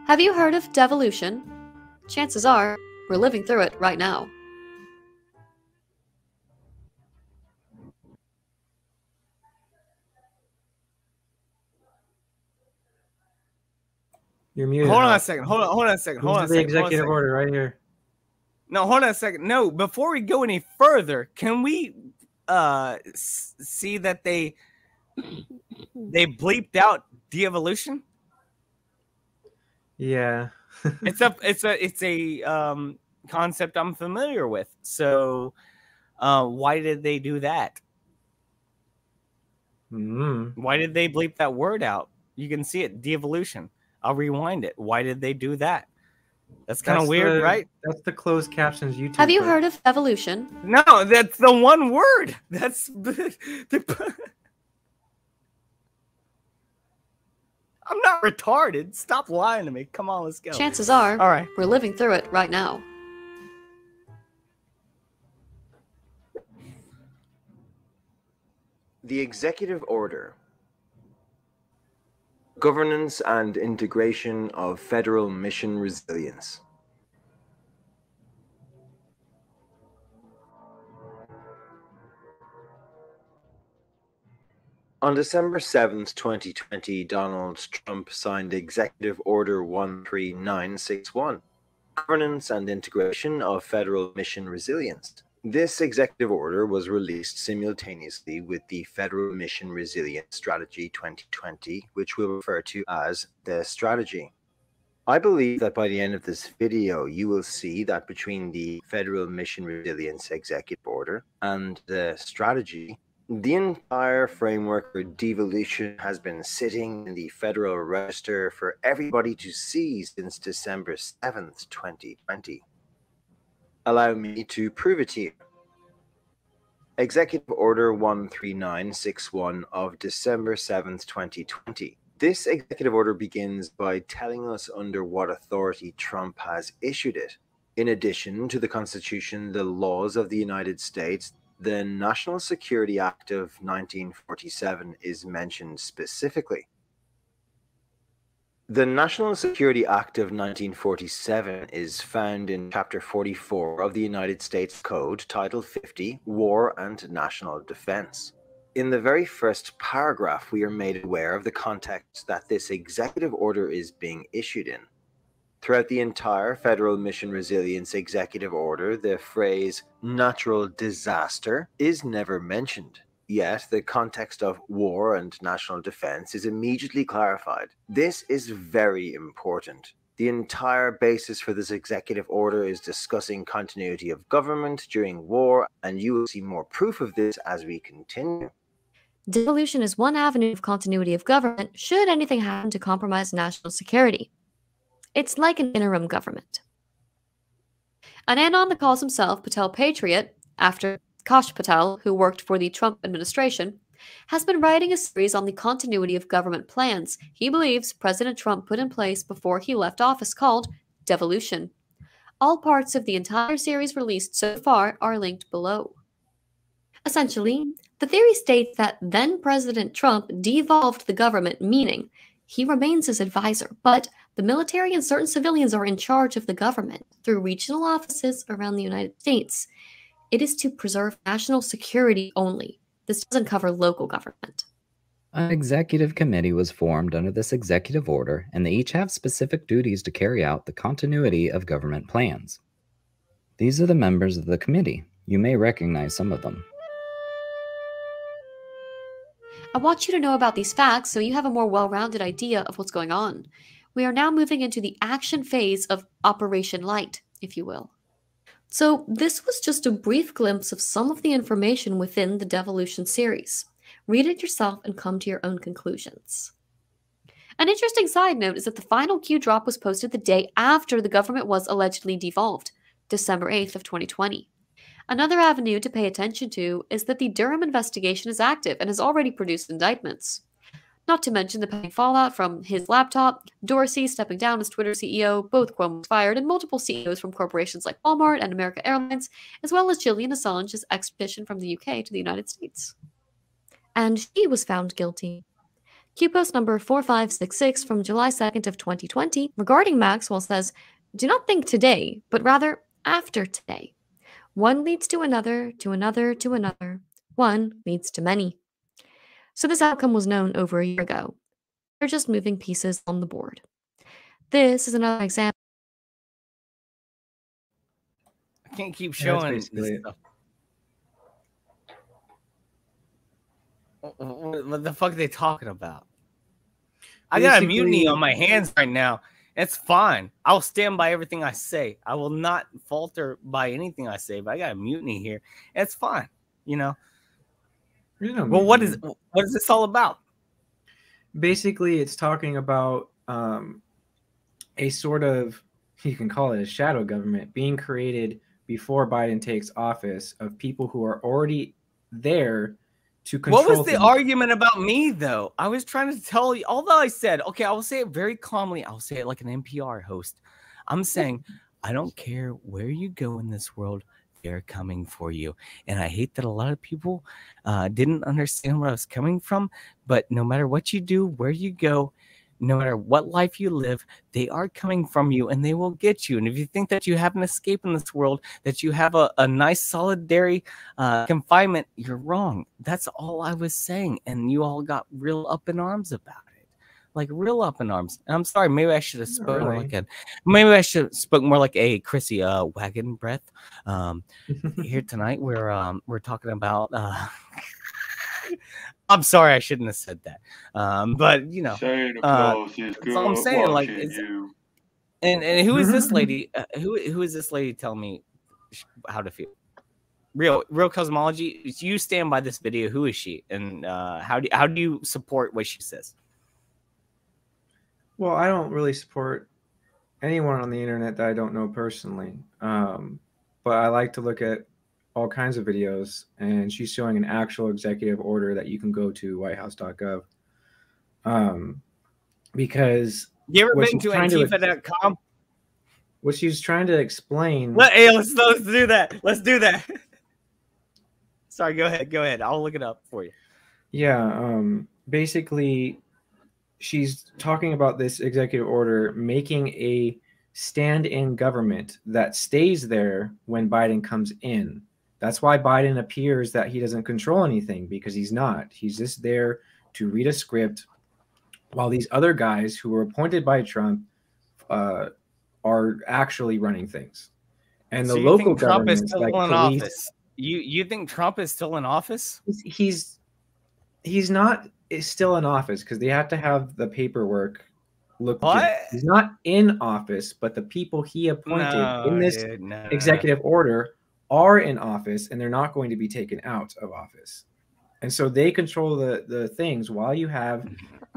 Have you heard of devolution? Chances are we're living through it right now. You're muted. Hold on Hoff. a second. Hold on a second. Hold on a This is the second. executive order right here. No, hold on a second. No, before we go any further, can we see that they bleeped out de-evolution? Yeah. it's a concept I'm familiar with. So why did they do that? Why did they bleep that word out? You can see it, de-evolution. I'll rewind it. Why did they do that? That's kind of weird, right? That's the closed captions YouTube. Have you heard of evolution? No, that's the one word. That's I'm not retarded. Stop lying to me. Come on, let's go. Chances are All right. we're living through it right now. The executive order. Governance and integration of federal mission resilience. On December 7th, 2020, Donald Trump signed Executive Order 13961, Governance and Integration of Federal Mission Resilience. This executive order was released simultaneously with the Federal Mission Resilience Strategy 2020, which we'll refer to as the strategy. I believe that by the end of this video, you will see that between the Federal Mission Resilience Executive Order and the strategy, the entire framework for devolution has been sitting in the Federal Register for everybody to see since December 7th, 2020. Allow me to prove it to you. Executive Order 13961 of December 7th, 2020. This executive order begins by telling us under what authority Trump has issued it. In addition to the Constitution, the laws of the United States, the National Security Act of 1947 is mentioned specifically. The National Security Act of 1947 is found in Chapter 44 of the United States Code, Title 50, War and National Defense. In the very first paragraph, we are made aware of the context that this executive order is being issued in. Throughout the entire Federal Mission Resilience Executive Order, the phrase natural disaster is never mentioned. Yet, the context of war and national defense is immediately clarified. This is very important. The entire basis for this executive order is discussing continuity of government during war, and you will see more proof of this as we continue. Devolution is one avenue of continuity of government should anything happen to compromise national security. It's like an interim government. An anon that calls himself Patel Patriot, after Kash Patel, who worked for the Trump administration, has been writing a series on the continuity of government plans he believes President Trump put in place before he left office called Devolution. All parts of the entire series released so far are linked below. Essentially, the theory states that then President Trump devolved the government, meaning he remains his advisor, but the military and certain civilians are in charge of the government through regional offices around the United States. It is to preserve national security only. This doesn't cover local government. An executive committee was formed under this executive order, and they each have specific duties to carry out the continuity of government plans. These are the members of the committee. You may recognize some of them. I want you to know about these facts so you have a more well-rounded idea of what's going on. We are now moving into the action phase of Operation Light, if you will. So this was just a brief glimpse of some of the information within the Devolution series. Read it yourself and come to your own conclusions. An interesting side note is that the final Q drop was posted the day after the government was allegedly devolved, December 8th of 2020. Another avenue to pay attention to is that the Durham investigation is active and has already produced indictments. Not to mention the pending fallout from his laptop, Dorsey stepping down as Twitter CEO, both Cuomo's fired, and multiple CEOs from corporations like Walmart and American Airlines, as well as Julian Assange's extradition from the UK to the United States. And she was found guilty. Q-Post number 4566 from July 2nd of 2020 regarding Maxwell says, "Do not think today, but rather after today. One leads to another, to another, to another. One leads to many." So this outcome was known over a year ago. They're just moving pieces on the board. This is another example. I can't keep showing this stuff. What the fuck are they talking about? I got a mutiny on my hands right now. It's fine. I'll stand by everything I say. I will not falter by anything I say, but I got a mutiny here. It's fine, you know. Well, what is this all about? Basically, it's talking about a sort of, you can call it a shadow government being created before Biden takes office of people who are already there to control. What was the argument about me, though? I was trying to tell you, although I said, okay, I will say it very calmly. I'll say it like an NPR host. I'm saying, I don't care where you go in this world. They're coming for you. And I hate that a lot of people didn't understand where I was coming from. But no matter what you do, where you go, no matter what life you live, they are coming from you and they will get you. And if you think that you have an escape in this world, that you have a nice solitary confinement, you're wrong. That's all I was saying. And you all got real up in arms about it. Like real up in arms. And I'm sorry, maybe I should have spoken more like a Chrissy wagon breath. Here tonight we're talking about I'm sorry, I shouldn't have said that. But you know, that's all I'm saying. Like, and who is this lady? Who is this lady? Tell me how to feel. Real cosmology. You stand by this video. Who is she? And how do you support what she says? Well, I don't really support anyone on the internet that I don't know personally. But I like to look at all kinds of videos, and she's showing an actual executive order that you can go to whitehouse.gov. Because you ever been to Antifa.com? What she's trying to explain. Let's do that. Let's do that. Sorry, go ahead. I'll look it up for you. Yeah, basically she's talking about this executive order making a stand-in government that stays there when Biden comes in. That's why Biden appears that he doesn't control anything, because he's not. He's just there to read a script, while these other guys who were appointed by Trump are actually running things. And the So you local think Trump is governments, still like in police, office? You think Trump is still in office? he's not still in office because they have to have the paperwork look What? legit. He's not in office, but the people he appointed in No, this dude, no. executive order are in office, and they're not going to be taken out of office. And so they control the things while you have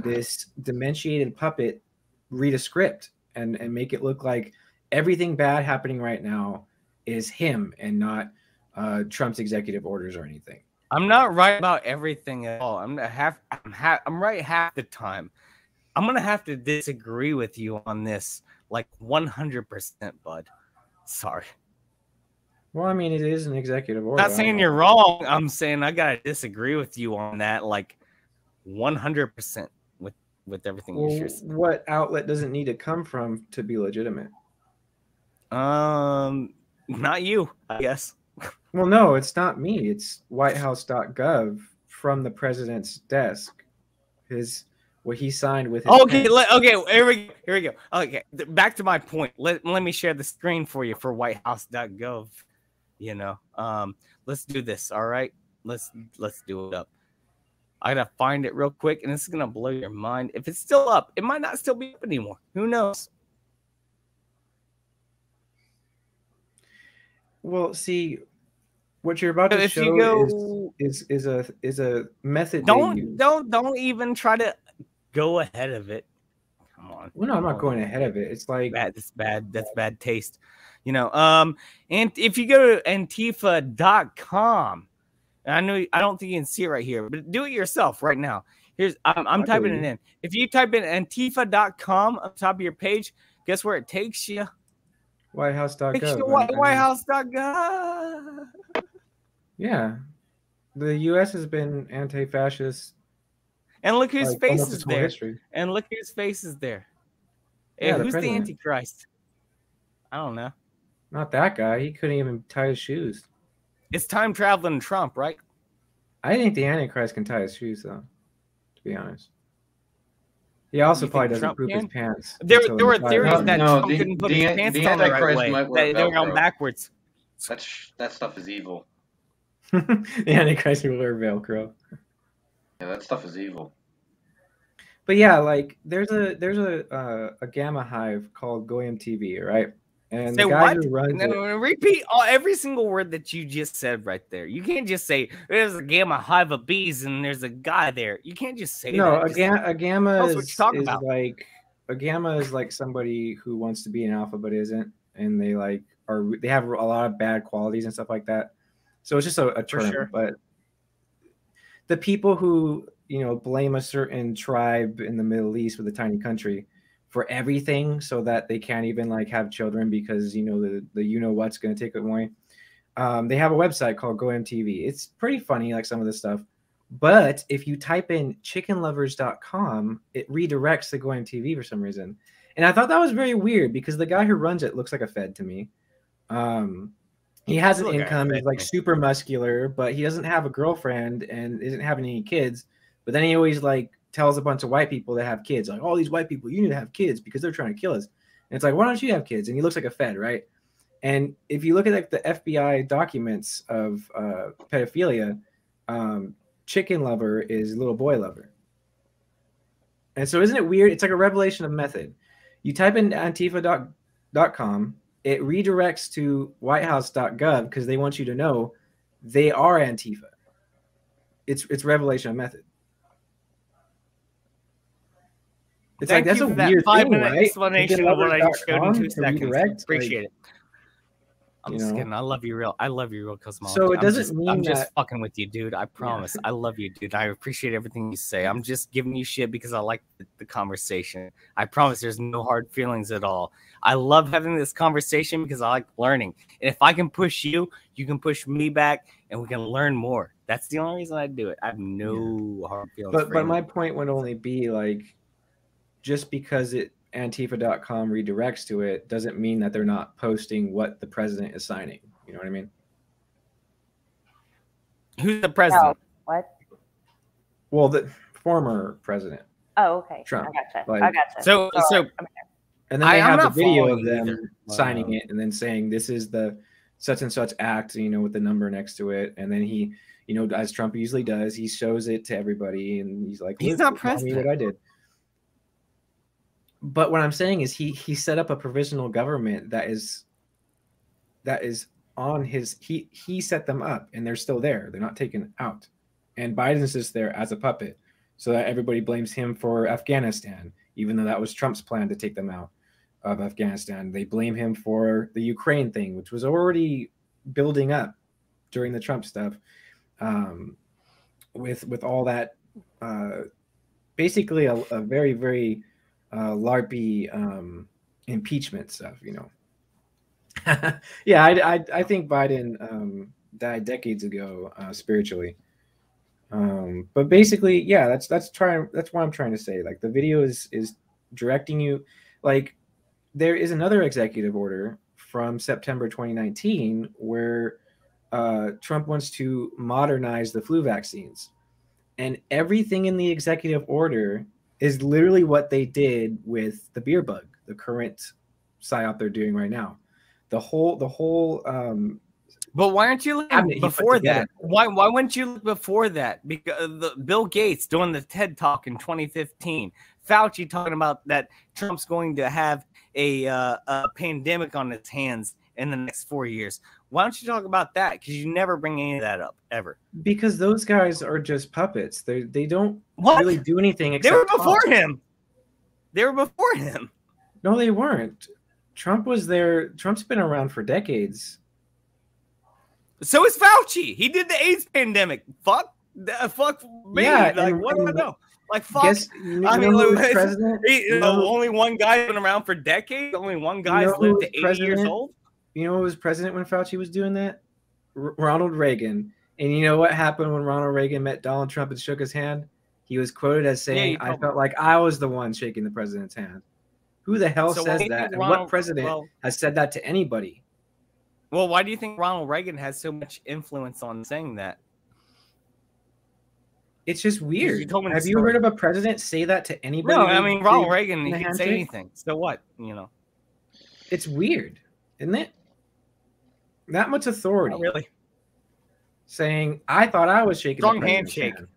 this dementiated puppet read a script and make it look like everything bad happening right now is him and not Trump's executive orders or anything. I'm not right about everything at all. I'm right half the time. I'm gonna have to disagree with you on this, like 100%, bud. Sorry. Well, I mean, it is an executive order. Not saying you're wrong. I'm saying I gotta disagree with you on that, like 100% with everything Well, you just said. what outlet does it need to come from to be legitimate? Not you, I guess. Well, no, it's not me. It's whitehouse.gov from the president's desk. What he signed with his Okay, pen. okay, here we go. Okay, back to my point. Let me share the screen for you for whitehouse.gov. Let's do this. All right, let's do it up. I gotta find it real quick, and this is gonna blow your mind. If it's still up, it might not still be up anymore. Who knows? Well, see, what you're about to If you show go- is a method. Don't even try to go ahead of it. Come on. Well, no, I'm not going ahead of it. It's like That's bad. That's bad taste. And if you go to Antifa.com, and I don't think you can see it right here, but do it yourself right now. I'm typing it in. If you type in Antifa.com on top of your page, guess where it takes you? whitehouse.gov. Whitehouse.gov. Yeah, the U.S. has been anti-fascist. And look whose like, face almost is its whole there. history. And look whose face is there. Hey, Yeah, the who's the president. Antichrist? I don't know. Not that guy. He couldn't even tie his shoes. It's time traveling Trump, right? I think the Antichrist can tie his shoes, though. To be honest, he also You probably think doesn't Trump poop his can? pants. There until were he retires. theories that No, Trump couldn't put the his pants the on the right Antichrist way. might wear They were on Velcro. backwards. That stuff is evil. The Antichrist will wear Velcro. Yeah, that stuff is evil. But yeah, like there's a gamma hive called Goyim TV, right? And Say the guy what? who runs No, it, repeat every single word that you just said right there. You can't just say there's a gamma hive of bees and there's a guy there. You can't just say no, that. a gamma tell us what is, you're talking is about. like a gamma is like somebody who wants to be an alpha but isn't, and they have a lot of bad qualities and stuff like that. So it's just a term. sure. But the people who blame a certain tribe in the Middle East with a tiny country for everything, so that they can't even have children because the what's going to take it away. They have a website called GoMTV. It's pretty funny, like some of this stuff. But if you type in chickenlovers.com, it redirects to GoMTV for some reason. And I thought that was very weird because the guy who runs it looks like a Fed to me. He has an income. He's like super muscular, but he doesn't have a girlfriend and isn't having any kids. But then he always tells a bunch of white people that have kids, like, all these white people, you need to have kids because they're trying to kill us. And it's like, why don't you have kids? And he looks like a Fed, right? And if you look at the FBI documents of pedophilia, chicken lover is little boy lover. And so isn't it weird? It's like a revelation of method. You type in antifa.com, it redirects to whitehouse.gov because they want you to know they are Antifa. It's revelation of method. It's Thank that's you a for that weird 5-minute thing, right? explanation of what I showed in 2 seconds. Redirect, Appreciate it. I'm just kidding. I love you real. I love you real, Cosmology. So it doesn't mean I'm just that- fucking with you, dude. I promise. I love you, dude. I appreciate everything you say. I'm just giving you shit because I like the conversation. I promise there's no hard feelings at all. I love having this conversation because I like learning. And if I can push you, you can push me back and we can learn more. That's the only reason I do it. I have no hard feelings. But my point would only be just because Antifa.com redirects to it doesn't mean that they're not posting what the president is signing. You know what I mean? Who's the president? What? Well, the former president. Oh, okay. Trump. I gotcha. Like- I gotcha. So And then they I'm have the not video following of them either. signing it and then saying this is the such and such act, with the number next to it. And then he, as Trump usually does, he shows it to everybody and he's like, He's "Look, not tell me what president. I did." But what I'm saying is he set up a provisional government that is on his he set them up and they're still there. They're not taken out. And Biden's just there as a puppet so that everybody blames him for Afghanistan, even though that was Trump's plan to take them out of Afghanistan. They blame him for the Ukraine thing, which was already building up during the Trump stuff, with all that basically a very, very LARPy impeachment stuff, Yeah, I think Biden died decades ago spiritually. But basically, yeah, that's what I'm trying to say. Like the video is directing you, like there is another executive order from September 2019 where Trump wants to modernize the flu vaccines, and everything in the executive order is literally what they did with the beer bug, the current psyop they're doing right now. The whole But why aren't you cabinet looking he put before together. that? Why wouldn't you look before that? Because Bill Gates doing the TED Talk in 2015, Fauci talking about that Trump's going to have a pandemic on his hands in the next 4 years. Why don't you talk about that? Because you never bring any of that up ever. Because those guys are just puppets. They don't What? really do anything They except were before talk. him. They were before him. No, they weren't. Trump was there. Trump's been around for decades. So is Fauci. He did the AIDS pandemic. Fuck me. Yeah, like, and- what do I and know? Like, fuck. guess- you I know mean, who look, was president? You know who- only one guy's been around for decades. Only one guy's who lived was to 80 years old. You know who was president when Fauci was doing that? Ronald Reagan. And you know what happened when Ronald Reagan met Donald Trump and shook his hand? He was quoted as saying, you "I told felt like I was the one shaking the president's hand." Who the hell So why says do you that? think And Ronald- what president well- has said that to anybody? Well, why do you think Ronald Reagan has so much influence on saying that? It's just weird. You told me the Have you story. heard of a president say that to anybody? No, I they- mean, Ronald they- Reagan, in he a can say handshake? anything. So what? It's weird, isn't it? That much authority. Not really. Saying, I thought I was shaking Strong the president's handshake. hand.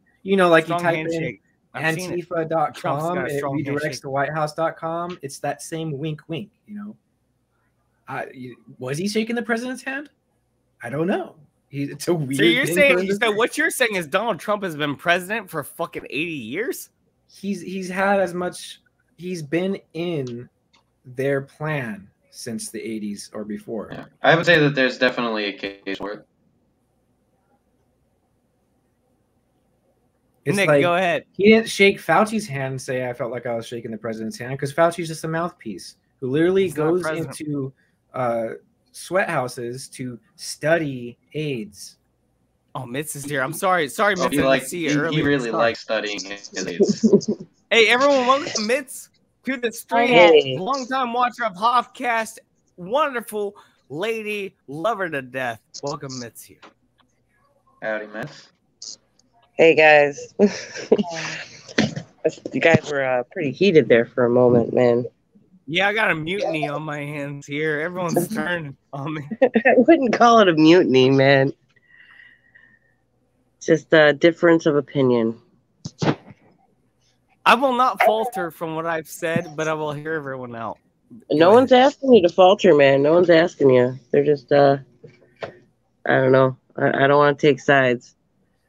Like Strong you type handshake. in I've seen it. Trump's Antifa.com got a and it strong redirects handshake. to WhiteHouse.com. It's that same wink, wink. Was he shaking the president's hand? I don't know. It's a weird. So you're thing saying, for him to so say. what you're saying is Donald Trump has been president for fucking 80 years? He's had as much. He's been in their plan since the 80s or before. I would say that there's definitely a case for it. It's Nick, like, go ahead. He didn't shake Fauci's hand and say, I felt like I was shaking the president's hand, because Fauci's just a mouthpiece who literally He's not goes president. into sweat houses to study AIDS. Oh, Mitz is here. I'm sorry. Sorry, Oh, Mitz. I didn't see you earlier. he really Sorry. likes studying his. Hey, everyone, welcome Mitz to the stream. Hey. Longtime watcher of Hoffcast. Wonderful lady. Love her to death. Welcome Mitz here. Howdy, man. Hey guys, you guys were pretty heated there for a moment, man. Yeah, I got a mutiny on my hands here. Everyone's turning on me. I wouldn't call it a mutiny, man. Just a difference of opinion. I will not falter from what I've said, but I will hear everyone out. No one's asking you to falter, man. No one's asking you. They're just, I don't know. I don't want to take sides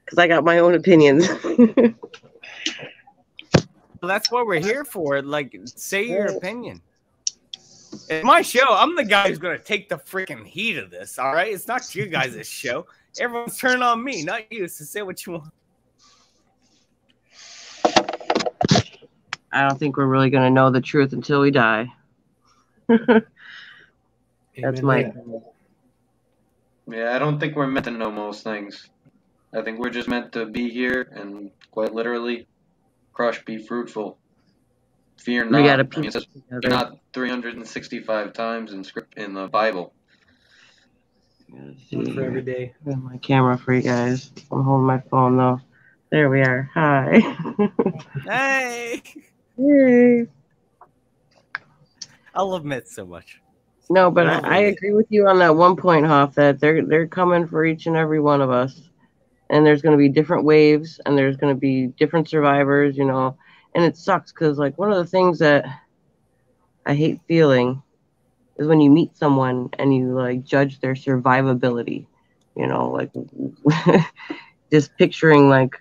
because I got my own opinions. Well, that's what we're here for. Like, say your opinion. It's my show. I'm the guy who's going to take the freaking heat of this, all right? It's not you guys' show. Everyone's turning on me, not you, so say what you want. I don't think we're really going to know the truth until we die. That's my opinion. Yeah, I don't think we're meant to know most things. I think we're just meant to be here and quite literally crush, be fruitful. Fear We not. gotta I mean, piece it says it together. fear not 365 times in the Bible. One for every day. I have my camera for you guys. I'm holding my phone though. There we are. Hi. Hey, Hey. I love Myth so much. No, but Love I it. agree with you on that one point, Hoff, that they're coming for each and every one of us. And there's going to be different waves and there's going to be different survivors, you know. And it sucks because, like, one of the things that I hate feeling is when you meet someone and you, like, judge their survivability, you know, like, just picturing, like,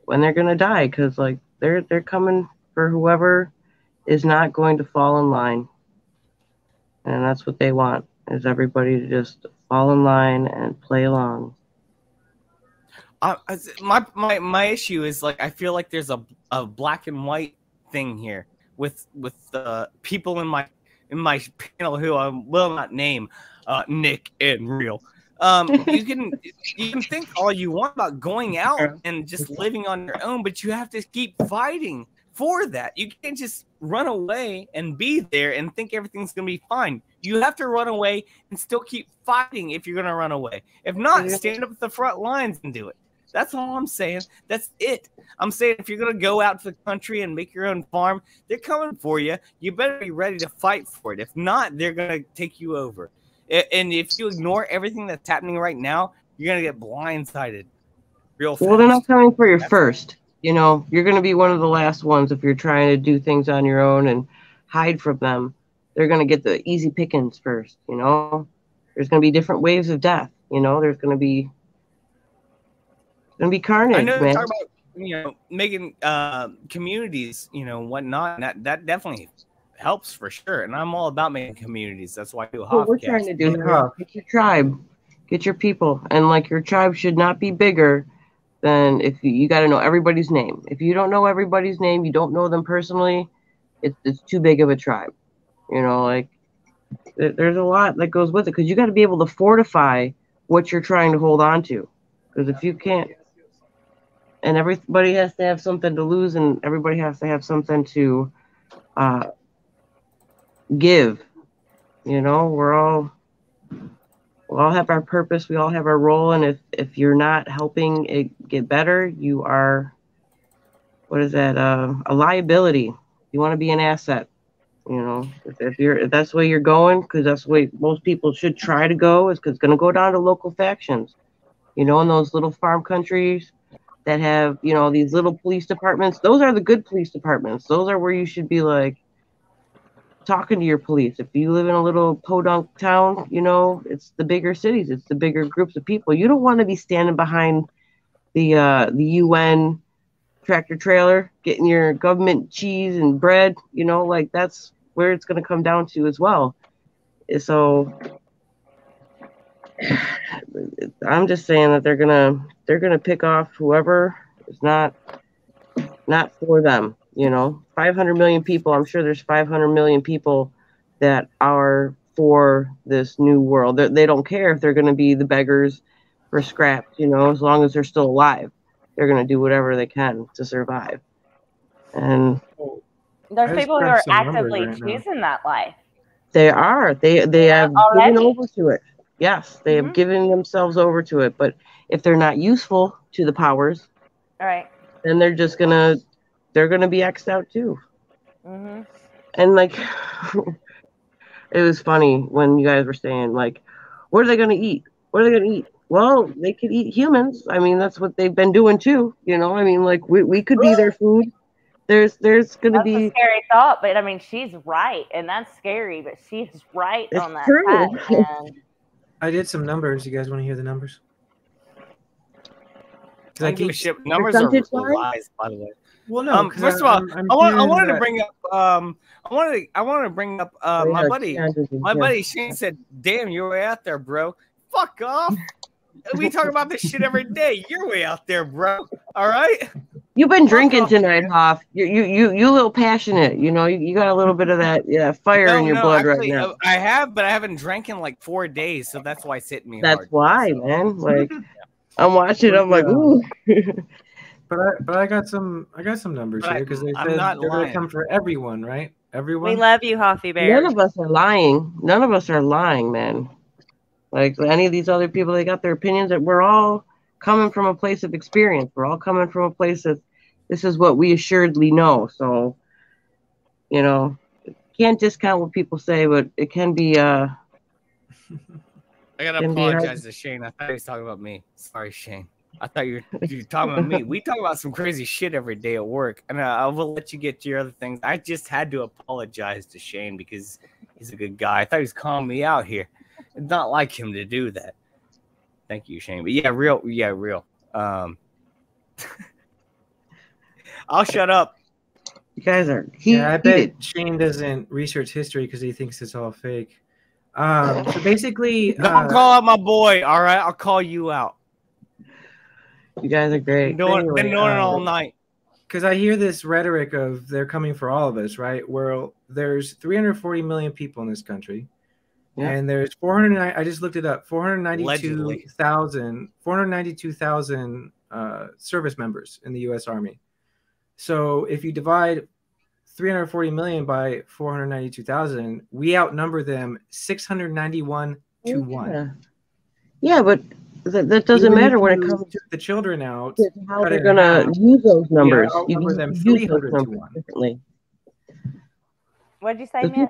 when they're going to die because, like, they're coming for whoever is not going to fall in line. And that's what they want, is everybody to just fall in line and play along. My issue is, like, I feel like there's a black and white thing here with people in my panel who I will not name, Nick and Real. You can think all you want about going out and just living on your own, but you have to keep fighting for that. You can't just run away and be there and think everything's gonna be fine. You have to run away and still keep fighting if you're gonna run away. If not, stand up at the front lines and do it. That's all I'm saying. That's it. I'm saying if you're going to go out to the country and make your own farm, they're coming for you. You better be ready to fight for it. If not, they're going to take you over. And if you ignore everything that's happening right now, you're going to get blindsided real fast. Well, they're not coming for you first. You know, you're going to be one of the last ones if you're trying to do things on your own and hide from them. They're going to get the easy pickings first, you know. There's going to be different waves of death, you know. There's going to be carnage, I know man. talk about, you know, making communities, you know, whatnot. And that definitely helps for sure. And I'm all about making communities. That's why I do Hoffcast. What we're trying to do here, Hoff, get your tribe, get your people, and like your tribe should not be bigger than if you got to know everybody's name. If you don't know everybody's name, you don't know them personally, it's too big of a tribe. You know, like there's a lot that goes with it because you got to be able to fortify what you're trying to hold on to. Because if you can't, and everybody has to have something to lose, and everybody has to have something to give. You know, we all have our purpose, we all have our role, and if you're not helping it get better, you are, what is that? A liability. You want to be an asset. You know, if that's the way you're going, because that's the way most people should try to go, is because it's going to go down to local factions. You know, in those little farm countries that have, you know, these little police departments, those are the good police departments. Those are where you should be, like, talking to your police. If you live in a little podunk town, you know, it's the bigger cities, it's the bigger groups of people. You don't want to be standing behind the UN tractor trailer getting your government cheese and bread, you know, like that's where it's going to come down to as well. So I'm just saying that they're gonna pick off whoever is not for them. You know, 500 million people. I'm sure there's 500 million people that are for this new world. They don't care if they're going to be the beggars for scraps. You know, as long as they're still alive, they're going to do whatever they can to survive. And there's people who are actively choosing that life. They are. They have already given over to it. Yes, they have given themselves over to it. But if they're not useful to the powers, all right, then they're gonna be X'd out too. Mm-hmm. And like, it was funny when you guys were saying, like, what are they gonna eat? What are they gonna eat? Well, they could eat humans. I mean, that's what they've been doing too. You know, I mean, like we could be their food. There's gonna be a scary thought, but I mean, she's right, and that's scary, but she's right on that fact, man. I did some numbers. You guys want to hear the numbers? I give a shit. Numbers are lies, by the way. Well, no. First of all, I wanted to bring up. I wanted to bring up my buddy. My buddy Shane said, "Damn, you're way out there, bro. Fuck off. We talk about this shit every day. You're way out there, bro. All right." You've been drinking tonight, Hoff. You a little passionate. You know, you got a little bit of that fire in your blood actually, right now. I have, but I haven't drank in like 4 days, so that's why it's hitting me. That's hard. why, man. Like, I'm watching. I'm like, ooh. But I got some numbers But here because they I'm said not they're going to lying. come for everyone, right? Everyone. We love you, Hoffy Bear. None of us are lying. None of us are lying, man. Like any of these other people, they got their opinions. That we're all coming from a place of experience. We're all coming from a place that this is what we assuredly know. So, you know, can't discount what people say, but it can be. I gotta can be hard. apologize to Shane. I thought he was talking about me. Sorry, Shane. I thought you were talking about me. We talk about some crazy shit every day at work, and I will let you get to your other things. I just had to apologize to Shane because he's a good guy. I thought he was calling me out here. It's not like him to do that. Thank you, Shane. But yeah, real. I'll shut up. You guys are Yeah, I bet Shane doesn't research history because he thinks it's all fake. So basically, Don't call out my boy. All right, I'll call you out. You guys are great. Been doing it all night. Because I hear this rhetoric of they're coming for all of us, right? Well, there's 340 million people in this country, and there's 400. I just looked it up. 492,000 service members in the U.S. Army. So if you divide 340 million by 492,000, we outnumber them 691 to 1. Yeah, but that doesn't Even matter if when it you comes took the children out. to how cut they're it going in to half, use those numbers. we You outnumber can them use 300 those to numbers 1. differently. What'd you say, Because Mitch?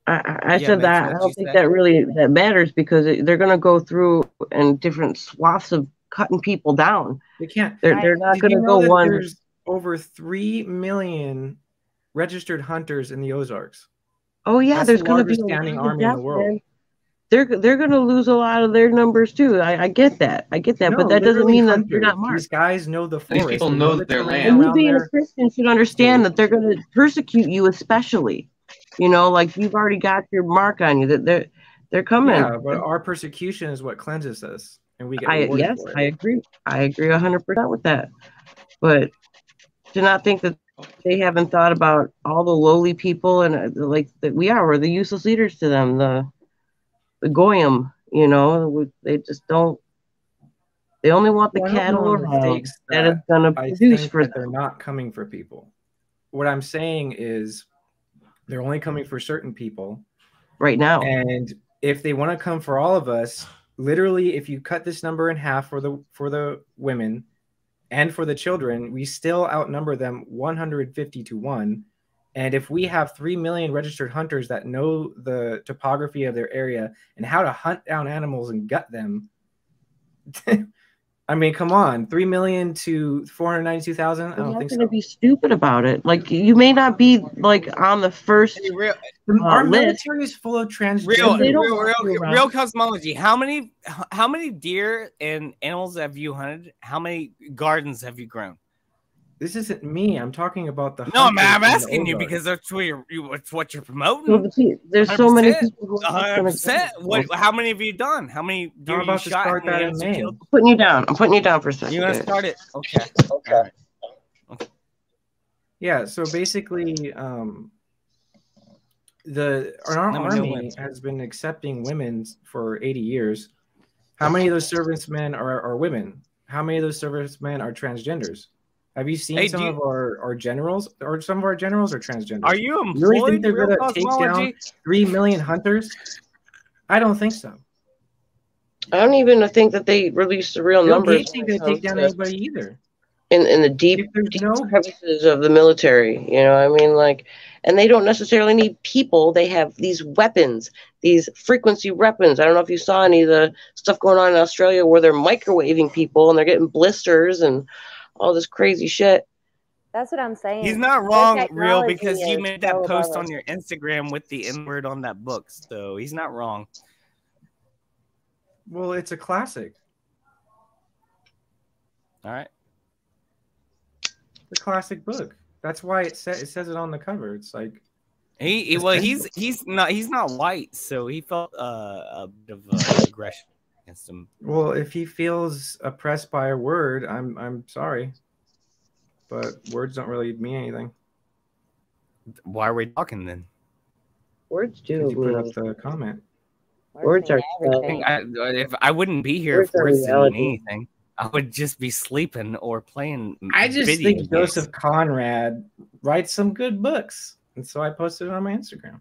I said that I don't think that matters because they're going to go through in different swaths of cutting people down. They can't. They're not Did going you to know go that one. there's over 3 million registered hunters in the Ozarks? Oh yeah, That's there's the going to be largest a standing lot of army in the deaths, world. man. They're going to lose a lot of their numbers too. I get that. I get that, No, but that doesn't literally mean that they're hunters. not marked. These guys know the These forest. people They know the their terrain land. And you around being a their Christian should understand that they're going to persecute you, especially. You know, like you've already got your mark on you. That they're coming. Yeah, but our persecution is what cleanses us, and we get rewarded Yes, for it. I agree. I agree 100% with that. But to not think that they haven't thought about all the lowly people and like that we're the useless leaders to them, the goyim. You know, they just don't. They only want the Well, I hope no cattle one around mistakes that is that going to I produce think for that they're them. not coming for people. What I'm saying is they're only coming for certain people right now. And if they want to come for all of us, literally, if you cut this number in half for the women and for the children, we still outnumber them 150 to 1. And if we have 3 million registered hunters that know the topography of their area and how to hunt down animals and gut them, I mean, come on, 3 million to 492,000. I They're don't not think going to so. be stupid about it. Like you may not be like on the first Our list. military is full of transgender. Real cosmology. How many deer and animals have you hunted? How many gardens have you grown? This isn't me. I'm talking about the. No, man, I'm hunters in the asking you Ozarks. because that's what you're promoting. Well, there's so many 100%. people who are not gonna 100%. How many have you done? How many deer you about to shot? start How many that in animals you May. killed? I'm putting you down. I'm putting you down for a second. You want to guys. start it? Okay. Okay. Yeah, so basically, our Let me know army when. has been accepting women for 80 years. How many of those servicemen are women? How many of those servicemen are transgenders? Have you seen some of our generals, or some of our generals are transgenders? Are you really think employed, they're Real going to take down Cosmology? 3 million hunters? I don't think so. I don't even think that they released the real Bill numbers Gates ain't going to take down anybody either. in the deep crevices of the military. You know, I mean, like, and they don't necessarily need people. They have these weapons, these frequency weapons. I don't know if you saw any of the stuff going on in Australia where they're microwaving people and they're getting blisters and all this crazy shit. That's what I'm saying. He's not The wrong, Real, technology because you is made that so post above on us. your Instagram with the N-word on that book. So he's not wrong. Well, it's a classic. All right. The classic book. That's why it says it on the cover. It's like He's not white, so he felt a bit of aggression against him. Well, if he feels oppressed by a word, I'm sorry, but words don't really mean anything. Why are we talking then? Words do. 'Cause you put up the comment. Words are. If I wouldn't be here Words if are words didn't reality. mean anything. I would just be sleeping or playing. I just video think games. Joseph Conrad writes some good books, and so I posted it on my Instagram.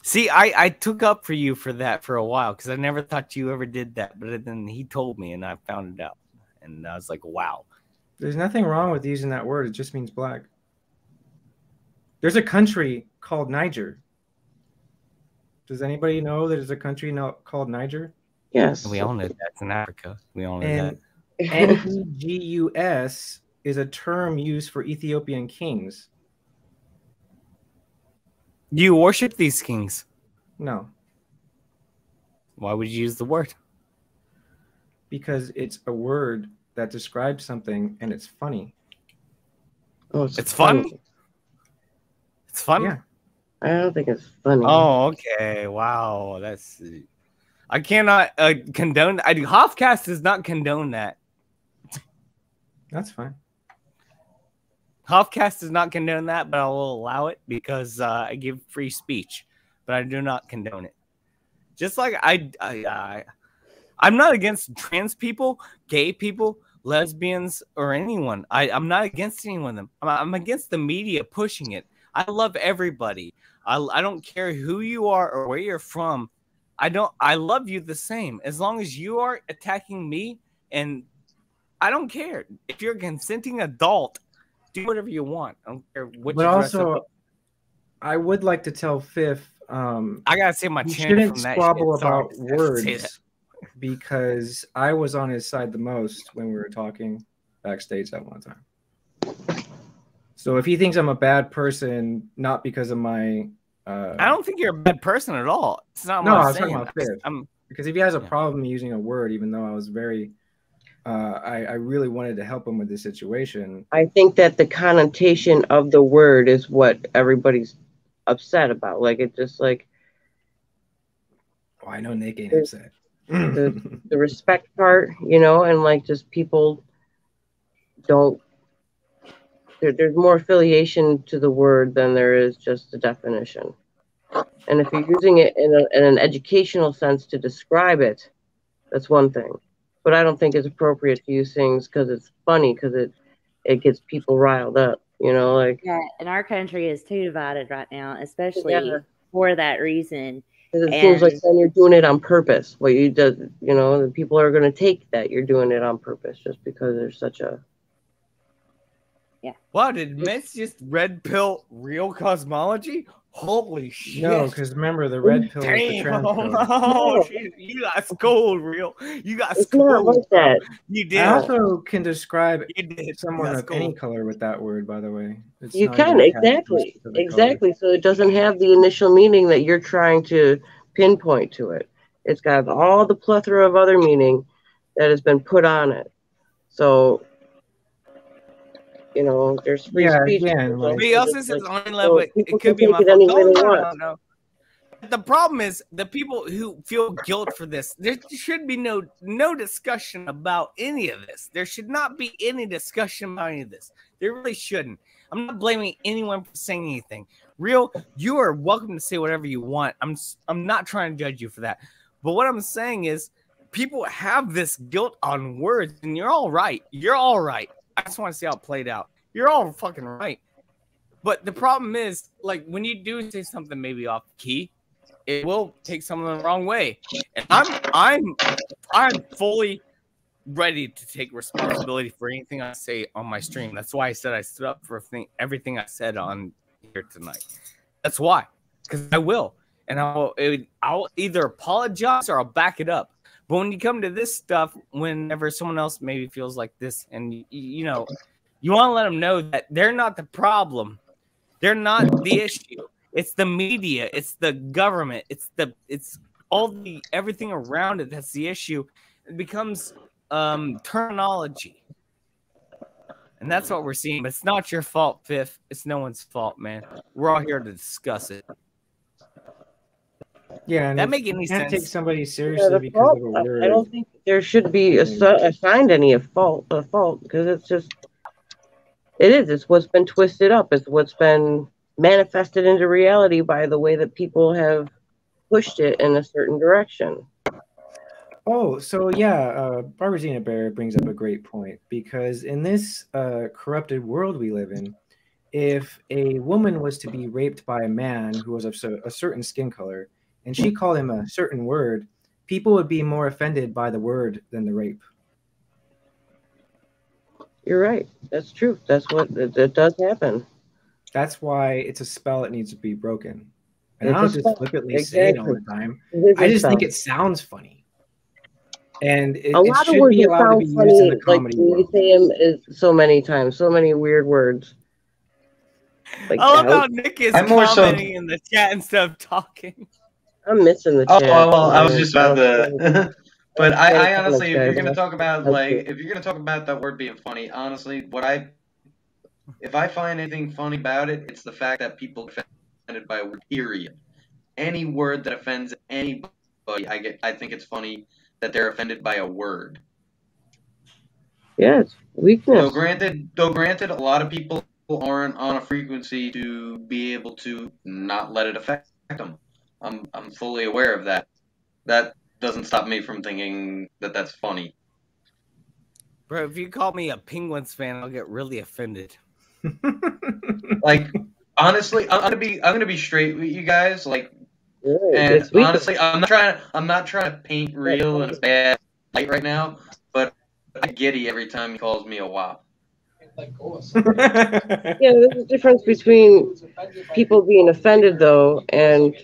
See, I took up for you for that for a while because I never thought you ever did that. But then he told me, and I found it out, and I was like, wow. There's nothing wrong with using that word. It just means black. There's a country called Niger. Does anybody know that there's a country called Niger? Yes. We all know that's in Africa. We all know And that. Negus is a term used for Ethiopian kings. You worship these kings. No, Why would you use the word? because it's a word that describes something and it's funny. Oh, It's fun. It's fun. Yeah. I don't think it's funny. Oh, okay. Wow, that's. I cannot condone. Hoffcast does not condone that. That's fine. Hoffcast does not condone that, but I will allow it because I give free speech, but I do not condone it. Just like I'm not against trans people, gay people, lesbians, or anyone. I'm not against any one of them. I'm against the media pushing it. I love everybody. I don't care who you are or where you're from. I love you the same. As long as you are attacking me, and I don't care. If you're a consenting adult, do whatever you want. I don't care what But you dress also, up. I would like to tell Fifth, I gotta say my you channel shouldn't from that squabble shit. Sorry, about I have to say that. words because I was on his side the most when we were talking backstage that one time. So if he thinks I'm a bad person, not because of my I don't think you're a bad person at all. It's not no, what I I'm was talking saying. about Fifth. Because if he has a problem using a word, even though I was very I really wanted to help him with this situation. I think that the connotation of the word is what everybody's upset about. Like, it's just like. Oh, I know Nick ain't upset. The respect part, and like just people don't. There's more affiliation to the word than there is just the definition. And if you're using it in an educational sense to describe it, that's one thing. But I don't think it's appropriate to use things because it's funny, because it gets people riled up, like. Yeah, and our country is too divided right now, especially for that reason. Because it seems like then you're doing it on purpose. What you do, the people are going to take that you're doing it on purpose just because there's such a. Yeah. Wow, did Mets just red pill real cosmology? Holy shit. No, because remember the red pill is the Damn. trans pill. Oh, shit. You got schooled, real. You got It's schooled. not like that. You did. I also can describe You someone got of any schooled. color with that word, by the way. It's You not can, even attached to a exactly. specific Exactly. So it doesn't have the initial meaning that you're trying to pinpoint to it. It's got all the plethora of other meaning that has been put on it. So, there's free speech. again, Somebody else says it's on level. so It people could can be take my it fault. any way they want. No. The problem is the people who feel guilt for this. There should be no discussion about any of this. There should not be any discussion about any of this. There really shouldn't. I'm not blaming anyone for saying anything. Real, you are welcome to say whatever you want. I'm not trying to judge you for that. But what I'm saying is people have this guilt on words, and you're all right. You're all right. I just want to see how it played out. You're all fucking right. But the problem is, like, when you do say something maybe off key, it will take someone the wrong way. And I'm fully ready to take responsibility for anything I say on my stream. That's why I said I stood up for everything I said on here tonight. That's why, because I will, and I'll either apologize or I'll back it up. But when you come to this stuff, whenever someone else maybe feels like this, and you want to let them know that they're not the problem, they're not the issue. It's the media, it's the government, it's everything around it that's the issue. It becomes terminology. And that's what we're seeing. But it's not your fault, Fifth. It's no one's fault, man. We're all here to discuss it. Yeah, and that make any you can't sense? take somebody seriously because of a word. I don't think there should be assigned any fault because it's just it's what's been twisted up. It's what's been manifested into reality by the way that people have pushed it in a certain direction. Oh, so yeah, Barbazina Bear brings up a great point, because in this corrupted world we live in, if a woman was to be raped by a man who was of a certain skin color, and she called him a certain word, people would be more offended by the word than the rape. You're right. That's true. That's what that does happen. That's why it's a spell that needs to be broken. And It's I a don't just spell. flippantly say it all Exactly. the time. It is I a just think spell. it sounds funny. And A it lot of should words be that allowed to sound be used in the funny, like comedy you world. say them is so many times, so many weird words. Like I love how out. Nick is I'm more so- commenting in the chat instead of talking. I'm missing the Oh chat. well, I was man. just about to. But I honestly, if you're guys. gonna talk about That's like, it. if you're gonna talk about that word being funny, honestly, if I find anything funny about it, it's the fact that people get offended by a word. Period. Any word that offends anybody, I think it's funny that they're offended by a word. Yeah, it's weakness. Though granted, a lot of people aren't on a frequency to be able to not let it affect them. I'm fully aware of that. That doesn't stop me from thinking that that's funny. Bro, if you call me a Penguins fan, I'll get really offended. Like, honestly, I'm gonna be straight with you guys. Like, and it's weak. honestly, I'm not trying to paint real in a bad light right now, but I get giddy every time he calls me a wop. Yeah, there's a difference between people being offended though and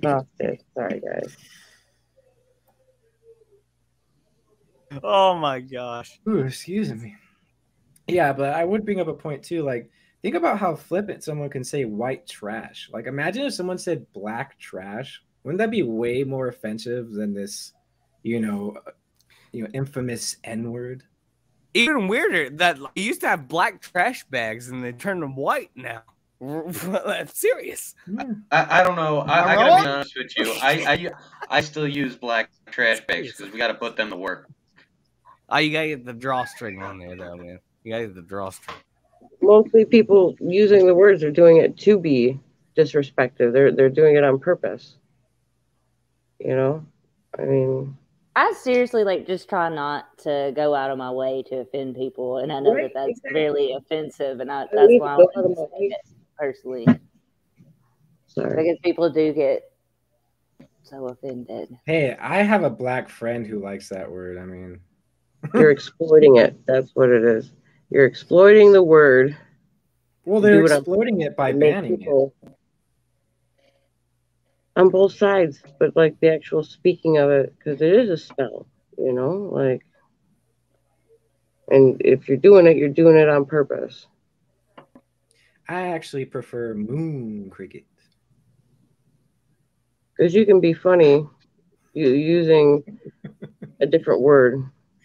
lost it. Sorry guys. Oh my gosh. Ooh, excuse me. Yeah, but I would bring up a point too. Like, think about how flippant someone can say white trash. Like, imagine if someone said black trash. Wouldn't that be way more offensive than this, infamous N word? Even weirder that you used to have black trash bags and they turned them white now. That's serious. I don't know. I gotta be honest with you. I still use black trash bags because we gotta put them to work. Oh, you gotta get the drawstring on there, though, man. You gotta get the drawstring. Mostly people using the words are doing it to be disrespectful. They're doing it on purpose. You know? I mean, I seriously just try not to go out of my way to offend people, and I know Right, that that's exactly. really offensive, and that's need why I to go out wouldn't of my say it personally. Sorry. Because people do get so offended. Hey, I have a black friend who likes that word. I mean, you're exploiting it. That's what it is. You're exploiting the word. well, to they're do it on exploiting it by to make banning it. people on both sides, but the actual speaking of it, because it is a spell, and if you're doing it on purpose. I actually prefer moon cricket. Because you can be funny using a different word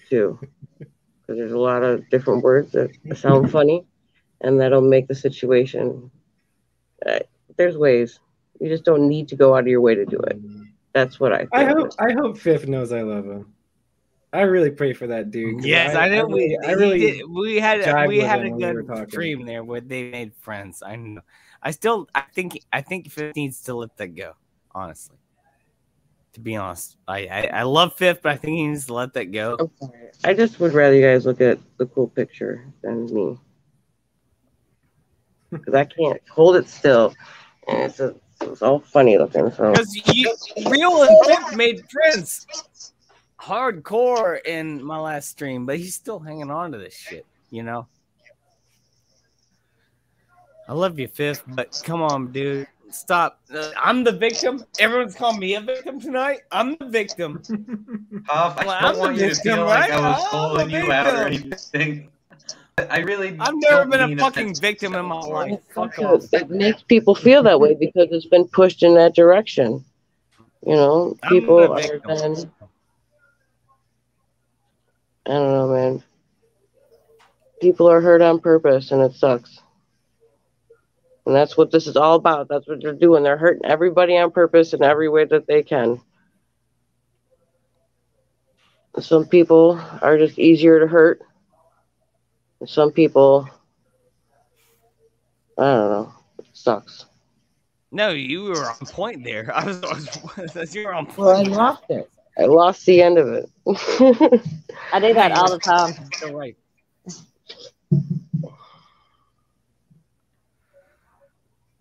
too. Because there's a lot of different words that sound funny, and that'll make the situation. There's ways. You just don't need to go out of your way to do it. That's what I feel. I hope Fifth knows I love him. I really pray for that dude. 'cause Yes, I know. we had jive a with him when we were good talking. stream there where they made friends. I know. I think Fifth needs to let that go. Honestly, to be honest, I love Fifth, but I think he needs to let that go. I'm sorry. I just would rather you guys look at the cool picture than me, because I can't hold it still, and it's all funny looking. So Because Real and Fifth made friends hardcore in my last stream, but he's still hanging on to this shit, I love you, Fifth, but come on, dude. Stop. I'm the victim. Everyone's calling me a victim tonight. I'm the victim. Hoff, I don't want you to feel like I was calling you out or anything. I really I've never don't been a mean fucking offense. victim in my life. Fuck off. it makes people feel that way because it's been pushed in that direction. People are then. I don't know, man. People are hurt on purpose, and it sucks. And that's what this is all about. That's what they're doing. They're hurting everybody on purpose in every way that they can. Some people are just easier to hurt. And some people, I don't know. It sucks. No, you were on point there. You were on point. Well, I lost it. I lost the end of it. I do that all the time. You're right.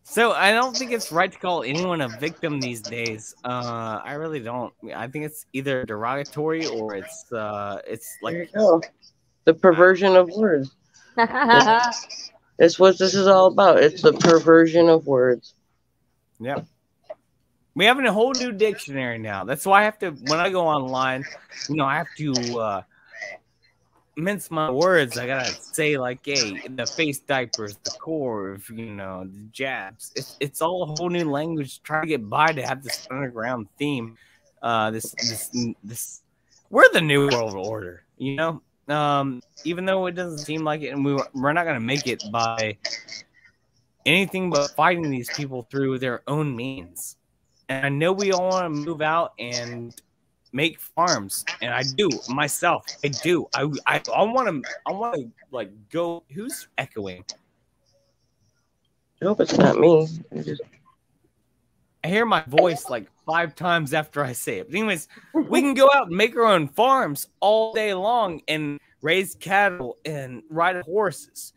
So I don't think it's right to call anyone a victim these days. I really don't. I think it's either derogatory or it's like, there you go. The perversion of words. It's what this is all about. It's the perversion of words. Yeah. We have a whole new dictionary now. That's why I have to, when I go online, I have to mince my words. I gotta say like, hey, the face diapers, the core, the jabs. It's all a whole new language. Trying to get by to have this underground theme. This. We're the new world order. Even though it doesn't seem like it, and we're not gonna make it by anything but fighting these people through their own means. And I know we all want to move out and make farms, and I do myself. I do. I want to like go. Who's echoing? I hope it's not me. I hear my voice like 5 times after I say it. But anyways, we can go out and make our own farms all day long and raise cattle and ride horses.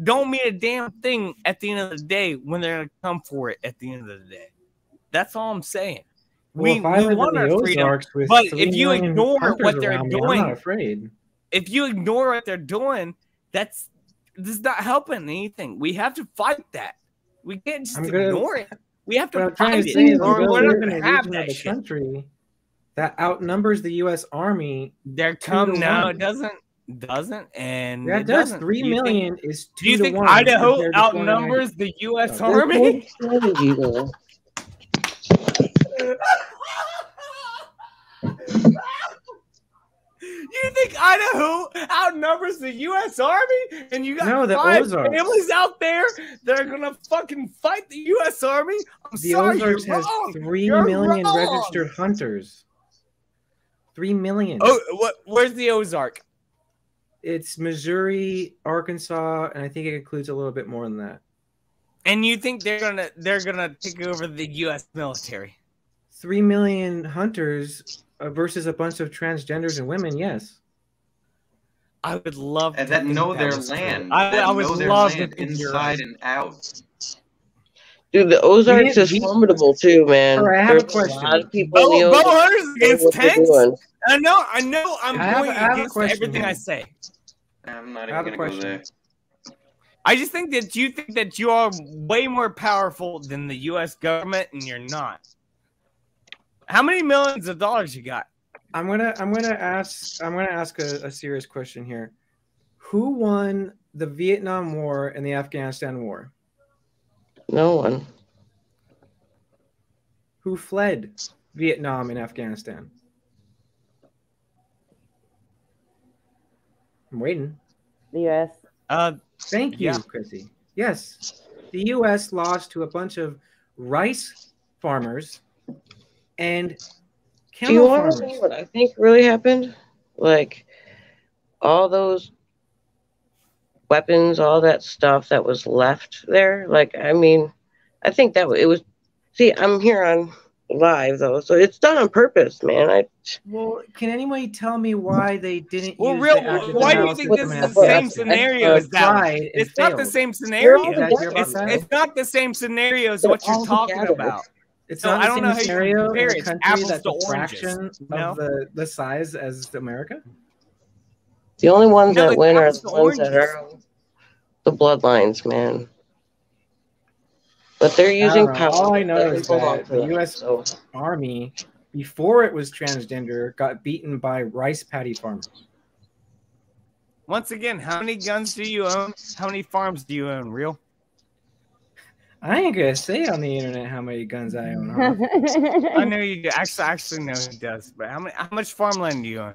Don't mean a damn thing at the end of the day when they're gonna come for it at the end of the day. That's all I'm saying. Well, we want our freedom, but if you ignore what they're doing, I'm not afraid. If you ignore what they're doing, this is not helping anything. We have to fight that. We can't just ignore it. We have to fight it, or we're not going to have that shit. Country that outnumbers the U.S. Army. They're coming now. It doesn't, and that does. 3 million is 2 to 1. Do you think Idaho outnumbers the U.S. Army? You think Idaho outnumbers the U.S. Army? And you got 5 families out there that are gonna fucking fight the U.S. Army? The Ozarks has 3 million registered hunters. 3 million. Oh, where's the Ozark? It's Missouri, Arkansas, and I think it includes a little bit more than that. And you think they're gonna take over the U.S. military? 3 million hunters versus a bunch of transgenders and women, yes. I would love and that know their land. I would love to inside and out. Dude, the Ozarks is formidable too, man. I have a question. A lot of people in the Ozarks against tanks. I know. I'm going against everything I say. I'm not even gonna go there. I just think that you think that you are way more powerful than the U.S. government, and you're not. How many millions of dollars you got? I'm gonna ask a serious question here. Who won the Vietnam War and the Afghanistan War? No one. Who fled Vietnam and Afghanistan? I'm waiting. The U.S. Thank you, Chrissy. Yes, the U.S. lost to a bunch of rice farmers and do you want farmers. to know what I think really happened? Like all those weapons, all that stuff that was left there. Like, I mean, I think that it was. See, I'm here on live though, so it's done on purpose, man. Well, can anybody tell me why they didn't? Well, use why do you think this is the same scenario as that? It's not the same scenario. It's not the same scenario as what you're talking about. It's not the same scenario in a country that's to a fraction of the size as America. The only ones that win are the ones that are the bloodlines, man. But they're using power. All I know is that the U.S. Army, before it was transgender, got beaten by rice paddy farmers. Once again, how many guns do you own? How many farms do you own, Real? I ain't gonna say on the internet how many guns I own. Huh? I know you do. Actually know he does. But how much farmland do you own?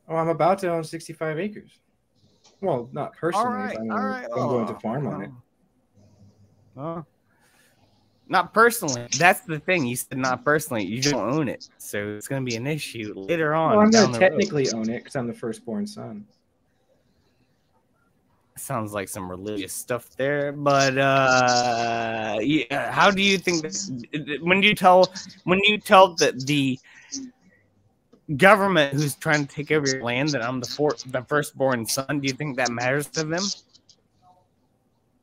Oh, I'm about to own 65 acres. Well, not personally. All right. I'm going to farm on it. Oh. Not personally. That's the thing. You said not personally. You don't own it, so it's going to be an issue later on. Well, I'm going to technically own it because I'm the firstborn son. Sounds like some religious stuff there, but yeah, how do you think that, when you tell the government who's trying to take over your land that I'm the firstborn son, do you think that matters to them?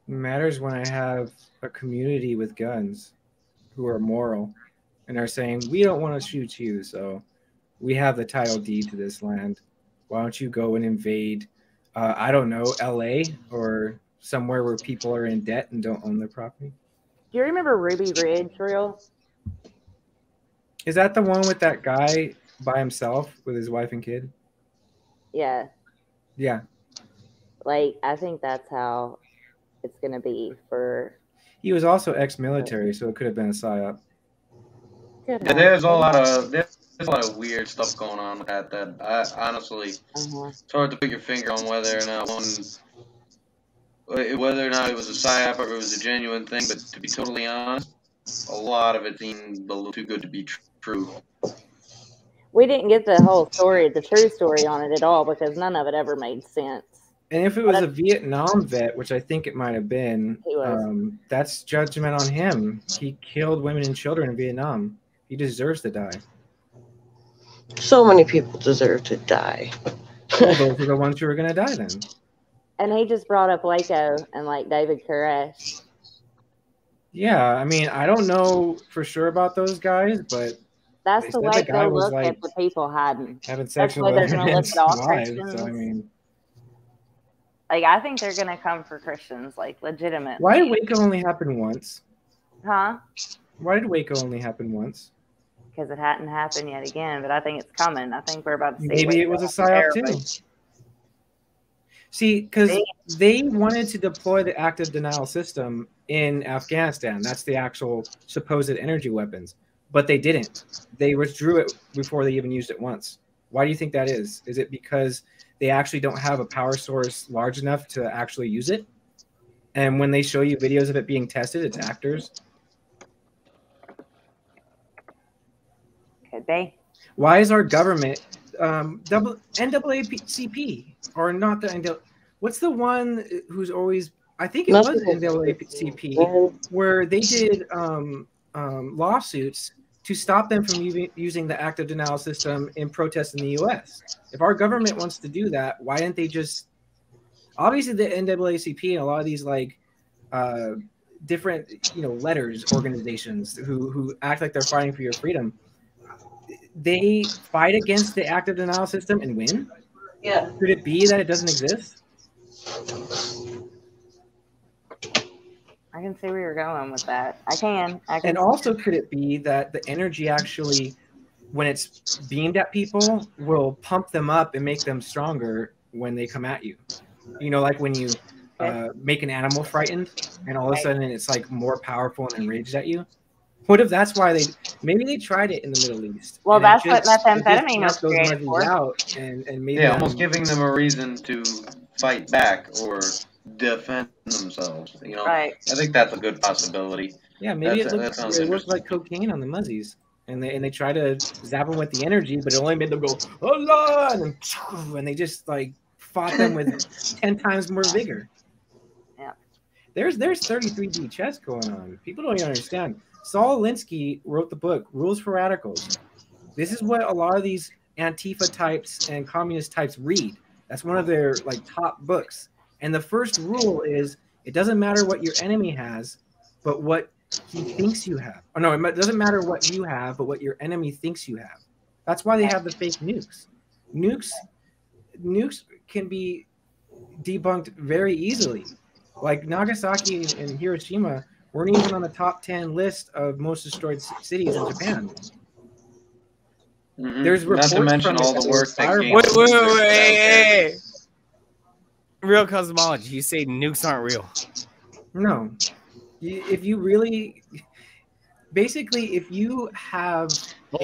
It matters when I have a community with guns who are moral and are saying, we don't want to shoot you, so we have the title deed to this land. Why don't you go and invade, I don't know, LA or somewhere where people are in debt and don't own their property? Do you remember Ruby Ridge, real? Is that the one with that guy by himself with his wife and kid? Yeah. Yeah. Like, I think that's how it's going to be for... He was also ex-military, so it could have been a psyop. Yeah, there's a lot of weird stuff going on with that. That I honestly, it's hard to put your finger on whether or not whether or not it was a psyop or it was a genuine thing. But to be totally honest, a lot of it seemed a little too good to be true. We didn't get the whole story, the true story on it at all, because none of it ever made sense. And if it was a Vietnam vet, which I think it might have been, that's judgment on him. He killed women and children in Vietnam. He deserves to die. So many people deserve to die. Well, those are the ones who are going to die then. And he just brought up Waco and like David Koresh. Yeah, I mean, I don't know for sure about those guys, but that's the way they look at the people hiding. Having sex with they're going to look at all lives, Christians. so, I mean, like, I think they're going to come for Christians, like, legitimately. why did Waco only happen once? Huh? Why did Waco only happen once? Because it hadn't happened yet again, but I think it's coming. I think we're about to see. Maybe it was a psyop too. See, because they wanted to deploy the active denial system in Afghanistan. That's the actual supposed energy weapons. But they didn't. They withdrew it before they even used it once. Why do you think that is? Is it because they actually don't have a power source large enough to actually use it? And when they show you videos of it being tested, it's actors. Could be. Why is our government NAACP or not the NAACP? What's the one who's always? I think it was NAACP where they did lawsuits to stop them from using the active denial system in protests in the U.S. If our government wants to do that, why didn't they just? Obviously, the NAACP and a lot of these like different letters organizations who act like they're fighting for your freedom. They fight against the active denial system and win? Yeah. Could it be that it doesn't exist? I can see where you're going with that. I can. And also, could it be that the energy actually, when it's beamed at people, will pump them up and make them stronger when they come at you? Like when you make an animal frightened and all of a sudden it's like more powerful and enraged at you? What if that's why maybe they tried it in the Middle East? Well, that's what methamphetamine was created for. Out and maybe almost giving them a reason to fight back or defend themselves. Right. I think that's a good possibility. Yeah, maybe it looks like cocaine on the muzzies, and they try to zap them with the energy, but it only made them go Allah, and they just like fought them with 10 times more vigor. Yeah. There's 33D chess going on. People don't even understand. Saul Alinsky wrote the book Rules for Radicals. This is what a lot of these Antifa types and communist types read. That's one of their like top books. And the first rule is it doesn't matter what your enemy has, but what he thinks you have. Oh no, it doesn't matter what you have, but what your enemy thinks you have. That's why they have the fake nukes. Nukes can be debunked very easily. Like Nagasaki and Hiroshima weren't even on the top 10 list of most destroyed cities in Japan. Mm-hmm. There's reports not to mention all the work that came. Wait. Real cosmology. You say nukes aren't real. No. If you really... Basically, if you have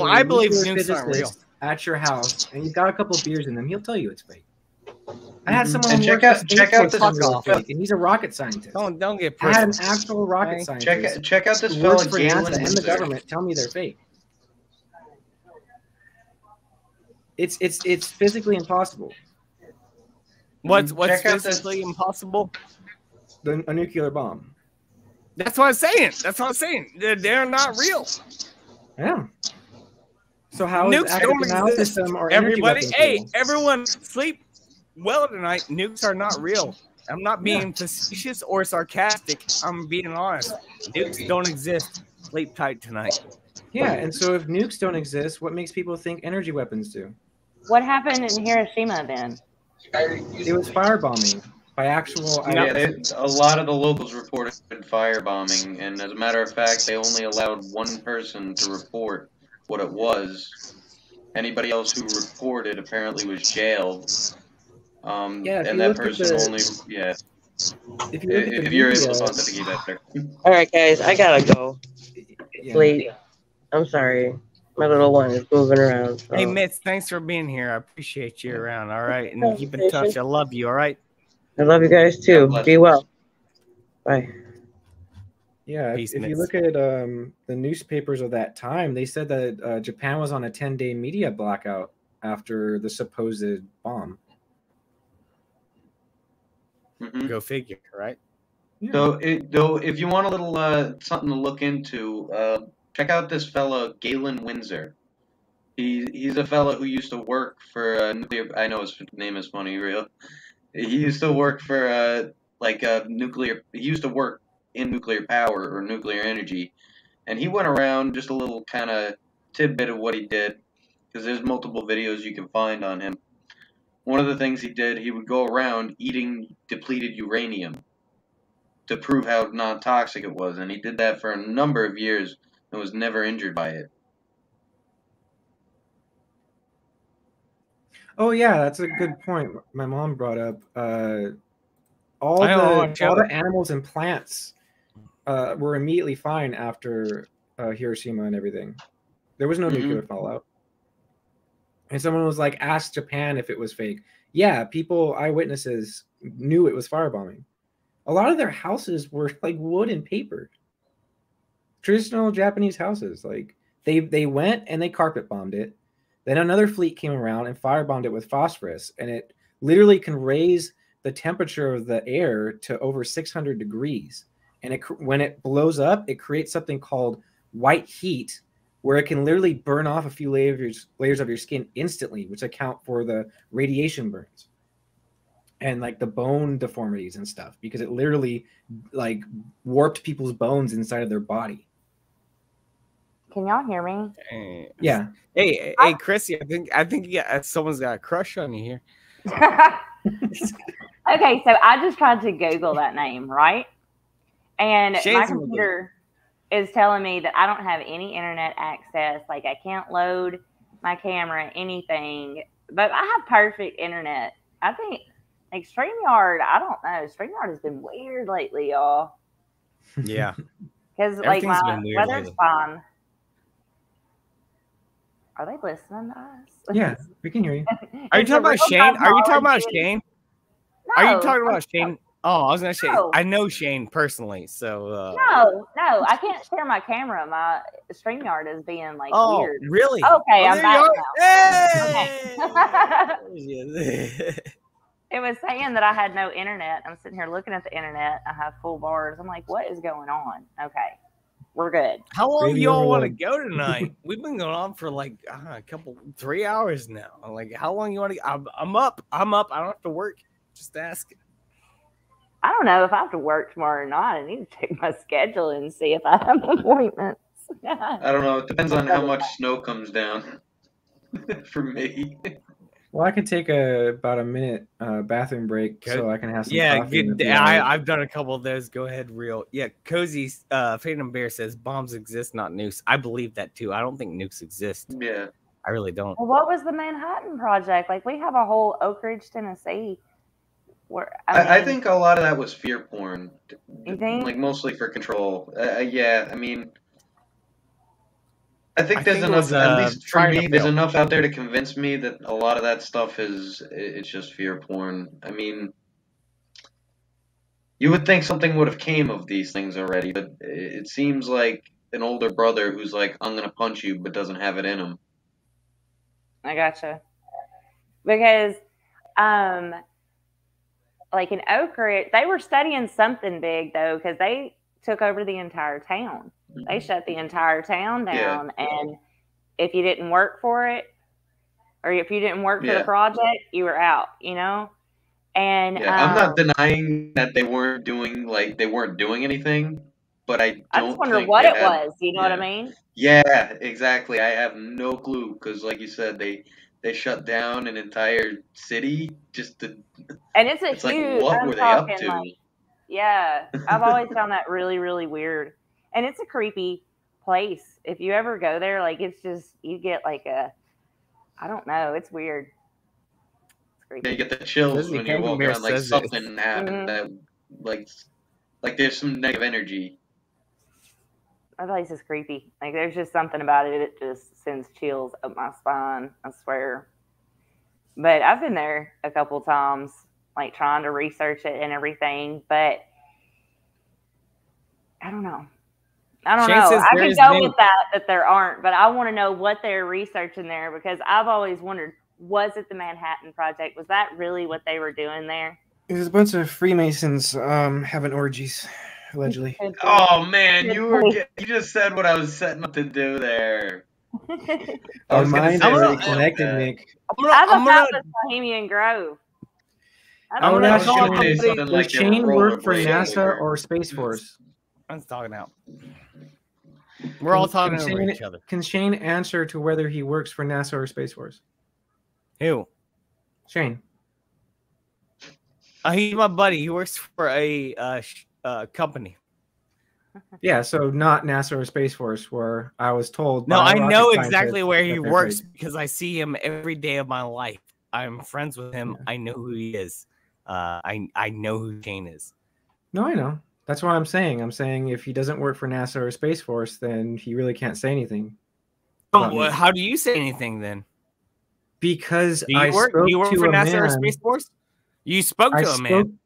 I believe nukes aren't real. At your house and you've got a couple of beers in them, he'll tell you it's fake. I had someone and check out this fake, and he's a rocket scientist. Don't get I had an actual rocket scientist. Check out this fella NASA and the government tell me they're fake. It's physically impossible. What's Check out this- physically impossible? A nuclear bomb. That's what I'm saying. They're not real. Yeah. So how is Nukes active don't denial exist. system or energy Everybody, weapons hey, real? everyone, sleep well tonight. Nukes are not real. I'm not being facetious or sarcastic. I'm being honest. Nukes don't exist. Sleep tight tonight. Yeah, and so if nukes don't exist, what makes people think energy weapons do? What happened in Hiroshima then? It was firebombing by actual eyewitnesses. A lot of the locals reported firebombing, and as a matter of fact, they only allowed one person to report what it was. Anybody else who reported apparently was jailed. Yeah, if and you that look at person the- only, yeah. If you look at the If you're able media- to authenticate that there. All right, guys, I gotta go. It's late. I'm sorry. My little one is moving around. So. Hey, Mitz, thanks for being here. I appreciate you around. All right, and keep in touch. I love you. All right. I love you guys too. Be well. Bye. Yeah, Peace, if you Mitz. look at the newspapers of that time, they said that Japan was on a 10-day media blackout after the supposed bomb. Go figure, right? So, if you want a little something to look into, check out this fella Galen Windsor. He's a fella who used to work for nuclear. I know his name is funny, real. He used to work for nuclear. He used to work in nuclear power or nuclear energy, and he went around just a little kind of tidbit of what he did, because there's multiple videos you can find on him. One of the things he did, he would go around eating depleted uranium to prove how non-toxic it was, and he did that for a number of years and was never injured by it. Oh yeah, that's a good point. My mom brought up all I know, the animals and plants were immediately fine after Hiroshima and everything. There was no nuclear fallout. And someone was like, ask Japan if it was fake. Yeah, eyewitnesses knew it was firebombing. A lot of their houses were like wood and paper. Traditional Japanese houses. Like they went and they carpet bombed it. Then another fleet came around and firebombed it with phosphorus, and it literally can raise the temperature of the air to over 600 degrees. And when it blows up, it creates something called white heat, where it can literally burn off a few layers of your skin instantly, which account for the radiation burns and like the bone deformities and stuff, because it literally like warped people's bones inside of their body. Can y'all hear me? Yeah. Hey, Chrissy, I think someone's got a crush on you here. Okay, so I just tried to Google that name, right? And my Shane's computer is telling me that I don't have any internet access. Like I can't load my camera, anything. But I have perfect internet. I think like StreamYard, I don't know. StreamYard has been weird lately, y'all. Yeah. Because like Everything's my been weird weather's lately. fine. Are they listening to us? Yeah, we can hear you. Are you Is talking the about Shane? Are you talking about technology- Shane? Are you No, talking about Shane? Oh, I was gonna say No. I know Shane personally, so No, I can't share my camera. My StreamYard is being like Oh, weird. really? Okay, Oh, I'm there back you now. Hey! Okay. It was saying that I had no internet. I'm sitting here looking at the internet. I have full bars. I'm like, what is going on? Okay, we're good. How long do Maybe y'all want to overload. go tonight? We've been going on for like 3 hours now. Like, how long you want to? I'm up. I don't have to work. Just ask. I don't know if I have to work tomorrow or not. I need to check my schedule and see if I have appointments. I don't know. It depends on how much snow comes down for me. Well, I could take about a minute bathroom break so I can have some Yeah, coffee. in a good. few hours. I've done a couple of those. Go ahead, real. Yeah, Cozy Phantom Bear says bombs exist, not nukes. I believe that too. I don't think nukes exist. Yeah, I really don't. Well, what was the Manhattan Project? Like, we have a whole Oak Ridge, Tennessee. Where I think a lot of that was fear porn. You think? Like mostly for control. Yeah, I mean, I think I there's think it enough. was, At least for trying to me, there's fail. enough out there to convince me that a lot of that stuff it's just fear porn. I mean, you would think something would have came of these things already, but it seems like an older brother who's like, "I'm gonna punch you," but doesn't have it in him. I gotcha. Because like in Oak Ridge, they were studying something big though, because they took over the entire town. They shut the entire town down, and if you didn't work for it, or if you didn't work for the project, you were out. You know, and I'm not denying that they weren't doing anything, but I I just don't wonder think what they it had. was. You know what I mean? Yeah, exactly. I have no clue because, like you said, they shut down an entire city just to. And it's It's huge. like, what I'm were they up talking to? like, yeah. I've always found that really, really weird, and it's a creepy place. If you ever go there, like it's just you get like I don't know. It's weird. It's creepy. Yeah, you get the chills Lizzie when you're walking Camberbear around, like says it. something happened that, like there's some negative energy. That place is creepy. Like there's just something about it. It just sends chills up my spine. I swear. But I've been there a couple times, like trying to research it and everything. But I don't know. I don't know. I could go with that there aren't, but I want to know what they're researching there because I've always wondered, was it the Manhattan Project? Was that really what they were doing there? There's a bunch of Freemasons having orgies, allegedly. Oh man, you just said what I was setting up to do there. Our minds are already connected, Nick. I thought that was Bohemian Grove. I would ask Shane, something does like they were Shane work for rollerblading NASA or Space Force? I'm talking out. We're all talking over each other. Can Shane answer to whether he works for NASA or Space Force? Who? Shane. He's my buddy. He works for a company. Yeah, so not NASA or Space Force, where I was told. No, by I a rocket know scientist exactly where that he they're works fake. because I see him every day of my life. I'm friends with him. I know who he is. I know who Shane is. No, I know. That's what I'm saying. I'm saying if he doesn't work for NASA or Space Force, then he really can't say anything. Oh, how do you say anything then? Because Do you I work, spoke do you work to for a NASA or man. Space Force? You spoke to a man.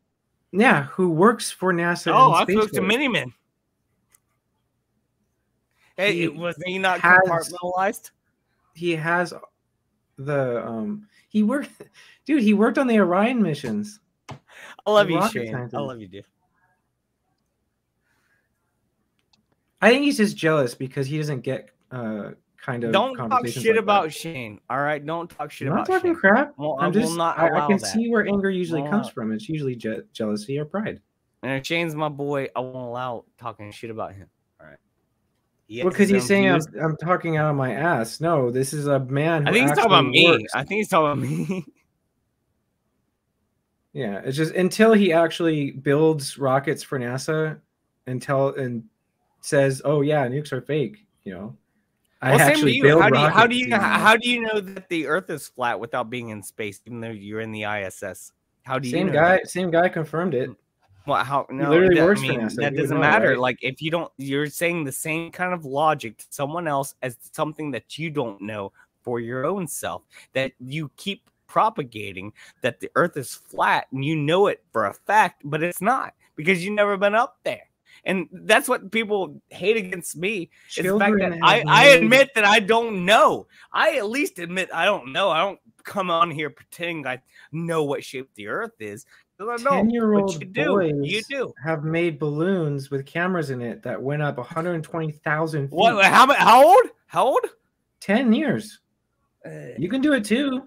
Yeah, who works for NASA Oh, and I Space spoke to Force. Miniman. Hey, He was he not has- compartmentalized? He has the he worked, dude. He worked on the Orion missions. I love The you, rocket Shane. scientist. I love you, dude. I think he's just jealous because he doesn't get kind of Don't talk conversations shit like about that. Shane. All right, don't talk shit I'm not about talking Shane. crap. Well, I'm I will just not I allow can that. see where anger usually Won't comes allow it. from. It's usually jealousy or pride. And if Shane's my boy, I won't allow talking shit about him. All right. Well, because he's saying I'm talking out of my ass. No, this is a man who I think he's talking about actually me. works. I think he's talking about me. Yeah, it's just until he actually builds rockets for NASA and says, "Oh yeah, nukes are fake," you know. Well, same to you. build How do rockets, you know that the Earth is flat without being in space, even though you're in the ISS? How do you Same know guy, that? same guy confirmed it. Well, how? No, literally that, works I for mean, NASA. that He would doesn't know, matter. right? Like if you don't, you're saying the same kind of logic to someone else as something that you don't know for your own self. That you keep propagating that the Earth is flat, and you know it for a fact, but it's not because you've never been up there. And that's what people hate against me is the fact that Children I have admit that I don't know. I at least admit I don't know. I don't come on here pretending I know what shape the Earth is. 'Cause I don't. 10-year-old But you do. boys You do. have made balloons with cameras in it that went up 120,000 feet. What? How old? How old? 10 years. You can do it too.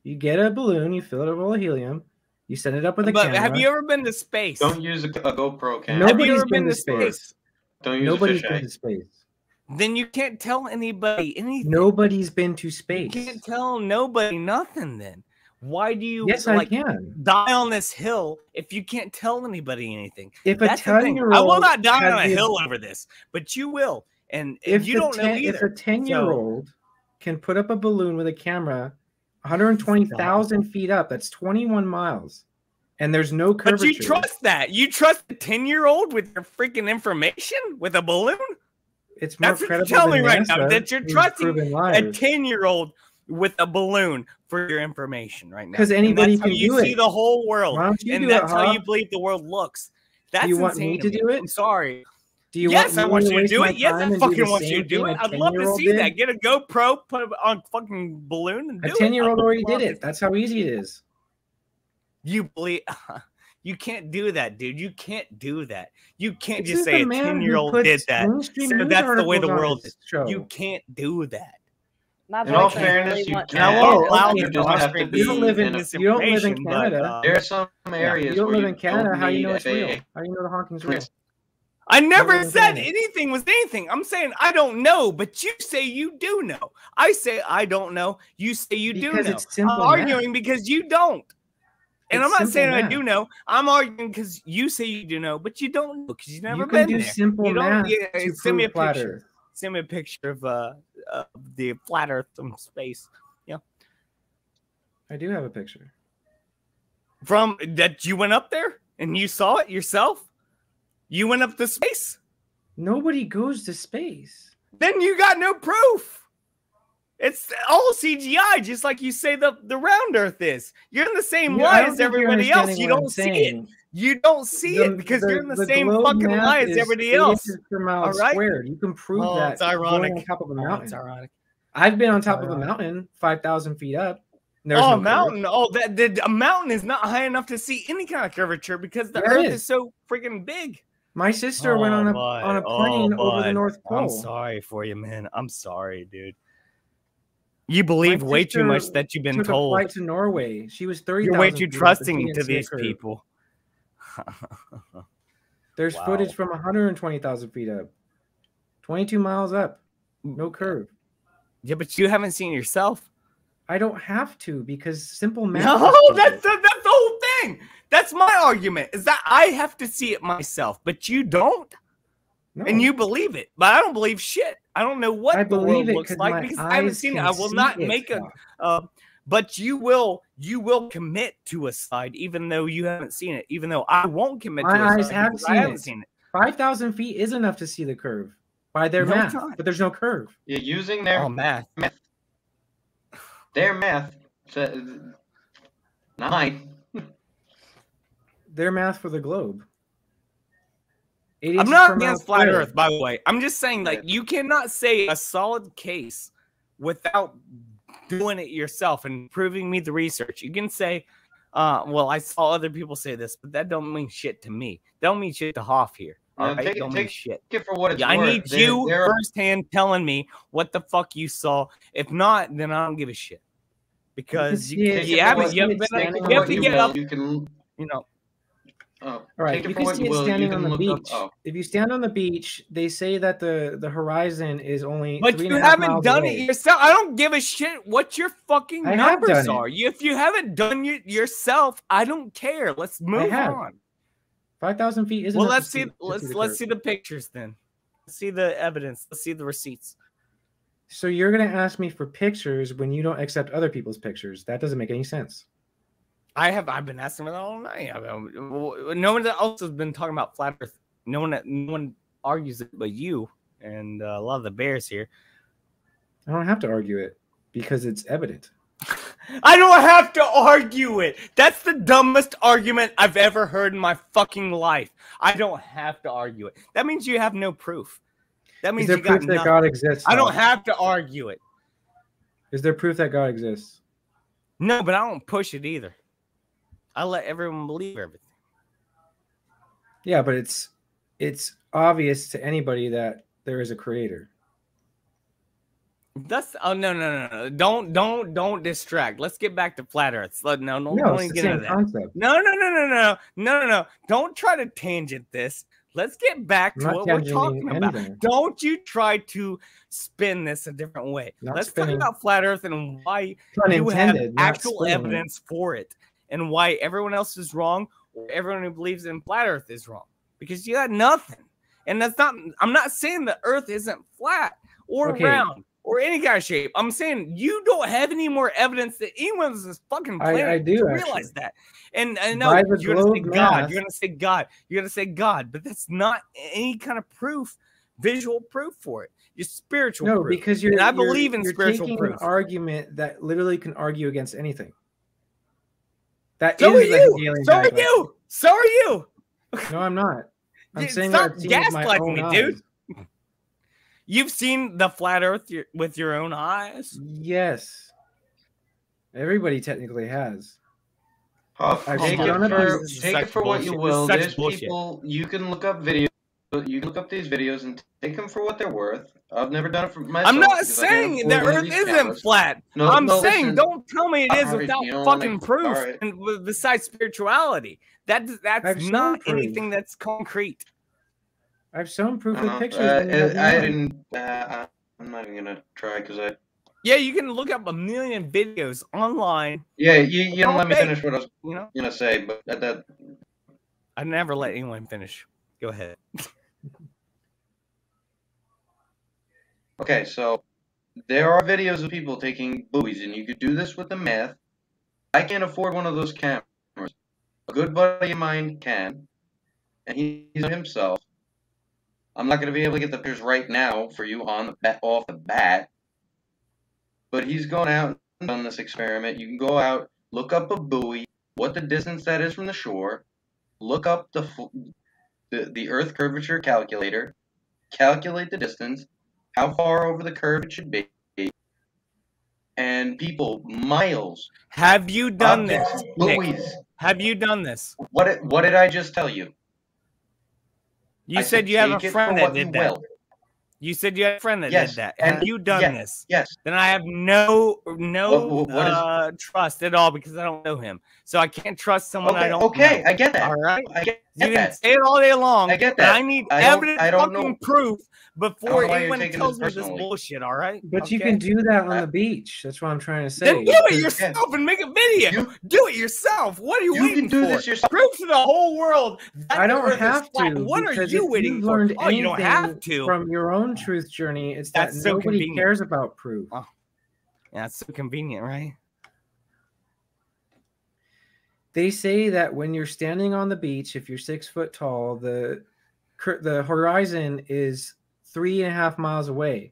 You get a balloon, you fill it up full of helium, you set it up with a But camera. have you ever been to space? Don't use a GoPro camera. Have you Nobody's ever been to space? Don't use Nobody's a been fisheye. to space. Then you can't tell anybody anything. Nobody's been to You space. can't tell nobody nothing then. Why do you Yes, I can. die on this hill if you can't tell anybody anything? If a That's the thing. I 10-year-old will not die has on a the- hill over this, but you will. And If you the don't know 10 either. If a 10-year-old can put up a balloon with a camera 120,000 feet up, that's 21 miles. And there's no But curvature. you trust that. You trust a 10-year-old with your freaking information with a balloon? It's more That's what you're credible telling me than right now. NASA, That you're who's trusting proven a liars. 10-year-old with a balloon for your information right now. 'Cause And anybody that's how can you do see it. the whole world. Why don't you And do that's it, how Hoff? you believe the world looks. That's Do you want insane me to me. do it? I'm sorry. Do you Yes, I want me you to waste do my it. Yes, time I and do fucking the want you to same do thing it. a I'd love to 10-year-old see did? that. Get a GoPro, put it on fucking balloon, and A do it. 10-year-old I would already love did to it. That's how easy it is. You believe You can't do that, dude. You can't do that. You can't This just is say the a man who 10-year-old puts did that. mainstream So news that's the way the articles on world his is. show. You can't do that. My In all boyfriend fairness, really you wants And I can. won't Oh, allow okay. You the just have to mainstream be You don't live in in a. you don't live in misinformation, but Canada. There are some yeah. areas You don't where live you in Canada. don't How do you need know it's FAA real? How do you know the honking's real? clearance. I You don't never live in said Canada. anything was anything. I'm saying I don't know, but you say you do know. I say I don't know. You say you do Because know. it's I'm simple math. arguing because you don't. And It's I'm not simple saying I math. do know. I'm arguing because you say you do know, but you don't know because you've never You can been do there. simple You don't. math Yeah, to send me a prove flat picture. Earth. Send me a picture of the flat Earth from space. Yeah, I do have a picture. from that you went up there and you saw it yourself. You went up to space. Nobody goes to space. Then you got no proof. It's all CGI, just like you say the round Earth is. You're in the same I lie don't as think you're everybody else. understanding You what I'm don't see it. saying. You don't see it because you're in the same globe fucking map lie as is everybody 8 else. inches per mile All right. squared. You can prove Oh, that it's ironic. going on top of a Oh, mountain. it's ironic. I've been on It's top of a ironic. mountain 5,000 feet up. There's Oh, no a mountain. Oh, a mountain is not high enough to see any kind of curvature because the Yeah, it Earth is. is so freaking big. My sister went on a plane over the North Pole. I'm sorry for you, man. I'm sorry, dude. You believe My way too sister much that you've been took told. a flight to Norway. She was 30,000 You're way too feet up, and she trusting didn't to see a these curve. people. There's Wow. footage from 120,000 feet up, 22 miles up, no curve. Yeah, but you haven't seen it yourself. I don't have to because simple math. No, will prove that's it. the whole thing. That's my argument, is that I have to see it myself, but you don't. No. And you believe it, but I don't believe shit. I don't know what I the world believe it looks 'cause like my because I haven't eyes seen it. can I will see not it, make Hoff. but you will commit to a side even though you haven't seen it, even though I won't commit to My a eyes side have because seen I haven't it. seen it. 5,000 feet is enough to see the curve by their No, it's math, not. but there's no curve. Yeah, using their math. Their math says 9. Their math for the globe. I'm not against flat Earth, by the way. I'm just saying, like, you cannot say a solid case without doing it yourself and proving me the research. You can say, well, I saw other people say this, but that don't mean shit to me. That don't mean shit to Hoff here. All Yeah, right, take it- don't mean take- shit. take it for what it's I worth. need They're- you they're- firsthand telling me what the fuck you saw. If not, then I don't give a shit. Because You can see it- you haven't you can been see it you standing have on to the get beach. up. You can, you know. oh, All right, take it you for can what see you it will. You standing can on the look beach. up. Oh, If you stand on the beach, they say that the horizon is only But 3.5 you haven't miles done away. it yourself. I don't give a shit what your fucking I have numbers done it. are. If you haven't done it yourself, I don't care. Let's move have. on. 5,000 feet is Well, enough let's to see. to Let's the let's curve. see the pictures then. Let's see the evidence. Let's see the receipts. So you're gonna ask me for pictures when you don't accept other people's pictures? That doesn't make any sense. I've been asking them all night. No one else has been talking about flat Earth. No one argues it but you and a lot of the bears here. I don't have to argue it because it's evident. I don't have to argue it. That's the dumbest argument I've ever heard in my fucking life. I don't have to argue it. That means you have no proof. That means Is there you got proof that nothing. God exists? I don't Hoff? have to argue it. Is there proof that God exists? No, but I don't push it either. I let everyone believe everything. Yeah, but it's obvious to anybody that there is a creator. That's no. Don't distract. Let's get back to flat Earth. Don't No, even it's the get into same that. concept. No. Don't try to tangent this. Let's get back to I'm what not we're talking tangenting about. anything. Don't you try to spin this a different way. Not Let's spinning. talk about flat Earth and why Pun you have intended, not actual spinning it. evidence for it, and why everyone else is wrong, or everyone who believes in flat Earth is wrong. Because you got nothing. And that's not. I'm not saying the Earth isn't flat or Okay. round or any kind of shape. I'm saying you don't have any more evidence that anyone's this fucking planet I do, to actually. realize that. And I know By the you're gonna say globe God, math- you're gonna say God, you're gonna say God, but that's not any kind of proof, visual proof for it. You're spiritual No, proof. because you're. and I you're- believe in you're spiritual taking proof. an argument that literally can argue against anything. That So are is the you. Hegelian So are dialectic. you. So are you. No, I'm not. I'm Yeah, saying stop what I've seen with my gaslighting own me, eyes. dude. You've seen the flat Earth with your own eyes. Yes. Everybody technically has. Hoff, I've take done it for this is take it such for what you bullshit. will. This is There's such bullshit. people you can look up videos. You can look up these videos and take them for what they're worth. I've never done it for myself. I'm not because I can't saying afford the one of Earth these isn't cameras. flat. No, I'm no, saying listen. don't tell me it is All right, without you don't wanna- fucking proof. all right. And besides spirituality, that's I've shown not proof. anything that's concrete. I've shown proof with Uh-huh. pictures. when you have I none. didn't. I'm not even gonna try because I. Yeah, you can look up a million videos online. Yeah, you don't let me fake, finish what I was you know? gonna say, but that. I never let anyone finish. Go ahead. Okay, so there are videos of people taking buoys, and you could do this with the math. I can't afford one of those cameras. A good buddy of mine can, and he's himself. I'm not going to be able to get the pictures right now for you off the bat, but he's gone out and done this experiment. You can go out, look up a buoy, what the distance that is from the shore, look up the Earth curvature calculator, calculate the distance, how far over the curve it should be, and people miles. Have you done this? Objects, Nick? buoys. Have you done this? What did I just tell you? You I said you have take a it friend for that what you did that. will. You said you had a friend that Yes, did that. and Have you done yeah, this? yes. Then I have no What is- trust at all because I don't know him. So I can't trust someone I Okay, don't okay, know. I get that. All right. I get You can that. say it all day long. I get but that. I need I don't- evidence, I don't fucking know. proof I before don't know why you're anyone taking tells me this this personally. bullshit. All right. But you Okay? can do that on the beach. That's what I'm trying to say. Then do it Because- yourself and make a video. Do it yourself. What are you, You waiting can do for? this yourself. Prove to the whole world that I the don't Earth is have flat. to. What are because you if waiting you've for? learned Oh, you don't have anything to. from your own truth journey, it's that That's so nobody convenient. cares about proof. Oh, yeah, it's so convenient, right? They say that when you're standing on the beach, if you're 6 foot tall, the horizon is 3.5 miles away.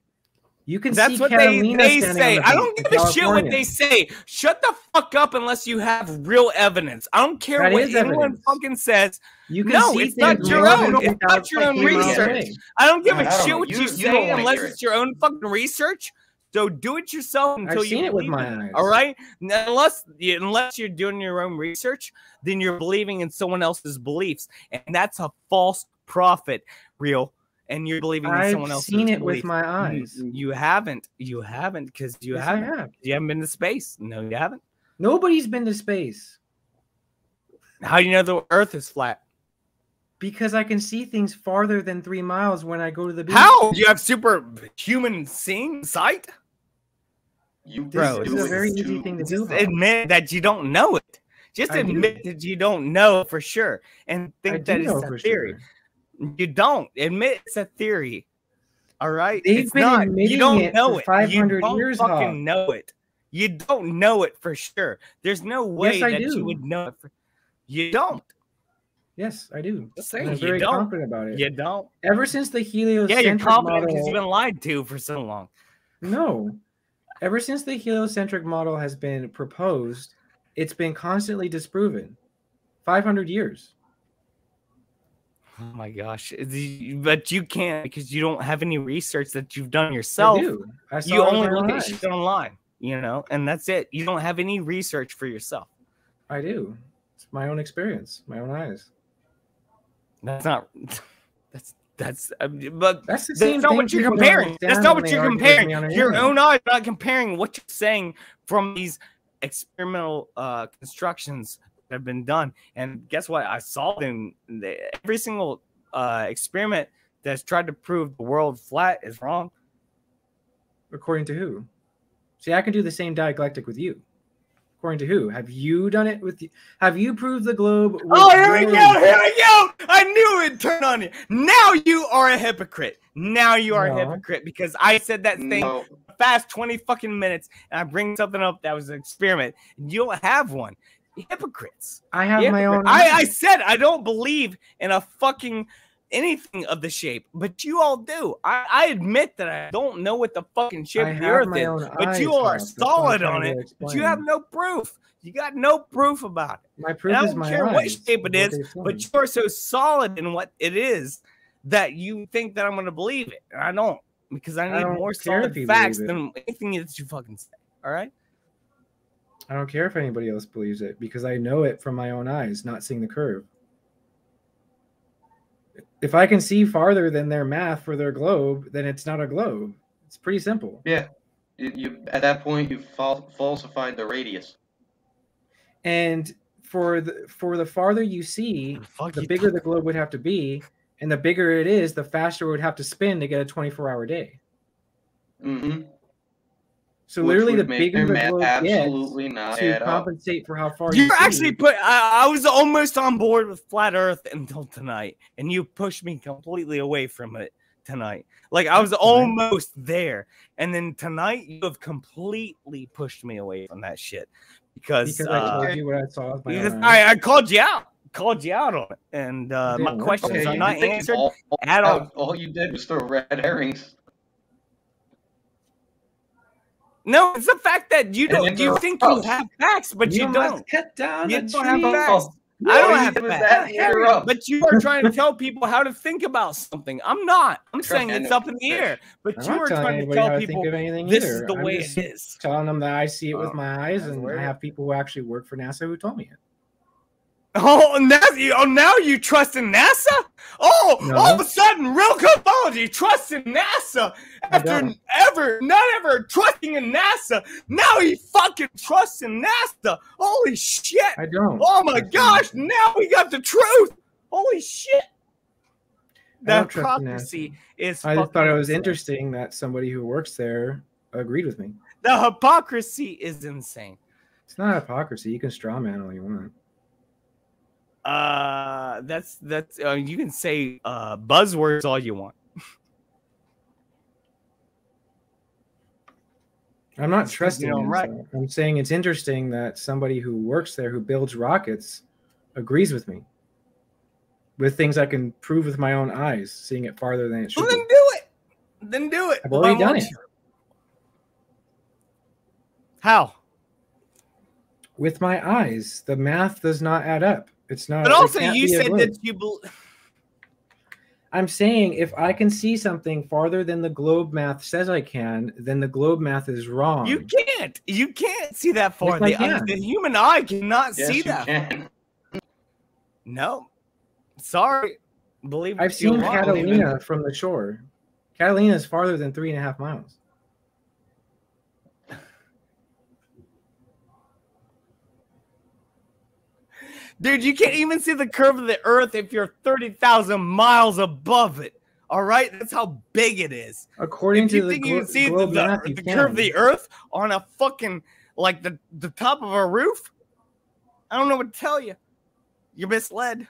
You can That's see what Catalina they standing say. on the I don't beach give in a shit what California. they say. Shut the fuck up unless you have real evidence. I don't care That what is anyone evidence. fucking says. You can No, see it's not things your more own. than It's not your own 3 miles research. away. I don't give I a don't shit know. what You you don't say wanna unless hear it's your own fucking research. So do it yourself until I've seen you it with believe my in it, eyes. all right? Unless you're doing your own research, then you're believing in someone else's beliefs, and that's a false prophet, real. And you're believing in someone I've else's seen it with beliefs. my eyes. You haven't. You haven't because you Yes, I haven't. have. You haven't been to space. No, you haven't. Nobody's been to space How do you know the Earth is flat? because I can see things farther than 3 miles when I go to the beach. How? Do you have superhuman seeing sight? You This Bro, is a very easy thing to do. just admit that you don't know it. Just I do. admit that you don't know for sure and I think do that know it's a for theory. sure. You don't admit it's a theory. All right, They've it's been not. admitting You don't it know for it. 500 you don't years, fucking Hoff. know it. You don't know it for sure. There's no way Yes, I that do. you would know it. You don't. Yes, I do. Just And saying, I'm you very don't. confident about it. You don't. Ever since the heliocentric Yeah, you're confident because model, you've been lied to for so long. no. Ever since the heliocentric model has been proposed, it's been constantly disproven. 500 years. Oh my gosh. But you can't because you don't have any research that you've done yourself. I do. I saw You it with only my look own at eyes. shit online, and that's it. You don't have any research for yourself. I do. It's my own experience, my own eyes. That's not but That's the that's same not thing what you're people don't comparing. That's understand not when what they you're argue with me comparing. on the Your internet. own eyes are not comparing what you're saying from these experimental constructions that have been done. And guess what? I saw them. Every single experiment that's tried to prove the world flat is wrong. According to who? See, I can do the same dialectic with you. According to who? Have you done it with you? Have you proved the globe? With Oh, here we your- go. Here we go. I knew it'd turn on you. Now you are a hypocrite. Now you are a No. hypocrite because I said that thing No. fast 20 fucking minutes and I bring something up that was an experiment. And you don't have one. Hypocrites. I have my own. I said I don't believe in a fucking anything of the shape, but you all do. I admit that I don't know what the fucking shape I of the have earth my is, own but you eyes, all are Hoff. That's what I'm solid trying on to it, but you explain. have no proof. You got no proof about it. My And proof I is don't my care what eyes. shape it What is, they've but shown. you're so solid in what it is that you think that I'm going to believe it. And I don't, because I I need don't more care solid if you facts believe it. than anything that you fucking say. All right? I don't care if anybody else believes it because I know it from my own eyes, not seeing the curve. If I can see farther than their math for their globe, then it's not a globe. It's pretty simple. Yeah. You at that point you've falsified the radius. And for the farther you see, the bigger the globe would have to be, and the bigger it is, the faster it would have to spin to get a 24-hour day. Mm-hmm. So literally, the bigger the math globe absolutely gets not to add up. compensate for how far you You see. actually put. I was almost on board with flat Earth until tonight, and you pushed me completely away from it tonight. Like I was almost there, and then tonight you have completely pushed me away from that shit because I told you what I saw with my because own eyes. I called you out. Called you out on it, and my questions are not answered at all. All you did was throw red herrings. No, it's the fact that you don't. You think you have facts, but you don't. Cut down You the don't have tree. facts. No, I don't you have did was facts. that But you are trying to tell people how to think about something. I'm not. I'm saying it's up in the air. But I'm you not are telling trying to anybody tell how to people think of anything this either. is the I'm way just it is. telling them that I see it with my eyes, that's and weird. I have people who actually work for NASA who told me it. Oh, now you trust in NASA? Oh, No. all of a sudden, real cosmology, trust in NASA after not ever trusting in NASA. Now he fucking trusts in NASA. Holy shit! I don't. Oh my gosh! Now we got the truth. Holy shit! I don't The trust in hypocrisy is. I just thought it was fucking insane. interesting that somebody who works there agreed with me. The hypocrisy is insane. It's not hypocrisy. You can straw man all you want. That's you can say buzzwords all you want. I'm not It's 'cause trusting you know I'm NASA. right. I'm saying it's interesting that somebody who works there, who builds rockets, agrees with me with things I can prove with my own eyes, seeing it farther than it should Well, be. then do it. Then do it. I've already Why done won't it. you? How? With my eyes. The math does not add up. It's not. But it also, can't you be a said globe. that you believe. I'm saying if I can see something farther than the globe math says I can, then the globe math is wrong. You can't. You can't see that far. Yes, I can. The human eye cannot Yes, see you that. can. No. Sorry. Believe I've if you seen want. Catalina from the shore. Catalina is farther than 3.5 miles. Dude, you can't even see the curve of the earth if you're 30,000 miles above it. All right? That's how big it is. According If you to the think you can see globe math, you the curve of can. the earth on a fucking, like the top of a roof, I don't know what to tell you. You're misled.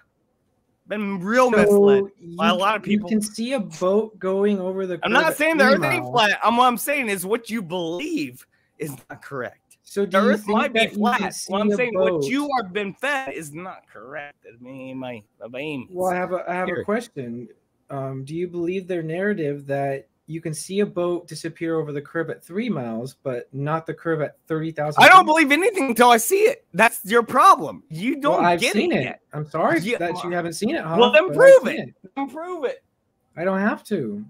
Been real misled by a lot of people. You can see a boat going over the. I'm curve not at saying the 3 earth ain't miles. flat. What I'm saying is what you believe is not correct. So The do you earth think might be that you can flat. see What I'm a saying, boat? what you are been fed is not correct. I mean, my aim. Well, I have a Here. question. Do you believe their narrative that you can see a boat disappear over the curve at 3 miles, but not the curve at 30,000? I don't believe anything until I see it. That's your problem. You don't Well, I've get seen it it. yet. I'm sorry Yeah, that you haven't seen it. Well, Hoff, then but I've prove seen it. Then prove it. I don't have to.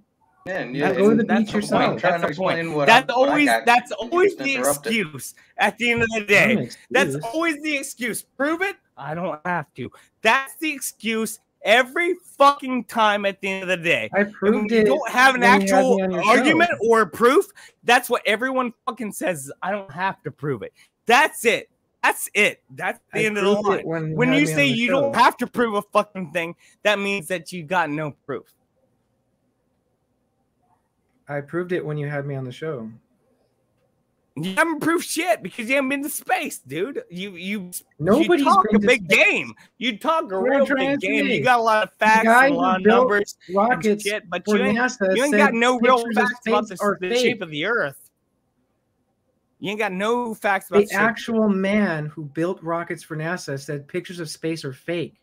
Man, You go to the That's beach the point. yourself. That's the point. That's always the interrupted. excuse at the end of the Not day. an That's excuse. always the excuse. Prove it. I don't have to. That's the excuse every fucking time at the end of the day. I And when proved you it don't have an when you had actual me on your argument show. or proof, that's what everyone fucking says. I don't have to prove it. That's it. That's it. That's the I end of the proved it line. when you When had you me on say the you show. don't have to prove a fucking thing, that means that you got no proof. I proved it when you had me on the show. You haven't proved shit because you haven't been to space, dude. You Nobody's talk been a to big space. game. You talk a What real I'm trying big to game. say. You got a lot of The facts guy and a who lot of built numbers rockets and shit, but for you ain't NASA got said no real pictures of facts about space are the fake. shape of the Earth. You ain't got no facts about The actual man who built rockets for NASA said pictures of space are fake.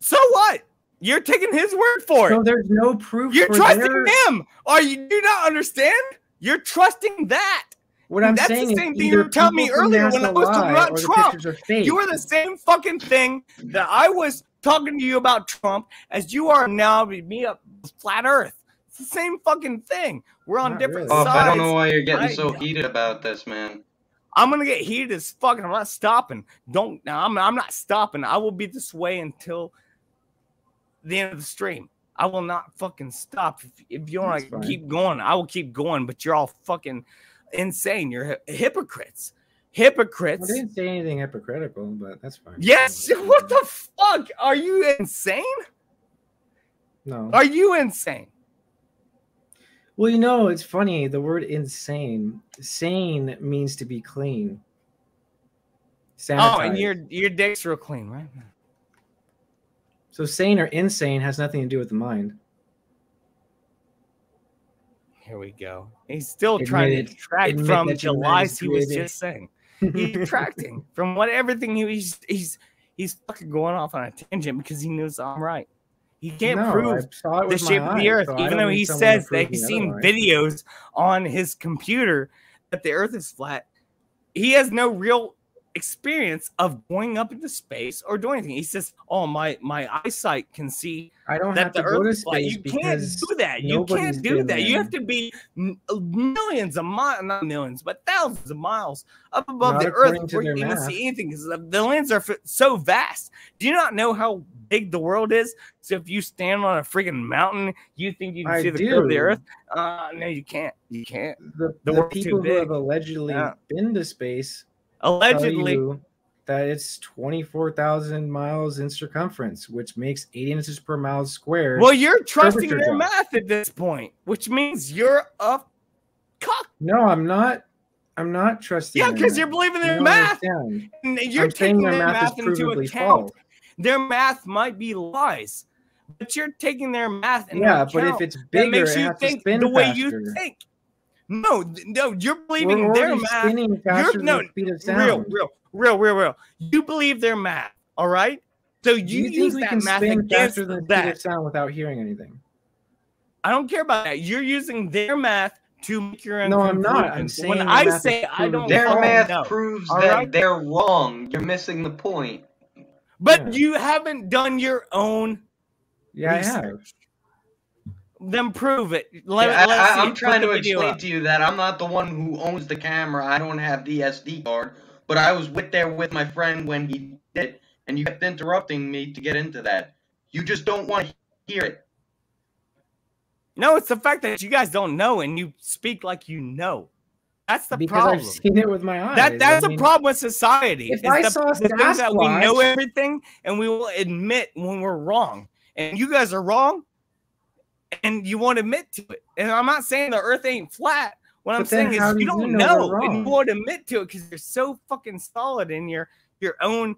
So what? You're taking his word for So it. there's no proof. You're for trusting their... him. Are you do not understand? You're trusting that. What I'm That's saying the is same thing either you were telling me people from earlier when I NASA was talking lie about or the Trump. pictures are fake. You are the same fucking thing that I was talking to you about Trump as you are now with me up flat Earth. It's the same fucking thing. We're on different Hoff, sides. I don't know why you're getting I- so heated about this, man. I'm gonna get heated as fuck, and I'm not stopping. I'm not stopping. I will be this way until the end of the stream. I will not fucking stop. If you want to keep going, I will keep going. But you're all fucking insane. You're hypocrites. Hypocrites. I didn't say anything hypocritical, but that's fine. Yes. What the fuck? Are you insane? No. Are you insane? Well, you know, it's funny. The word insane, sane means to be clean. Oh, and Sanitized. your dick's real clean, right? So sane or insane has nothing to do with the mind. Here we go. He's still Admit trying it. to detract Admit from that the your mind lies is he was created. just saying. He's detracting from what everything he's fucking going off on a tangent because he knows I'm right. He can't No, prove I saw it the with my shape of the eyes, earth, so I even don't though need he someone to says prove that he's me seen otherwise. videos on his computer that the earth is flat. He has no real experience of going up into space or doing anything. He says, "Oh, my eyesight can see I don't that have the to go earth to is flat." space You can't because do that. You nobody's can't do been that. You there. have to be millions of miles, not millions, but thousands of miles up above Not the earth according to before you their can even math. see anything because the lands are so vast. Do you not know how big the world is? So if you stand on a freaking mountain, you think you can I see the curve of the do. earth? No, you can't. You can't. The world's too people who have big. allegedly Yeah. been to space Allegedly. tell you that it's 24,000 miles in circumference, which makes 8 inches per mile squared. Well, you're trusting curvature their drop. math at this point, which means you're a cock. No, I'm not. I'm not trusting. Yeah, their because math. you're believing You their don't math. understand. And you're I'm saying taking their their math is math into provably account. false. Their math might be lies, but you're taking their math into Yeah, account. but if it's that bigger, makes it you has to think spin the way faster. you think. No, you're We're believing their already math. spinning faster than the speed of sound. Real. You believe their math, all right? So Do you you think use we that can math spin against faster than the speed that. of sound without hearing anything? I don't care about that. You're using their math to make your own No, I'm not. I'm conclusions. saying When the I math is say I don't Their fucking math know, proves all that right? they're wrong. You're missing the point. But you haven't done your own Yeah, I research. have. Then prove it. Yeah, Let's see. I'm Put trying the to video explain up. to you that I'm not the one who owns the camera. I don't have the SD card, but I was there with my friend when he did it, and you kept interrupting me to get into that. You just don't want to hear it. No, it's the fact that you guys don't know and you speak like you know. That's the Because problem. I've seen it with my eyes. That's I a mean, problem with society. if It's I the, saw the thing that we know Sasquatch- everything and we will admit when we're wrong. And you guys are wrong and you won't admit to it. And I'm not saying the earth ain't flat. What I'm But then saying how is do you you don't know we're know and you wrong? won't admit to it because you're so fucking solid in your own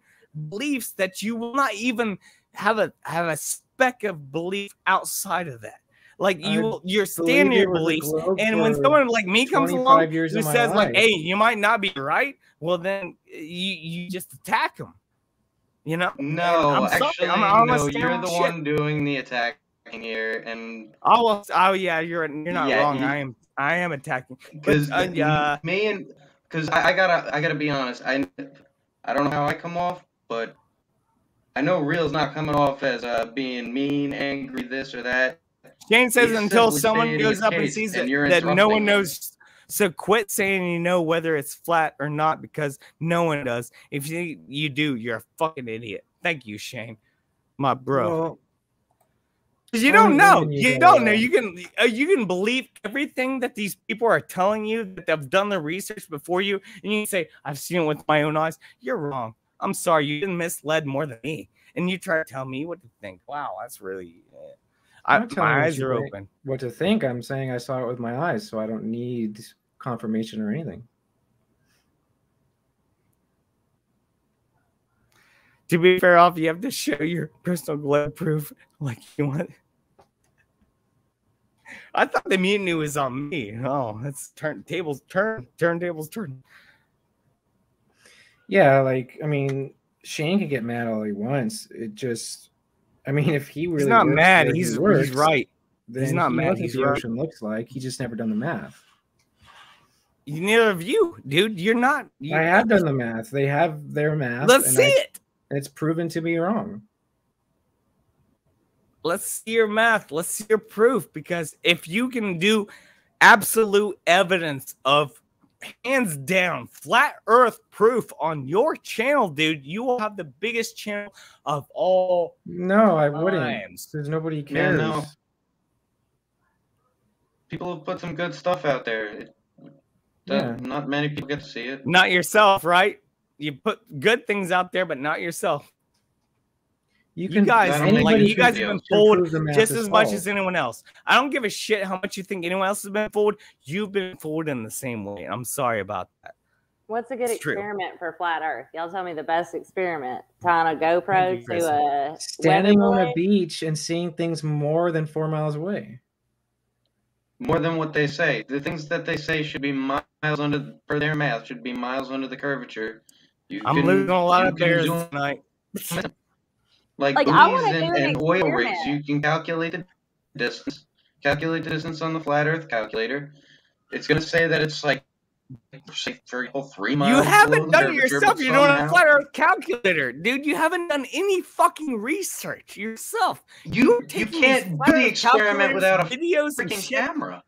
beliefs that you will not even have a speck of belief outside of that. Like you're standing believed your it was a beliefs, globe and when for someone like me comes 25 along years who of my says like, life. "Hey, you might not be right," well then you just attack them. You know? No, And I'm sorry, actually, I'm no. gonna stand You're on the shit. one doing the attacking here, and Oh yeah, you're not Yeah, wrong. you- I am attacking. because But me and because I gotta be honest. I don't know how I come off, but I know Real's not coming off as being mean, angry, this or that. Shane says He's until simply someone stating goes his up and case, sees and it, you're that no interrupting one him. knows. So quit saying you know whether it's flat or not because no one does. If you do, you're a fucking idiot. Thank you, Shane, my bro. Well, Because you only don't know. women You go, don't know. You can believe everything that these people are telling you that they've done the research before you, and you can say, "I've seen it with my own eyes." You're wrong. I'm sorry. You've been misled more than me, and you try to tell me what to think. Wow, that's really. I'm not telling you My what eyes you are think- open. What to think? I'm saying I saw it with my eyes, so I don't need confirmation or anything. To be fair off, you have to show your personal glove proof like you want. I thought the mutiny was on me. Oh, that's tables turn. Yeah, like I mean, Shane can get mad all he wants. It just, I mean, if he really not works mad. where he He's works, right. Then He's not he mad. knows what He's the right. ocean looks like. He's just never done the math. Neither of you, dude. You're not. I have done the math. They have their math. Let's and see it. And it's proven to be wrong. Let's see your math. Let's see your proof. Because if you can do absolute evidence of hands down, flat Earth proof on your channel, dude. You will have the biggest channel of all. No, I wouldn't. times. Because nobody Yeah, cares. no. People have put some good stuff out there. Yeah. Not many people get to see it. Not yourself, right? You put good things out there, but not yourself. You guys have been fooled just as much as anyone else. I don't give a shit how much you think anyone else has been fooled. You've been fooled in the same way. I'm sorry about that. What's a good It's true. experiment for flat Earth? Y'all tell me the best experiment. Tying a GoPro to a Standing weather on a balloon? beach and seeing things more than 4 miles away. More than what they say. The things that they say should be miles under, for their math, should be miles under the curvature. I'm losing a lot you of can bears zoom- tonight. Like Like, I buoys wanna do an and oil rigs, experiment. you can calculate the distance. Calculate the distance on the flat Earth calculator. It's going to say that it's like, say, for example, 3 miles. You haven't below the done it curvature, yourself. but You don't have a somehow- flat Earth calculator, dude. You haven't done any fucking research yourself. You taking can't these do flat the Earth experiment calculators, without a videos and freaking shit. camera.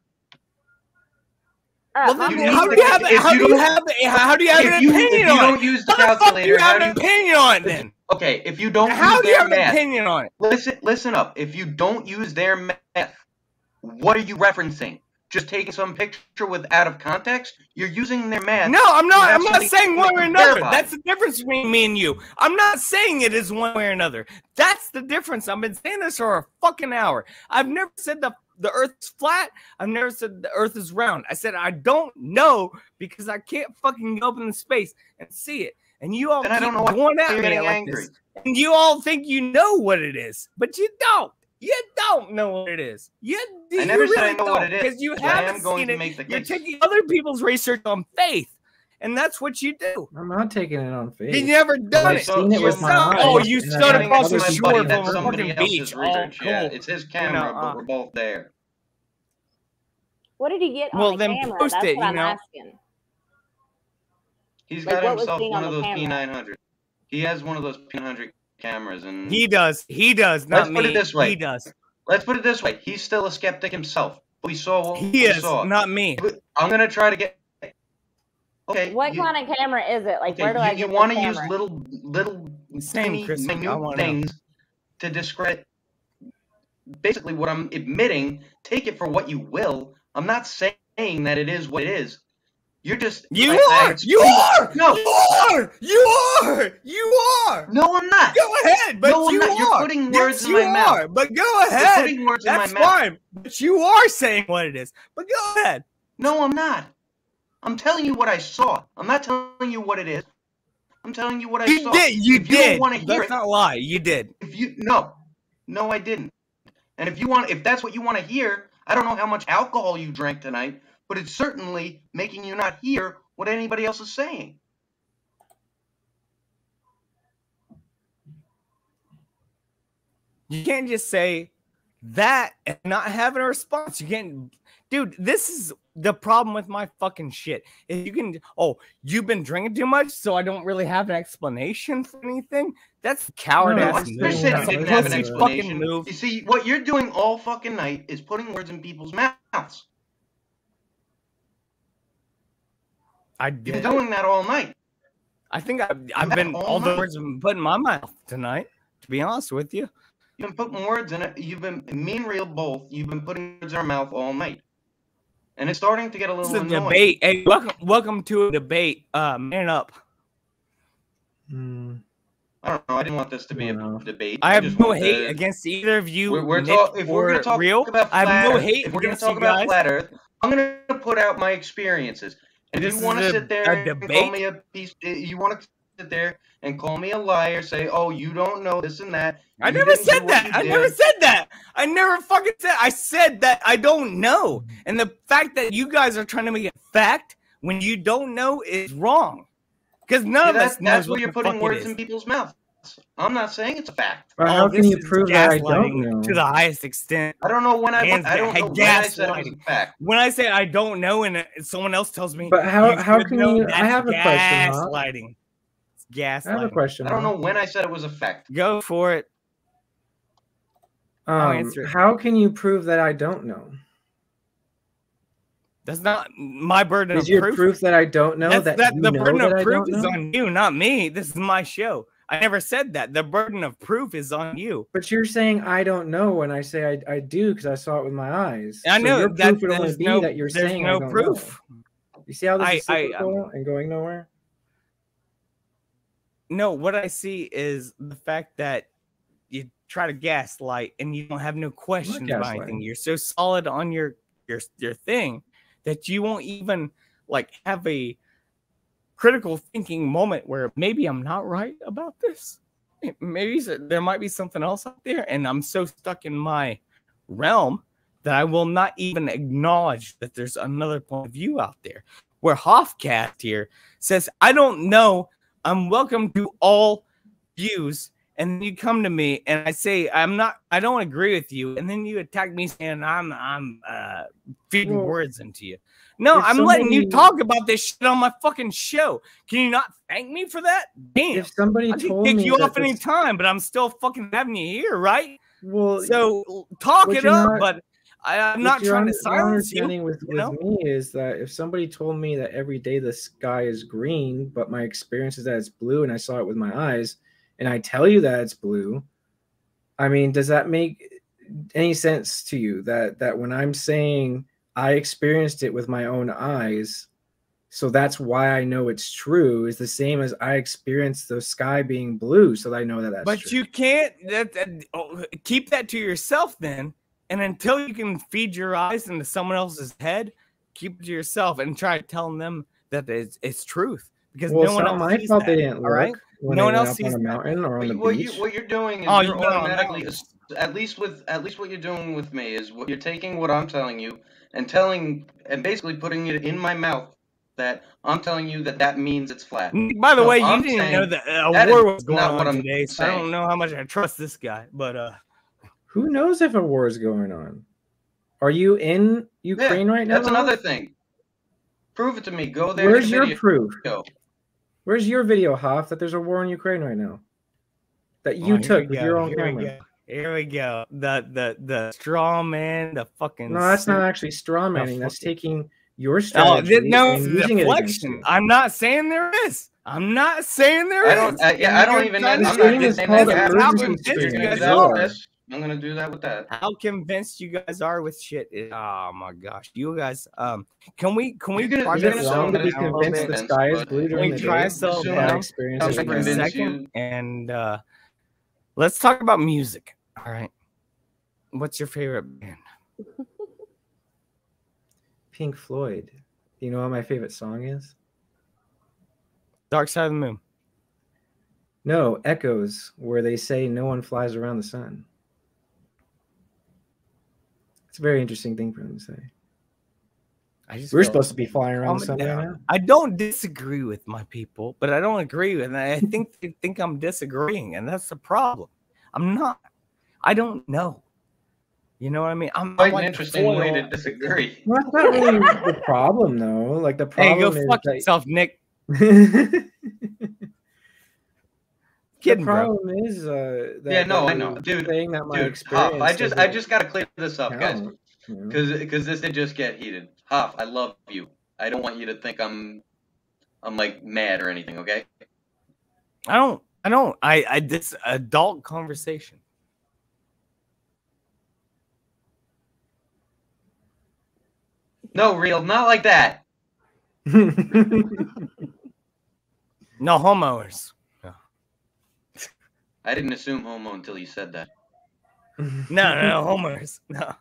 Well, then You how need do to- you have if how you do you don't- have how do you have if an you- opinion if you on don't it? use the How fuck do calculator, you how have do an you- opinion on it then? Okay, if you don't How use do you their have an math, opinion on it? listen up. If you don't use their math, what are you referencing? Just taking some picture with out of context? You're using their math. No, I'm not. to have I'm not something saying one to way or compare another. by. That's the difference between me and you. I'm not saying it is one way or another. That's the difference. I've been saying this for a fucking hour. I've never said the Earth's flat. I've never said the Earth is round. I said I don't know because I can't fucking go up in space and see it. And you all Then I keep don't know why going at you're me getting like angry. this. And you all think you know what it is, but you don't. You don't know what it is. You never said I really know what don't, it is, because you but I am haven't going seen to it. make the You're case. taking other people's research on faith, and that's what you do. I'm not taking it on faith. You never done I've it. seen it with my eyes. Oh, you and stood I've across had the other shore people from That's a somebody fucking else's beach. research. Oh, Yeah, cool. it's his You camera, know, but we're both there. What did he get Well, on the then camera? post That's it, what you I'm know. asking. He's Like, got what was himself seen one on of the those camera? P900. He has one of those P900 cameras, and He does. He does. Not let's put me. it this way. He does. Let's put it this way. He's still a skeptic himself. We saw what He we is. saw. Not me. I'm gonna try to get. Okay. What kind of camera is it? Like, Okay, where do I you get want the to use camera? little Same, tiny Chris. I minute wanna know. things to discredit. Basically, what I'm admitting, take it for what you will. I'm not saying that it is what it is. You're just You I are. You are. No. You are. You are. You are. No, I'm not. Go ahead, but No, I'm you not. are. You're putting words in my you mouth. are, but go You're ahead. putting words in my That's mouth. fine. But you are saying what it is. But go ahead. No, I'm not. I'm telling you what I saw. I'm not telling you what it is. I'm telling you what I You saw. did. You if you did. don't want to hear Let's it, not lie. You did. if you no, I didn't. And if that's what you want to hear, I don't know how much alcohol you drank tonight, but it's certainly making you not hear what anybody else is saying. You can't just say that and not having a response. You can't, dude. This is the problem with my fucking shit. If you can, you've been drinking too much, so I don't really have an explanation for anything. That's coward No, ass I move. said That's you a didn't have an pussy explanation. fucking move. You see, what you're doing all fucking night is putting words in people's mouths. I You've did. been doing that all night. I think I've been all the words have been put in my mouth tonight. To be honest with you. You've been putting words in it. You've been, me and Real both, you've been putting words in our mouth all night. And it's starting to get a little This is a annoying. debate. Hey, welcome to a debate. Man up. I don't know. I didn't want this to be a debate. I have just no want hate to- against either of you. if Nick we're going or to talk Real, about I flat have no Earth, hate if we're going to against talk you about guys. flat Earth, I'm going to put out my experiences. If This you is want to a sit there and call debate? me a piece, you want to sit there and call me a liar, say, "Oh, you don't know this and that." I You never didn't do said what that. you I did. never said that. I never fucking said. I said that I don't know. And the fact that you guys are trying to make it fact when you don't know is wrong. Because none of us knows That's what where you're the putting fuck words it is. in people's mouths. I'm not saying it's a fact. But how can this you is prove that I don't gaslighting know? to the highest extent. I don't know when I Hands don't down, know when I said it was gaslighting. a fact. When I say I don't know and someone else tells me, But how should can know, you? that's I have a question, Hoff. gaslighting. It's gaslighting. I have a question. I don't know Hoff. when I said it was a fact. Go for it. I'll answer it. How can you prove that I don't know? That's not my burden Is of your proof that I don't know that you the know burden that of I proof don't is know? on you, not me. This is my show. I never said that. The burden of proof is on you. But you're saying I don't know when I say I do because I saw it with my eyes. I So know your that proof would only there's be no that you're there's saying no I don't proof. know. You see how this is cyclical and going nowhere? No, what I see is the fact that you try to gaslight and you don't have no questions about anything. gaslighting. You're so solid on your thing that you won't even like have a critical thinking moment where maybe I'm not right about this. Maybe there might be something else out there, and I'm so stuck in my realm that I will not even acknowledge that there's another point of view out there. Where Hoffcast here says, I don't know, I'm welcome to all views. And then you come to me and I say, I don't agree with you. And then you attack me saying I'm feeding words into you. No, I'm letting you talk about this shit on my fucking show. Can you not thank me for that? Damn. If somebody I can told kick me you that off any this- time, but I'm still fucking having you here, right? Well, so talk what it you're up, not- but I'm what not your trying to your silence you. understanding with me is that if somebody told me that every day the sky is green, but my experience is that it's blue and I saw it with my eyes, and I tell you that it's blue, I mean, does that make any sense to you that when I'm saying I experienced it with my own eyes, so that's why I know it's true, is the same as I experienced the sky being blue, so that I know that that's But true. you can't keep that to yourself then. And until you can feed your eyes into someone else's head, keep it to yourself and try telling them that it's truth. Because Well, no one it's else not my sees fault that, they didn't all right? look when No they one went else up sees on a that. mountain or on the What beach. you're doing is Oh, you're you went on automatically, at least what you're doing with me is what you're taking what I'm telling you and basically putting it in my mouth that I'm telling you that means it's flat. By the So way, you I'm didn't saying know that a that war is was going not on what I'm today, so I saying. don't know how much I trust this guy. But Who knows if a war is going on? Are you in Ukraine right now? That's another thing. Prove it to me. Go there. Where's get a your video. proof? Go. Where's your video, Hoff, that there's a war in Ukraine right now? That you here took we with go, your own here we camera. go. Here we go. The straw man, the fucking. No, that's not actually straw manning. That's taking your Oh, strategy no, and it's using it against deflection. you. I'm not saying there is. I'm not saying there is. I don't even. I'm not stream is saying called that you have emergency to. You're stream. gonna do You that with are. this. I'm gonna do that with that. How convinced you guys are with shit? Oh my gosh, you guys. Can we You're gonna- try Is to it wrong settle to be down a little convinced bit? the sky is blue Can during we the try day? to settle Bad down experience just with for a my eyes? second, and let's talk about music. All right, what's your favorite band? Pink Floyd. Do you know what my favorite song is? Dark Side of the Moon. No, Echoes, where they say no one flies around the sun. It's a very interesting thing for them to say. We're feel- supposed to be flying around the Calm sun it right down. now. I don't disagree with my people, but I don't agree with. And I think they think I'm disagreeing, and that's the problem. I'm not. I don't know. You know what I mean? I'm Quite an like interesting way to disagree. Well, that's not really the problem, though. Like the Hey, problem go is fuck that yourself, Nick. the Kidding, bro. problem is that Yeah, no, I that know, you're dude. saying that my Dude, experience. Hoff, I doesn't just gotta clear this up, guys, count, you know? because this did just get heated. Hoff, I love you. I don't want you to think I'm like mad or anything. Okay. I don't. I this adult conversation. No, real, not like that. No homos. I didn't assume homo until you said that. No, homos. No.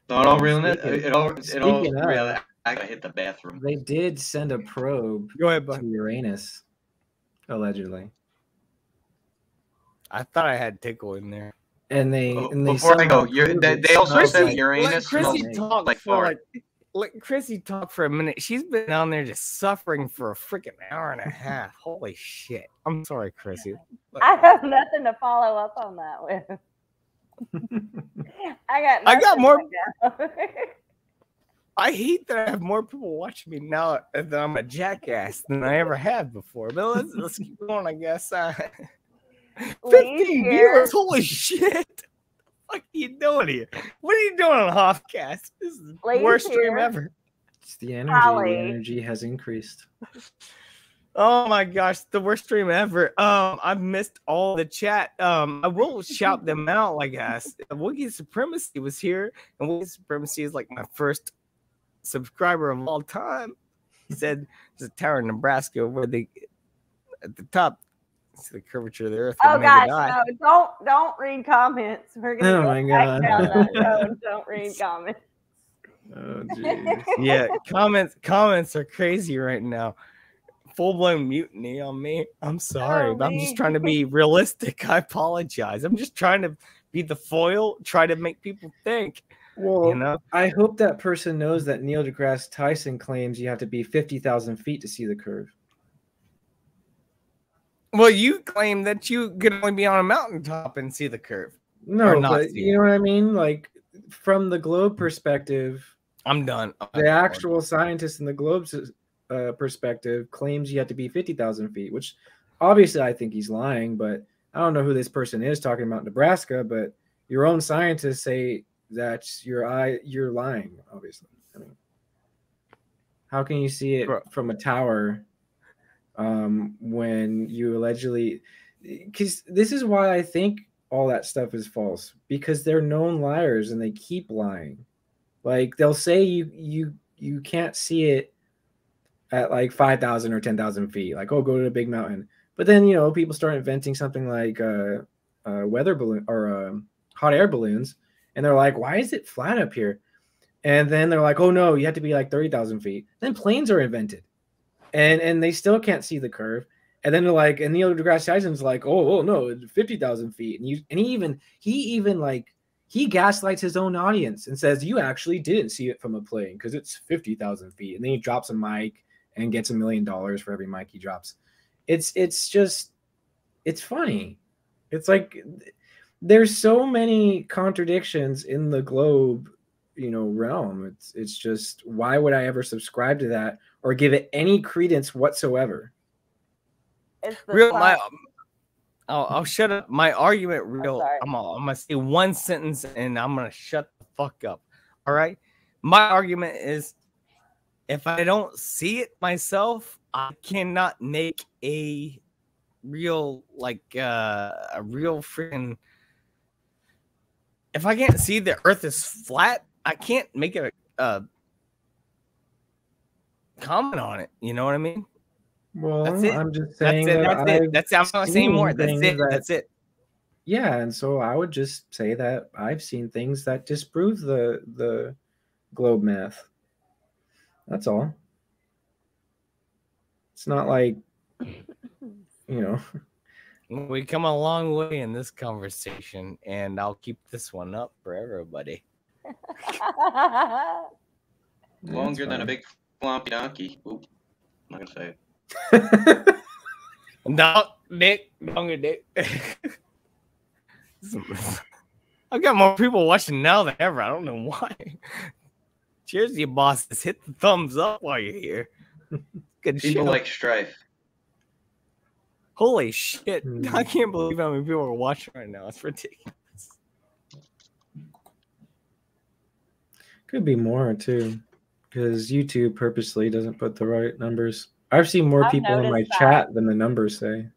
Not all real. Speaking- It all speaking of- real. I gotta hit the bathroom. They did send a probe Go ahead, to Uranus, allegedly. I thought I had tickle in there. And they Before I go, they also said Let Uranus Chrissy smells talk like for fart. let Chrissy talk for a minute. She's been down there just suffering for a freaking hour and a half. Holy shit! I'm sorry, Chrissy. I have nothing to follow up on that with. I got more- right now. I hate that I have more people watching me now that I'm a jackass than I ever have before. But let's keep going, I guess. 15 Please share. viewers, holy shit! fuck are you doing here? What are you doing on Hoffcast? This is the Lee's worst stream here. ever. It's the energy. Holly. The energy has increased. Oh my gosh, the worst stream ever. I've missed all the chat. I will shout them out, I guess. Wookiee Supremacy was here, and Wookiee Supremacy is like my first subscriber of all time. He said there's a tower in Nebraska where they at the top see the curvature of the earth. Oh would make it gosh, die. no, don't read comments. We're gonna Oh go my back God. down that road. Don't read comments. Oh jeez. Yeah, comments are crazy right now. Full-blown mutiny on me. I'm sorry, Oh, but I'm just man. trying to be realistic. I apologize. I'm just trying to be the foil, try to make people think. Well, You know? I hope that person knows that Neil deGrasse Tyson claims you have to be 50,000 feet to see the curve. Well, you claim that you could only be on a mountaintop and see the curve. No, Or not but see you it. know what I mean? Like, from the globe perspective, I'm done. the actual scientist in the globe's perspective claims you have to be 50,000 feet, which obviously I think he's lying, but I don't know who this person is talking about Nebraska, but your own scientists say that you're lying, obviously. I mean, how can you see it from a tower when you allegedly, because this is why I think all that stuff is false, because they're known liars and they keep lying. Like they'll say you can't see it at like 5,000 or 10,000 feet, like, oh, go to a big mountain. But then, you know, people start inventing something like weather balloon or hot air balloons. And they're like, why is it flat up here? And then they're like, oh no, you have to be like 30,000 feet. Then planes are invented and they still can't see the curve. And then they're like, and Neil deGrasse Tyson's like, oh no, it's 50,000 feet. And he gaslights his own audience and says, you actually didn't see it from a plane because it's 50,000 feet. And then he drops a mic and gets $1 million for every mic he drops. It's funny. It's like there's so many contradictions in the globe, you know, realm. It's just, why would I ever subscribe to that or give it any credence whatsoever? I'll shut up. My argument, I'm gonna say one sentence and I'm gonna shut the fuck up. All right. My argument is, if I don't see it myself, I cannot make a real freaking. If I can't see the Earth is flat, I can't make a comment on it. You know what I mean? Well, that's it. I'm just saying That's it. I'm not saying more. That's it. That's it. Yeah, and so I would just say that I've seen things that disprove the globe math. That's all. It's not like, you know. We come a long way in this conversation, and I'll keep this one up for everybody. Longer than a big floppy donkey. Oop, I'm not gonna say it. No, Nick, longer Nick. I've got more people watching now than ever. I don't know why. Cheers, you bosses. Hit the thumbs up while you're here. Good People show. like strife. Holy shit. I can't believe how many people are watching right now. It's ridiculous. Could be more too, because YouTube purposely doesn't put the right numbers. I've seen more people in my noticed that. chat than the numbers say.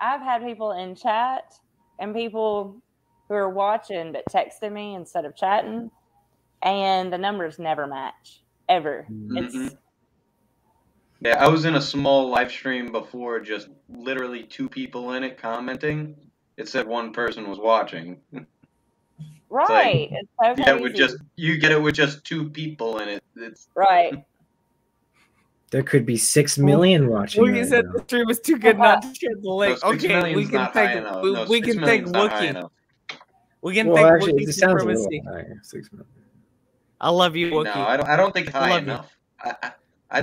I've had people in chat and people who are watching but texting me instead of chatting, and the numbers never match ever. It's Yeah, I was in a small live stream before, just literally 2 people in it commenting. It said 1 person was watching. right. It's so Yeah, crazy. you get it with just 2 people in it. It's right. There could be 6 million watching. Well, you right said now. the stream was too good not to share the link. No, 6 Okay, we million's can not high thank enough. No, we 6 can thank million's not high Wookiee. enough. We can Well, thank actually, Wookiee it sounds a little Supremacy. higher. 6 million. I love you, Wookiee. No, I don't think it's high love you. enough. I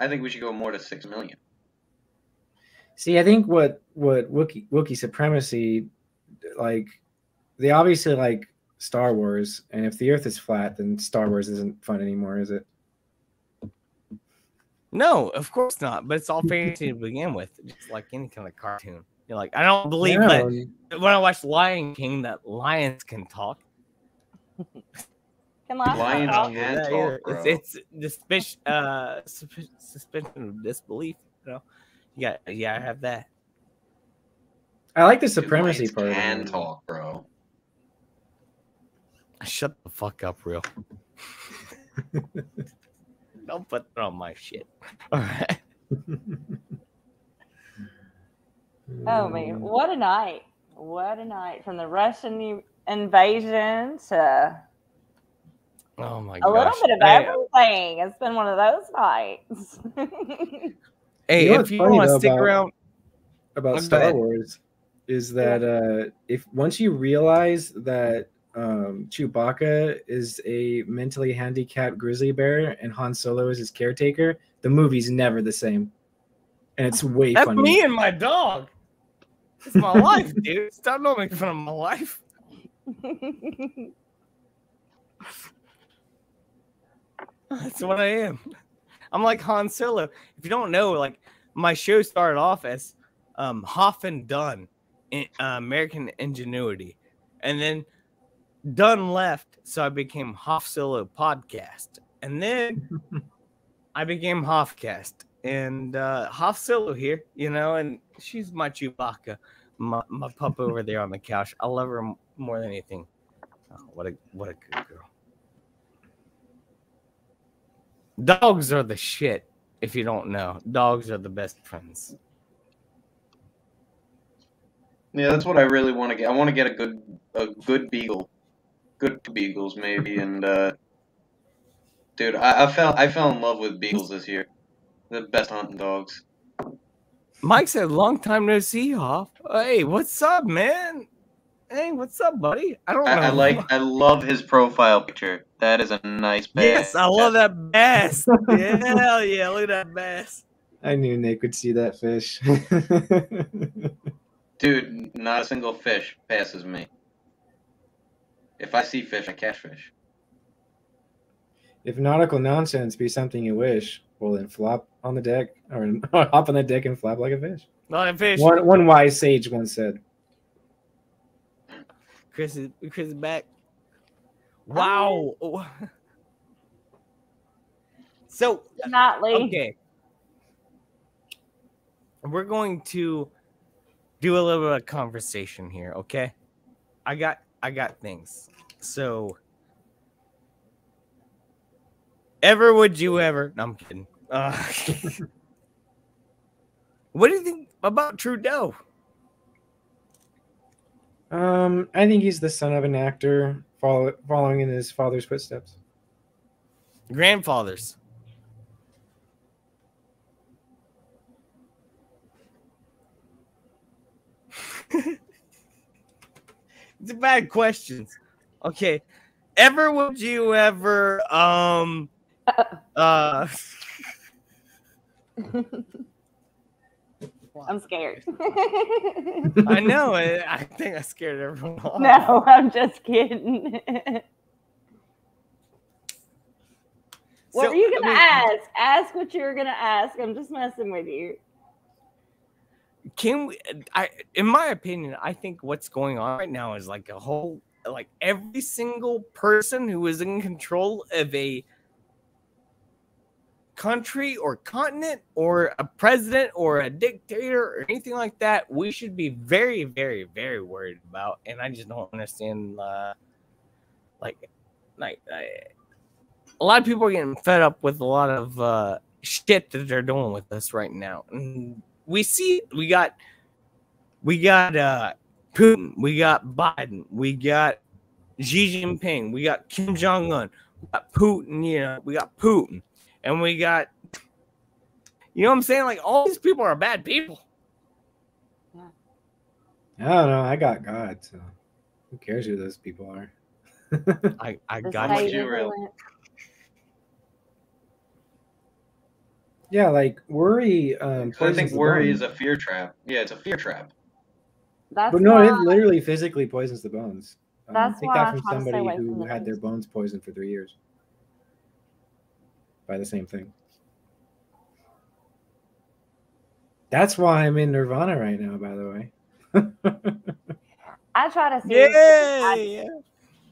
think we should go more to 6 million. See, I think what Wookiee Supremacy, like, they obviously like Star Wars, and if the Earth is flat, then Star Wars isn't fun anymore, is it? No, of course not. But it's all fantasy to begin with, just like any kind of cartoon. You're like, I don't believe No. that when I watched Lion King that lions can talk. Can lions Lions talk? can That talk, either. bro. It's suspension of disbelief. You know, yeah, I have that. I like the Dude, supremacy lions part. of can it. talk, bro. Shut the fuck up, real. Don't put that on my shit. All right. Oh man, what a night! What a night from the Russian invasion to Oh my a little gosh. bit of everything. It's been one of those nights. Hey, You know if what's you funny want to though stick around, about Go Star ahead. Wars is that if once you realize that Chewbacca is a mentally handicapped grizzly bear and Han Solo is his caretaker, the movie's never the same, and it's way that's funny. me and my dog. It's my life, dude. Stop not making fun of my life. That's what I am. I'm like Han Solo. If you don't know, like my show started off as Hoff and Dunn, American Ingenuity, and then Dunn left, so I became Hoff Solo Podcast, and then I became Hoffcast, and Hoff Solo here, you know, and she's my Chewbacca, my pup over there on the couch. I love her more than anything. Oh, what a good girl. Dogs are the shit. If you don't know, dogs are the best friends. Yeah, that's what I really want to get. I want to get a good beagle, good beagles maybe, and dude, I fell in love with beagles this year. The best hunting dogs. Mike said, "Long time no see, Hoff. Hey, what's up, man? Hey, what's up, buddy? I don't know. I love his profile picture. That is a nice bass. Yes, I love that bass. Hell yeah, look at that bass. I knew Nick would see that fish. Dude, not a single fish passes me. If I see fish, I catch fish. If nautical nonsense be something you wish, well then flop on the deck or hop on the deck and flop like a fish. Like a fish. One wise sage once said. Chris is back. Wow. So Not Lee. okay. We're going to do a little bit of conversation here, okay? I got things. So would you ever? No, I'm kidding. What do you think about Trudeau? I think he's the son of an actor following in his father's footsteps. Grandfathers. It's bad questions. Okay. Would you ever I'm scared. I know. I think I scared everyone off. No, I'm just kidding. What were you gonna ask? Ask what you were gonna ask. I'm just messing with you. Can we? In my opinion, I think what's going on right now is like every single person who is in control of a country or continent or a president or a dictator or anything like that, we should be very, very, very worried about. And I just don't understand. A lot of people are getting fed up with a lot of shit that they're doing with us right now. And we see we got Putin, we got Biden, we got Xi Jinping, we got Kim Jong-un, we got Putin, we got Putin, and we got, you know what I'm saying? Like, all these people are bad people. I don't know. I got God, so who cares who those people are? I got you. Yeah, like worry. I poisons think the worry bones. is a fear trap. Yeah, it's a fear trap. That's But no, why, it literally physically poisons the bones. That's Take why that I from try to stay somebody away from who the had their news. bones poisoned for 3 years by the same thing. That's why I'm in Nirvana right now, by the way. I try to Yeah.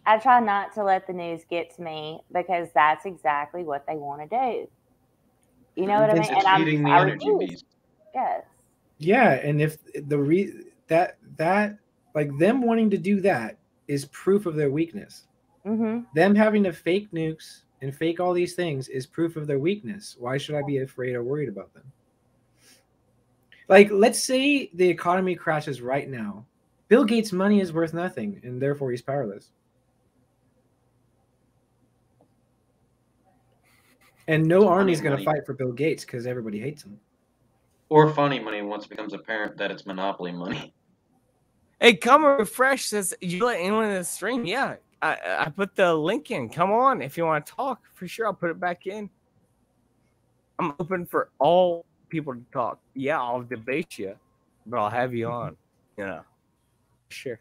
I try not to let the news get to me because that's exactly what they want to do. You know what I mean? It's And feeding the I energy refuse. beast. Yes. Yeah, and if that like them wanting to do that is proof of their weakness. Mm-hmm. Them having to fake nukes and fake all these things is proof of their weakness. Why should I be afraid or worried about them? Like, let's say the economy crashes right now. Bill Gates' money is worth nothing, and therefore he's powerless. And no army's going to money. fight for Bill Gates because everybody hates him. Or funny money once it becomes apparent that it's monopoly money. Hey, come refresh says you let anyone in the stream. Yeah, I put the link in. Come on, if you want to talk, for sure I'll put it back in. I'm open for all people to talk. Yeah, I'll debate you, but I'll have you on. You know, sure.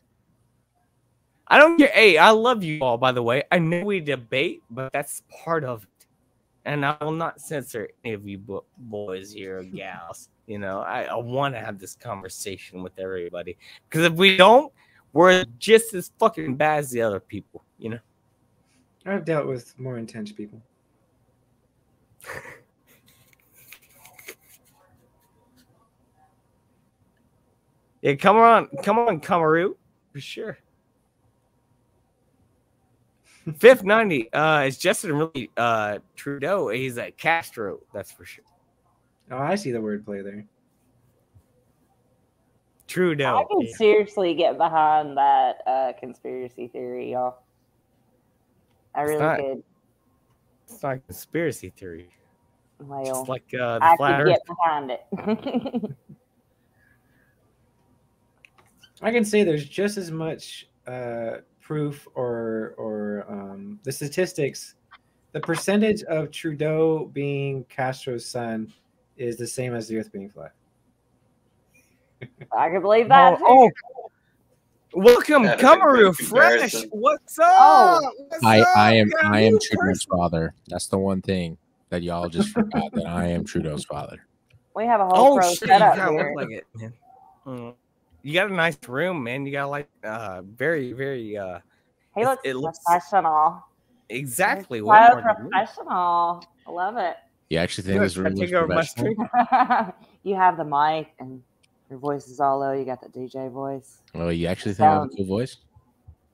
I don't care. Hey, I love you all, by the way. I know we debate, but that's part of it. And I will not censor any of you boys here or gals. You know, I want to have this conversation with everybody. Because if we don't, we're just as fucking bad as the other people, you know? I've dealt with more intense people. Yeah, come on, Kamaru, for sure. Fifth 90, is Justin really Trudeau? He's a Castro, that's for sure. Oh, I see the wordplay there. Trudeau. I can seriously get behind that conspiracy theory, y'all. I really could. It's not a conspiracy theory. Well, just like the I flat could Earth. get behind it. I can say there's just as much proof or the statistics. The percentage of Trudeau being Castro's son is the same as the Earth being flat. I can believe that. Oh, welcome, That is a Kamaru good Fresh. comparison. What's up? Oh. What's I up? am Got a I am new Trudeau's person. father. That's the one thing that y'all just forgot, that I am Trudeau's father. We have a whole pro Shit, you setup kind of here. look like it, man. You got a nice room, man. You got like very, very. He looks it looks professional. exactly So what more than me. professional. I love it. You actually think You this wanna room looks take over my professional? You have the mic and your voice is all low. You got the DJ voice. Oh, you actually think I have a Sounds cool voice?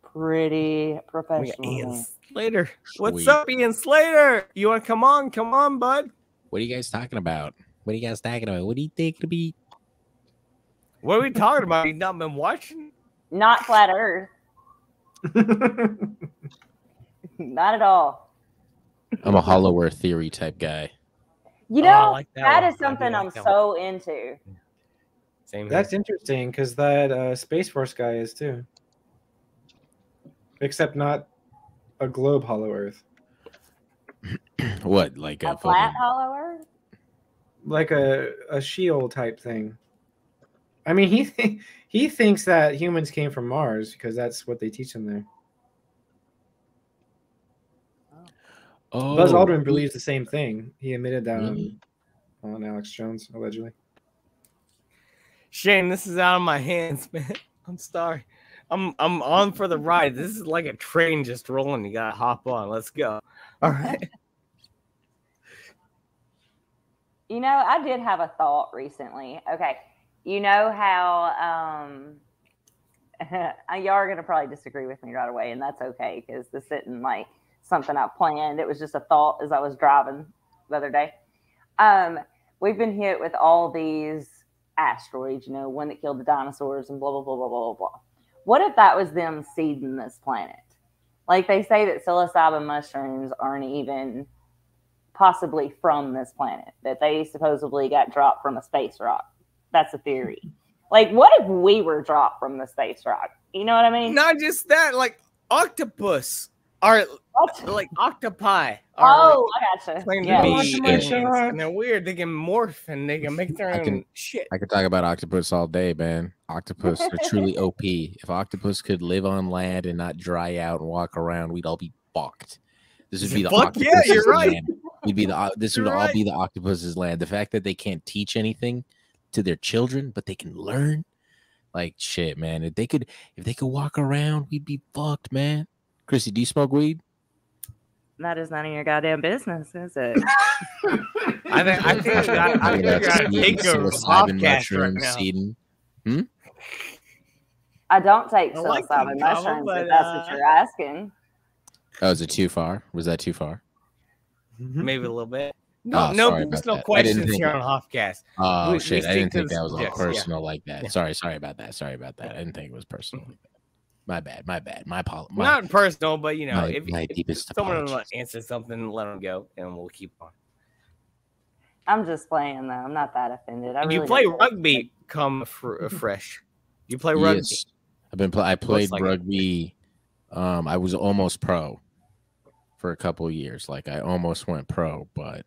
pretty We got professional. Ian Slater. What's Sweet. up, Ian Slater? You want to come on? Come on, bud. What are you guys talking about? What are you guys talking about? What do you think it'll be? What are we talking about? You not been watching? Not flat Earth. Not at all. I'm a hollow earth theory type guy. You Oh, I know, like that that one. is something I do like I'm that so into. Same That's interesting because that Space Force guy is too. Except not a globe hollow Earth. What, like A a flat fucking hollow Earth? Like a Sheol type thing. I mean, he thinks that humans came from Mars because that's what they teach him there. Buzz Oh, Aldrin believes the same thing. He admitted that really? on Alex Jones, allegedly. Shane, this is out of my hands, man. I'm sorry. I'm on for the ride. This is like a train just rolling. You gotta hop on. Let's go. All right. You know, I did have a thought recently. Okay. You know how y'all are going to probably disagree with me right away, and that's okay because this isn't like something I planned. It was just a thought as I was driving the other day. We've been hit with all these asteroids, you know, one that killed the dinosaurs and blah, blah, blah, blah, blah, blah, blah. What if that was them seeding this planet? Like they say that psilocybin mushrooms aren't even possibly from this planet, that they supposedly got dropped from a space rock. That's a theory. Like, what if we were dropped from the space rock? You know what I mean? Not just that, like octopus are like octopi. Oh, I gotcha. Claim Yeah. to be Shit. aliens, and they're weird. They can morph and they can make their own shit. I could talk about octopus all day, man. Octopus are truly OP. If octopus could live on land and not dry out and walk around, we'd all be fucked. This would be the Fuck yeah, octopus's you're right. land. We'd be the this would You're all right. be the octopus's land. The fact that they can't teach anything to their children, but they can learn. Like shit, man. If they could walk around, we'd be fucked, man. Chrissy, do you smoke weed? That is none of your goddamn business, is it? I think I gotta take a psilocybin Hoffcast right mushrooms, now. seeding. I don't take I like psilocybin that, mushrooms, but, if that's what you're asking. Oh, is it too far? Was that too far? Maybe a little bit. Oh, No sorry about personal that. I questions didn't think here it- on Hoffcast. Oh We shit! I stick didn't to think the that was like subjects, yeah. personal like that. Yeah. Sorry about that. Sorry about that. I didn't think it was personal like that. My bad. My apologies. Not personal, but you know, my- if, my if deepest someone apologies. answers something, let them go, and we'll keep on. I'm just playing, though. I'm not that offended. You really play don't care. rugby, come fresh. You play rugby. Yes, I played like it. rugby. I was almost pro for a couple of years. Like I almost went pro, but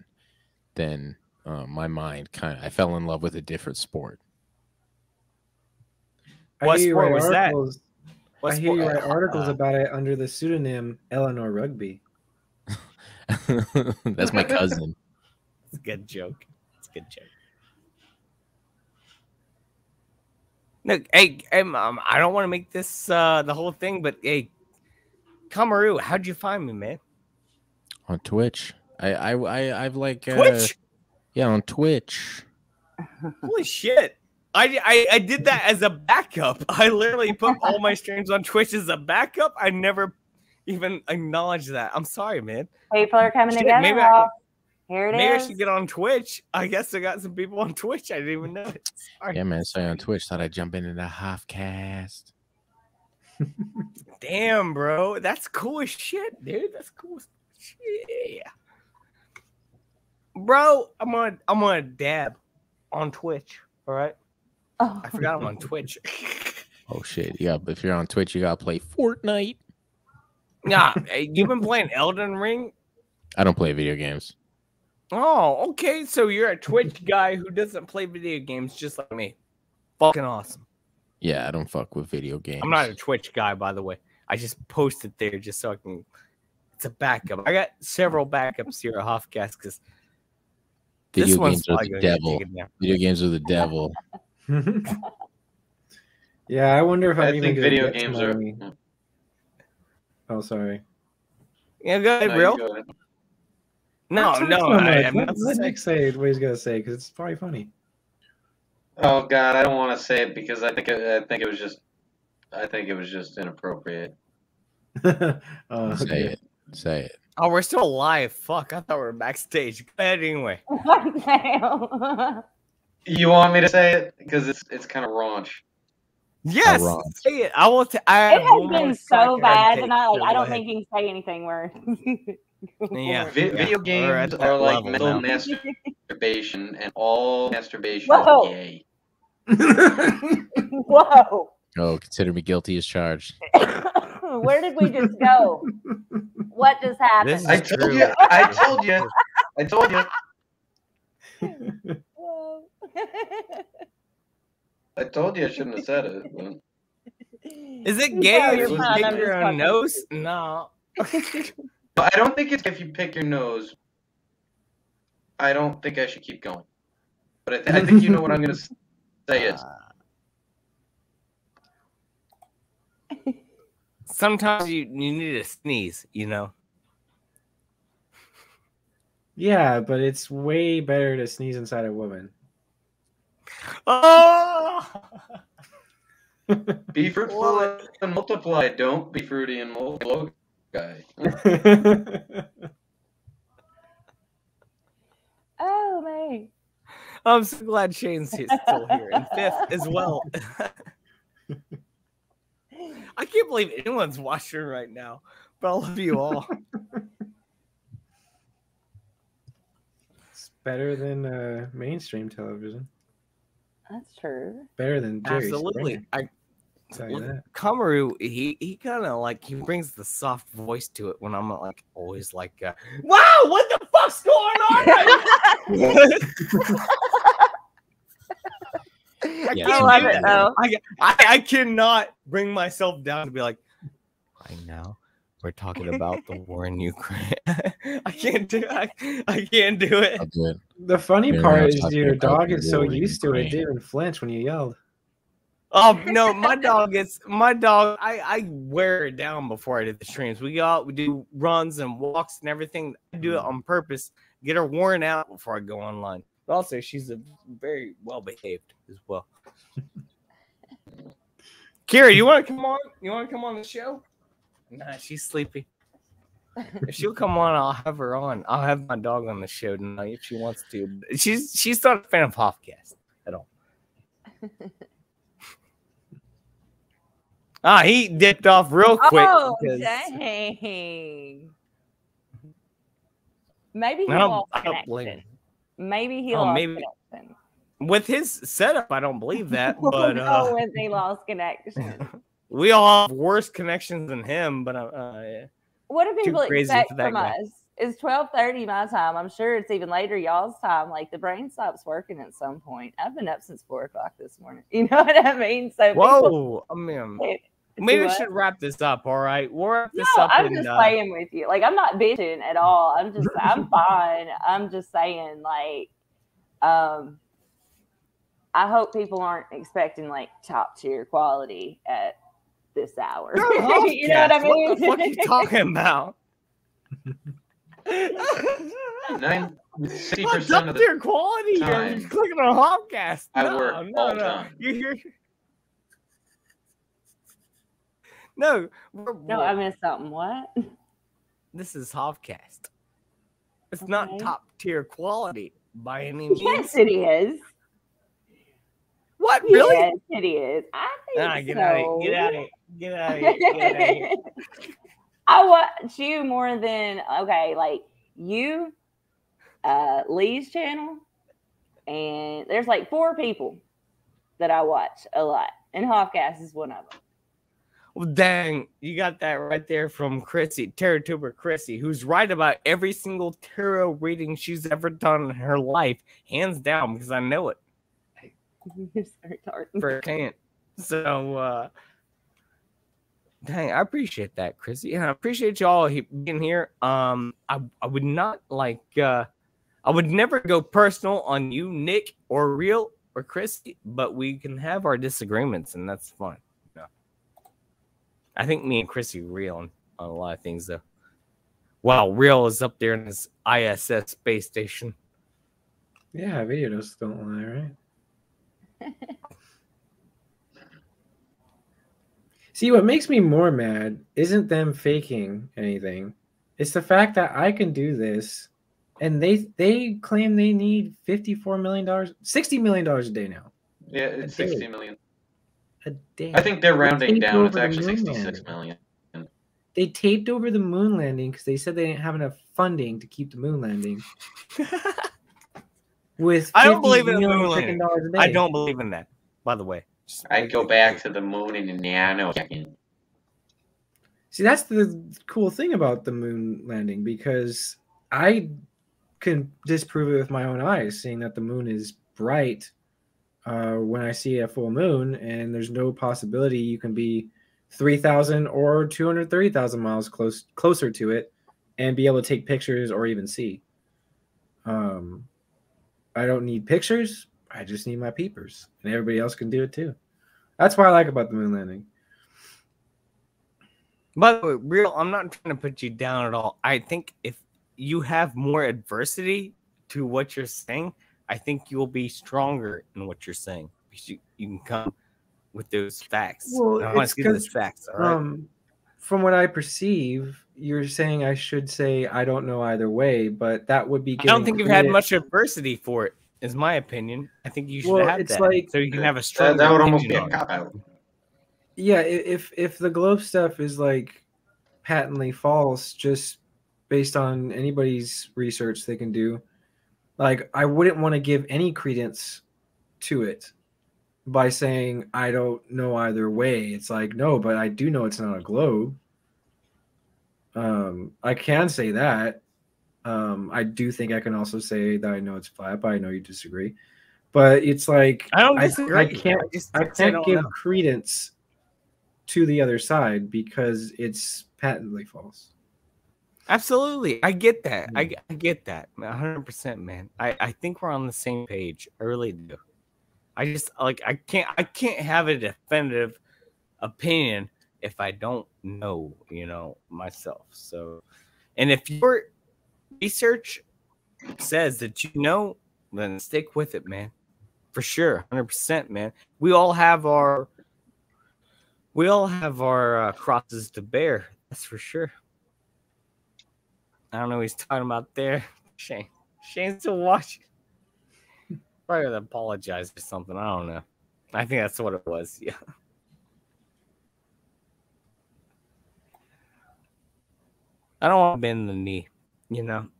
then my mind I fell in love with a different sport. What hear you sport write was that? articles- What I hear you sport? write articles about it under the pseudonym Eleanor Rugby. That's my cousin. It's a good joke. It's a good joke. Look, hey, I don't want to make this the whole thing, but hey, Kamaru, how'd you find me, man? On Twitch. I've like Twitch? Yeah, on Twitch. Holy shit. I did that as a backup. I literally put all my streams on Twitch as a backup. I never even acknowledged that. I'm sorry, man. People are coming Shit, together. maybe Hoff. Here it Maybe I is. should get on Twitch. I guess I got some people on Twitch. I didn't even know it. Sorry. Yeah, man. So on Twitch, thought I'd jump into the Hoffcast. Damn, bro. That's cool as shit, dude. That's cool as shit. Bro, I'm gonna dab on Twitch. All right. Oh. I forgot I'm on Twitch. Oh shit! Yeah, if you're on Twitch, you gotta play Fortnite. Nah, hey, you've been playing Elden Ring? I don't play video games. Oh, okay. So you're a Twitch guy who doesn't play video games just like me. Fucking awesome. Yeah, I don't fuck with video games. I'm not a Twitch guy, by the way. I just posted there just so I can. It's a backup. I got several backups here at Hoffcast because this Video one's games are probably the gonna get devil. taken down. Video games are the devil. Yeah, I wonder if I'm I even think gonna video get to games my- are. Oh, sorry. Yeah, go ahead, No, bro. you go ahead. No, Talk no, so much. I am Let, not let saying. Nick say what he's gonna say because it's probably funny. Oh God, I don't want to say it because I think it was just inappropriate. Oh, Say okay. it. Say it. Oh, we're still live. Fuck, I thought we were backstage. Go ahead anyway. What the hell? You want me to say it because it's kind of raunch. Yes, wrong. say it. I will. It has been so bad tonight. Like, I don't think. think you can say anything worse. Yeah. Video We're at games that are like level mental now. masturbation, and all masturbation Whoa. is gay. Whoa. Oh, consider me guilty as charged. Where did we just go? What just happened? This is I told true. you. I told you. I told you. Whoa. I told you I shouldn't have said it. But... Is it No, gay you're if you fine. pick I'm your just own fucking- nose? No. I don't think it's if you pick your nose. I don't think I should keep going. But I think you know what I'm going to say is. Sometimes you need to sneeze, you know. Yeah, but it's way better to sneeze inside a woman. Oh! Be fruitful and multiply. Don't be fruity and multiply, guy. Oh, man. I'm so glad Shane's still here and fifth as well. I can't believe anyone's watching right now, but I love you all. It's better than mainstream television. That's true. Better than Jerry Absolutely. Springer. I Tell you that. Kamaru, he kind of like he brings the soft voice to it when I'm like always like, wow, what the fuck's going on? I love it though. I cannot bring myself down to be like, right now we're talking about the war in Ukraine. I can't do it. I'll do it. The funny We're part not is talking your about dog the is so war in used to it, it Ukraine. didn't even flinch when you yelled. Oh no, my dog. I wear it down before I do the streams. We go out, we do runs and walks and everything. I do it on purpose. Get her worn out before I go online. But also, she's a very well behaved as well. Kira, you want to come on? You want to come on the show? Nah, she's sleepy. If she'll come on, I'll have her on. I'll have my dog on the show tonight if she wants to. She's not a fan of Hoffcast at all. He dipped off real quick. Oh, because dang. Maybe he I don't lost blame connection. him. Maybe he Oh, lost maybe. connection. With his setup, I don't believe that. But No, when he lost connection. we all have worse connections than him. But What do too people crazy expect for that from guy. us? It's 12:30 my time. I'm sure it's even later y'all's time. Like the brain stops working at some point. I've been up since 4 o'clock this morning. You know what I mean? So Whoa, I mean, maybe we what? should wrap this up. All right, we'll wrap this No, up. I'm and, just playing with you. Like I'm not bitching at all. I'm fine. I'm just saying, like, I hope people aren't expecting like top tier quality at this hour. You know what I mean? What the fuck are you talking about? 60% of the their quality here. time, You're clicking on Hoffcast. I work all the time. No, No, I missed something. What? This is Hoffcast. It's not top tier quality by any means. Yes, it is. What? Really? Yes, it is. I think Get so. out of here. Get out of here. Get out of here. Get out of here. I watch you more than like you, Lee's channel, and there's like 4 people that I watch a lot, and Hoffcast is one of them. Well, dang, you got that right there from Chrissy, TerraTuber Chrissy, who's right about every single tarot reading she's ever done in her life, hands down, because I know it. You're so retarded. Firsthand. So, dang, I appreciate that, Chrissy, and I appreciate y'all being here. I would not like, I would never go personal on you, Nick, or Real, or Chrissy, but we can have our disagreements, and that's fun. I think me and Chrissy are real on a lot of things, though. Wow, Real is up there in this ISS space station. Yeah, videos don't lie, right? See, what makes me more mad isn't them faking anything. It's the fact that I can do this, and they claim they need $54 million, $60 million a day now. Yeah, it's 60 million. A day. I think they're rounding Taped down. It's over the actually moon 66 landing. million. They taped over the moon landing because they said they didn't have enough funding to keep the moon landing. With I don't believe $50 in the million moon freaking landing. dollars a day. I don't believe in that, by the way. I'd go back to the moon in a nanosecond. See, that's the cool thing about the moon landing, because I can disprove it with my own eyes, seeing that the moon is bright when I see a full moon, and there's no possibility you can be 3,000 or 230,000 miles closer to it and be able to take pictures or even see. I don't need pictures. I just need my peepers, and everybody else can do it too. That's what I like about the moon landing. By the way, Real, I'm not trying to put you down at all. I think if you have more adversity to what you're saying, I think you'll be stronger in what you're saying. Because you can come with those facts. Well, I want it's to see those facts. All right. From what I perceive, you're saying I should say I don't know either way, but that would be. I don't think you've had credit- much adversity for it, is my opinion. I think you should Well, have it's that. like- so you can have a strong That would almost be opinion a on it. cop out. Yeah, if the globe stuff is like patently false, just based on anybody's research they can do, like I wouldn't want to give any credence to it by saying I don't know either way. It's like, no, but I do know it's not a globe. I can say that. I do think I can also say that I know it's flat, but I know you disagree. But it's like I don't disagree. I can't I can't don't give know. credence to the other side because it's patently false. Absolutely. I get that. I get that. 100%, man. I think we're on the same page. I really do. I just I can't have a definitive opinion if I don't know, myself. So, and if your research says that then stick with it, man. For sure, 100%, man. We all have our crosses to bear. That's for sure. I don't know what he's talking about there. Shane's still watching. Probably gonna apologize or something. I don't know. I think that's what it was. Yeah. I don't want to bend the knee,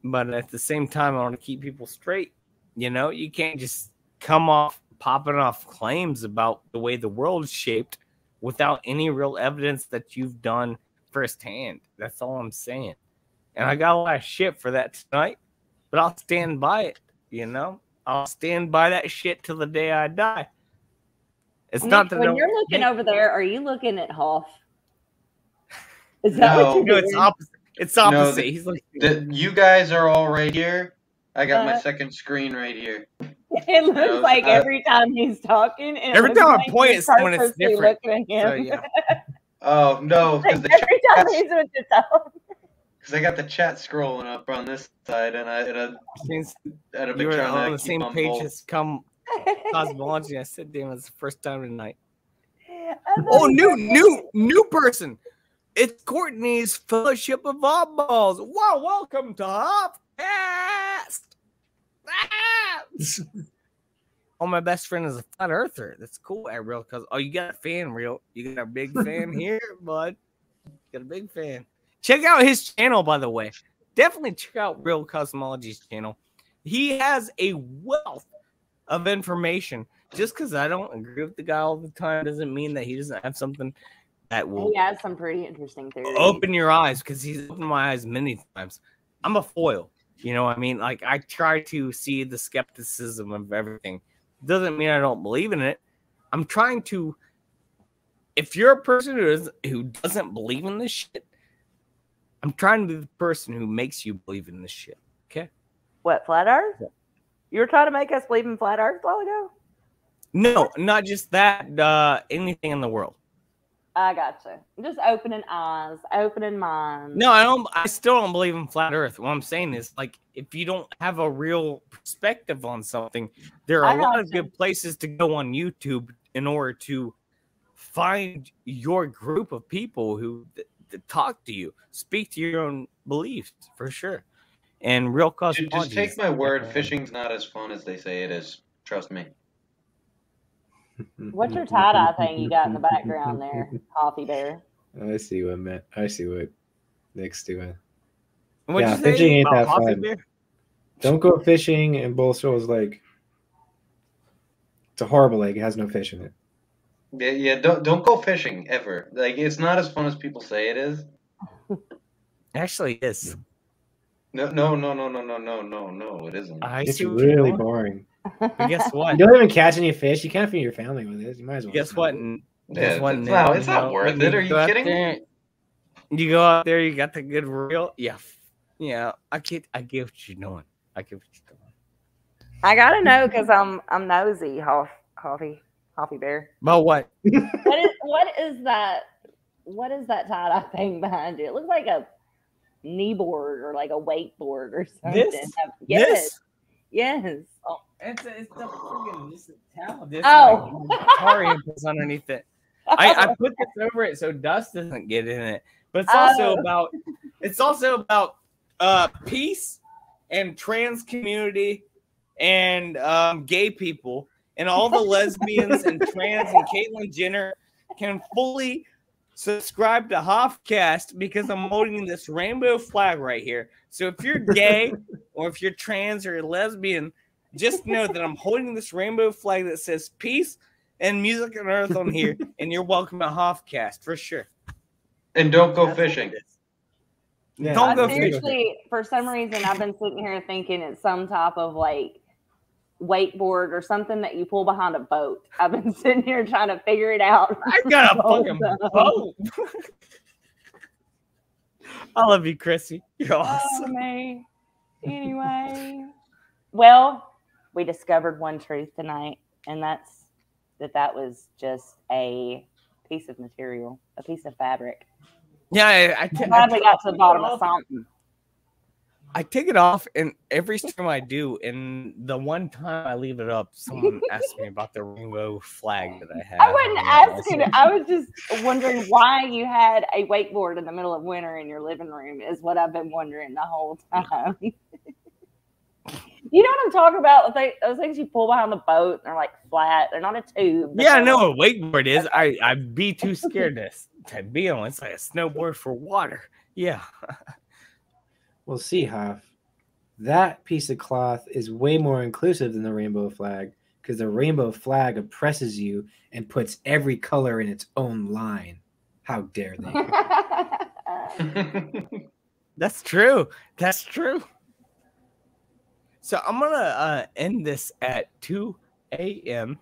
but at the same time, I want to keep people straight. You can't just come off popping off claims about the way the world is shaped without any real evidence that you've done firsthand. That's all I'm saying. And I got a lot of shit for that tonight, but I'll stand by it. I'll stand by that shit till the day I die. It's Nick, not that when you're looking over there, are you looking at Hoff? Is that what you're doing? It's opposite. It's opposite. No, He's like, you guys are all right here. I got my second screen right here. It looks like every time he's talking, and every time I point at someone, it's different. Looking at him. So, yeah. Oh no! Like every time he's with the phone. Because I got the chat scrolling up on this side, and you were on the same page as Cosmology. I said, damn, it's the first time tonight. Oh, new person. It's Courtney's Fellowship of Oddballs. Wow, welcome to Hoffcast. Oh, my best friend is a flat earther. That's cool, Real. Because you got a fan, Real. You got a big fan here, bud. You got a big fan. Check out his channel, by the way. Definitely check out Real Cosmology's channel. He has a wealth of information. Just because I don't agree with the guy all the time doesn't mean that he doesn't have something that will He has some pretty interesting theories. open your eyes, because he's opened my eyes many times. I'm a foil. You know what I mean? Like, I try to see the skepticism of everything. Doesn't mean I don't believe in it. I'm trying to. If you're a person who doesn't believe in this shit, I'm trying to be the person who makes you believe in this shit. Okay? What, flat Earth? You were trying to make us believe in flat Earth a while ago? No, not just that. Anything in the world. I gotcha. Just opening eyes, opening minds. No, I still don't believe in flat Earth. What I'm saying is, like, if you don't have a real perspective on something, there are a lot of good places to go on YouTube in order to find your group of people who talk to you, speak to your own beliefs, for sure. And Real Cosmology. Just take my word, fishing's not as fun as they say it is. Trust me. What's your tie-dye thing you got in the background there, Coffee Bear? I see what Nick's doing. What'd you say fishing ain't about that Coffee fun. Bear? Don't go fishing in Bull Shoals. Like, it's a horrible lake. It has no fish in it. Yeah. Don't go fishing ever. Like, it's not as fun as people say it is. Actually, it is. No. It isn't. It's really boring. But guess what? You don't even catch any fish. You can't feed your family with it. You might as well. Guess what? It's not worth it. Are you kidding me? You go out there, you got the good reel. Yeah. I get what you're doing. I gotta know because I'm nosy, Coffee Bear. About what? What is that? What is that tie-dye thing behind you? It looks like a kneeboard or like a wakeboard or something. Yes. Oh, it's the friggin' just a towel. Oh, puts underneath it. I put this over it so dust doesn't get in it. But it's also about peace and trans community and gay people and all the lesbians and trans and Caitlyn Jenner can fully subscribe to Hoffcast because I'm holding this rainbow flag right here. So if you're gay or if you're trans or lesbian, just know that I'm holding this rainbow flag that says peace and music and earth on here, and you're welcome to Hoffcast for sure. And don't go fishing. Yeah. Don't go seriously, fishing. For some reason, I've been sitting here thinking it's some type of like wakeboard or something that you pull behind a boat. I've been sitting here trying to figure it out. I got a fucking boat. I love you, Chrissy. You're awesome. Anyway, well, we discovered one truth tonight, and that's that was just a piece of material, a piece of fabric. Yeah, I'm glad we got to the bottom of something. I take it off, and every stream I do, and the one time I leave it up, someone asks me about the rainbow flag that I have. I wasn't asking. I was just wondering why you had a wakeboard in the middle of winter in your living room. Is what I've been wondering the whole time. You know what I'm talking about? Those things you pull behind the boat, and they're like flat. They're not a tube. Yeah, I know what a wakeboard is. I'd be too scared to be on. It's like a snowboard for water. Yeah. Well, see, Hoff, that piece of cloth is way more inclusive than the rainbow flag because the rainbow flag oppresses you and puts every color in its own line. How dare they? That's true. That's true. So I'm gonna end this at 2 a.m.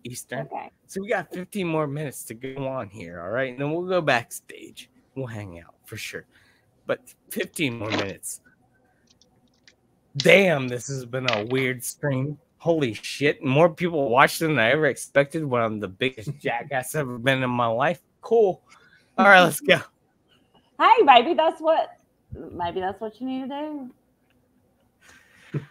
Eastern. Okay. So we got 15 more minutes to go on here, all right? And then we'll go backstage. We'll hang out for sure. But 15 more minutes. Damn, this has been a weird stream. Holy shit. More people watched than I ever expected when I'm the biggest jackass I've ever been in my life. Cool. All right, let's go. Hey, maybe that's what you need to do.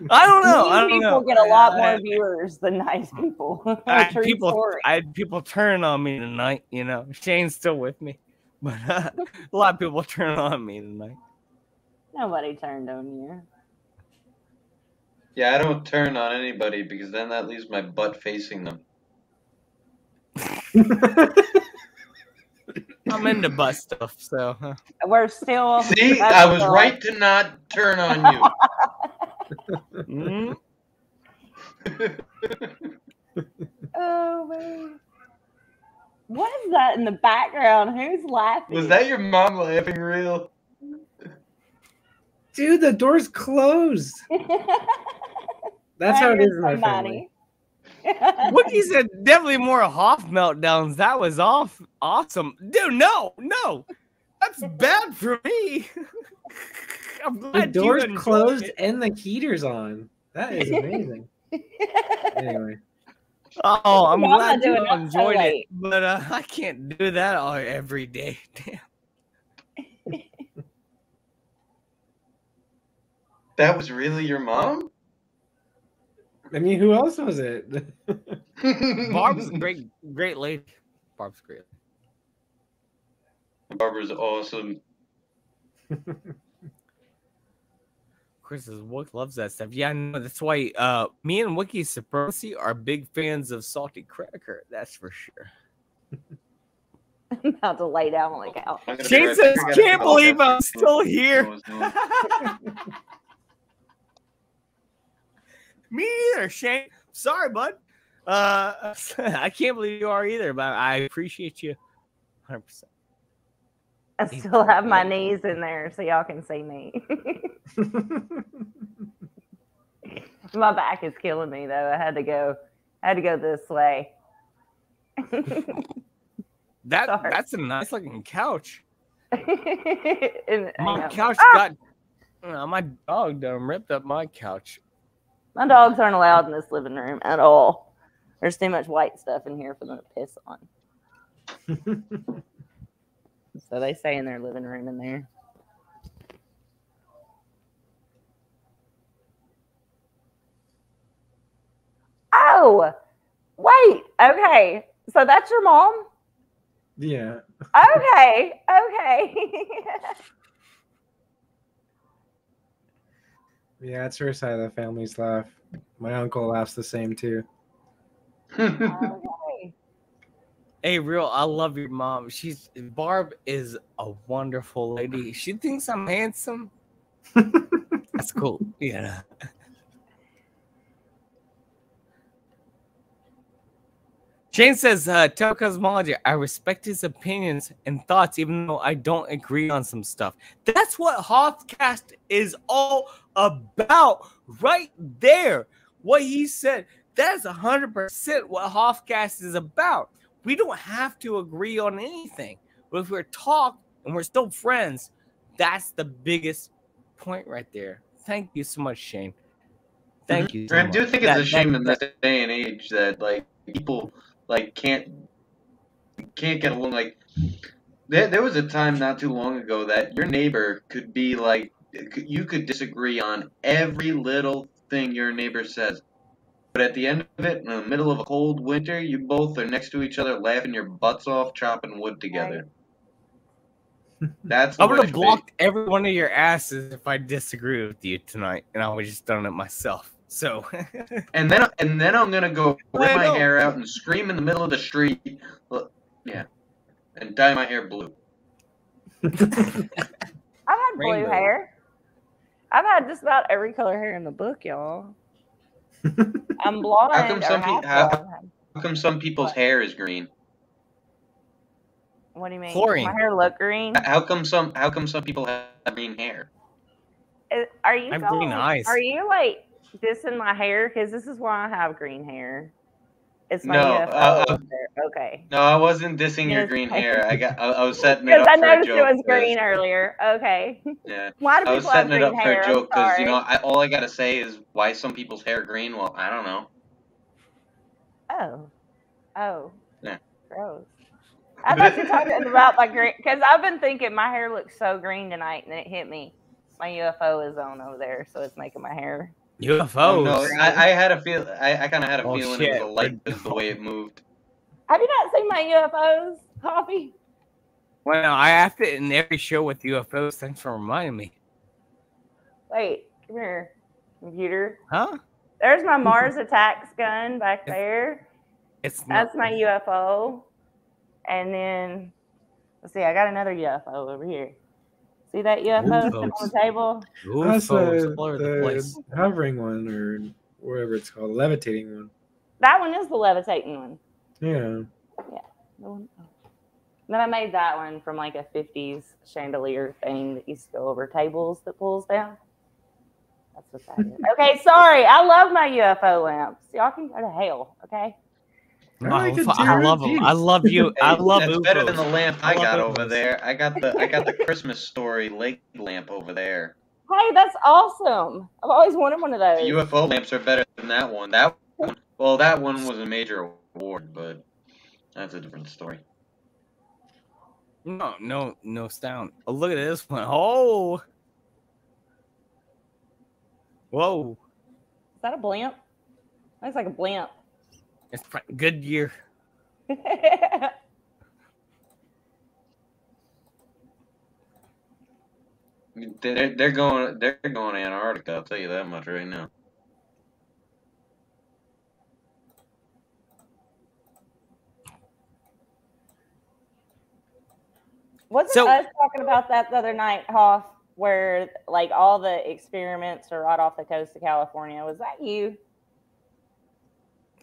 I don't know. I don't People know. get a lot more viewers than nice people. I True story. had people turn on me tonight, you know. Shane's still with me. But a lot of people turn on me tonight. Nobody turned on you. Yeah, I don't turn on anybody because then that leaves my butt facing them. I'm into butt stuff, so. We're still. See, I was right to not turn on you. Oh man. What is that in the background? Who's laughing? Was that your mom laughing real? Dude, the door's closed. That's how it is in my family. Wookie said definitely more Hoff meltdowns. That was awesome. Dude, no. That's bad for me. I'm The glad door's you closed it. and the heater's on. That is amazing. Anyway. Oh, I'm Y'all glad not doing you that so enjoyed it, late. but I can't do that every day. Damn. That was really your mom? I mean, who else was it? Barb's a great lady. Barb's great. Barbara's awesome. Chris loves that stuff. Yeah, I know. That's why me and Wiki Supremacy are big fans of salty cracker. That's for sure. I'm about to lay down on the couch. Shane says, "Can't believe I'm still here." Me either, Shane. Sorry, bud. I can't believe you are either, but I appreciate you 100%. I still have my knees in there so y'all can see me. My back is killing me though. I had to go this way. That's a nice looking couch. My couch got my dog done ripped up my couch. My dogs aren't allowed in this living room at all. There's too much white stuff in here for them to piss on. So they stay in their living room in there. Oh, wait. Okay. So that's your mom? Yeah. Okay. Yeah, it's her side of the family's laugh. My uncle laughs the same too. Okay. Hey, real, I love your mom. Barb is a wonderful lady. She thinks I'm handsome. That's cool. Yeah. Shane says, tell Cosmology, I respect his opinions and thoughts, even though I don't agree on some stuff. That's what Hoffcast is all about right there. What he said, that is 100% what Hoffcast is about. We don't have to agree on anything. But if we're talking and we're still friends, that's the biggest point right there. Thank you so much, Shane. Thank you so I much. do think it's a shame in this day and age that like people like can't get along. Like there was a time not too long ago that your neighbor could be like you could disagree on every little thing your neighbor says, but at the end of it, in the middle of a cold winter, you both are next to each other, laughing your butts off, chopping wood together. That's the I would way have it should be. blocked every one of your asses if I disagree with you tonight, and I would have just done it myself. So, And then I'm gonna go rip I my know. hair out and scream in the middle of the street. Yeah, and dye my hair blue. I've had blue Rainbow. hair. I've had just about every color hair in the book, y'all. I'm blonde. How come or some half how blonde. come some people's hair is green? What do you mean? Chlorine. My hair look green? How come some people have green hair? Are you I have going? green eyes. Are you like dissing my hair? Because this is why I have green hair. It's my No, UFO up there. Okay. No, I wasn't dissing your Yes. green hair. I was setting it Because up I for a noticed joke. it was 'cause- green earlier. Okay. Yeah. Why do I was people have setting it green up for hair? a I'm joke because sorry. all I gotta say is why some people's hair green. Well, I don't know. Oh. Yeah. Gross. I thought you were talking about my green, because I've been thinking my hair looks so green tonight, and it hit me. My UFO is on over there, so it's making my hair. UFOs. Oh, no, I had a feel. I kind of had a Oh, feeling it was shit. a light because the way it moved. Have you not seen my UFOs, Coffee? Well, I asked it in every show with UFOs. Thanks for reminding me. Wait, come here, computer. Huh? There's my Mars attacks gun back there. That's my UFO. And then, let's see, I got another UFO over here. See that UFO sitting on the table? That's UFOs all over the place. hovering one, or whatever it's called, levitating one. That one is the levitating one. Yeah. Yeah. The one. Then I made that one from like a 50s chandelier thing that used to go over tables that pulls down. That's what that is. Okay, sorry. I love my UFO lamps. Y'all can go to hell, okay? I love them. I love you. I love That's better than UFOs. the lamp I I love got over UFOs. there. I got the Christmas Story lake lamp over there. Hey, that's awesome. I've always wanted one of those. The UFO lamps are better than that one. That one was a major award, but that's a different story. No sound. Oh, look at this one. Oh. Whoa. Is that a blimp? Looks like a blimp. It's good year. They're going to Antarctica. I'll tell you that much right now. Wasn't us talking about that the other night, Hoff, where like all the experiments are right off the coast of California? Was that you?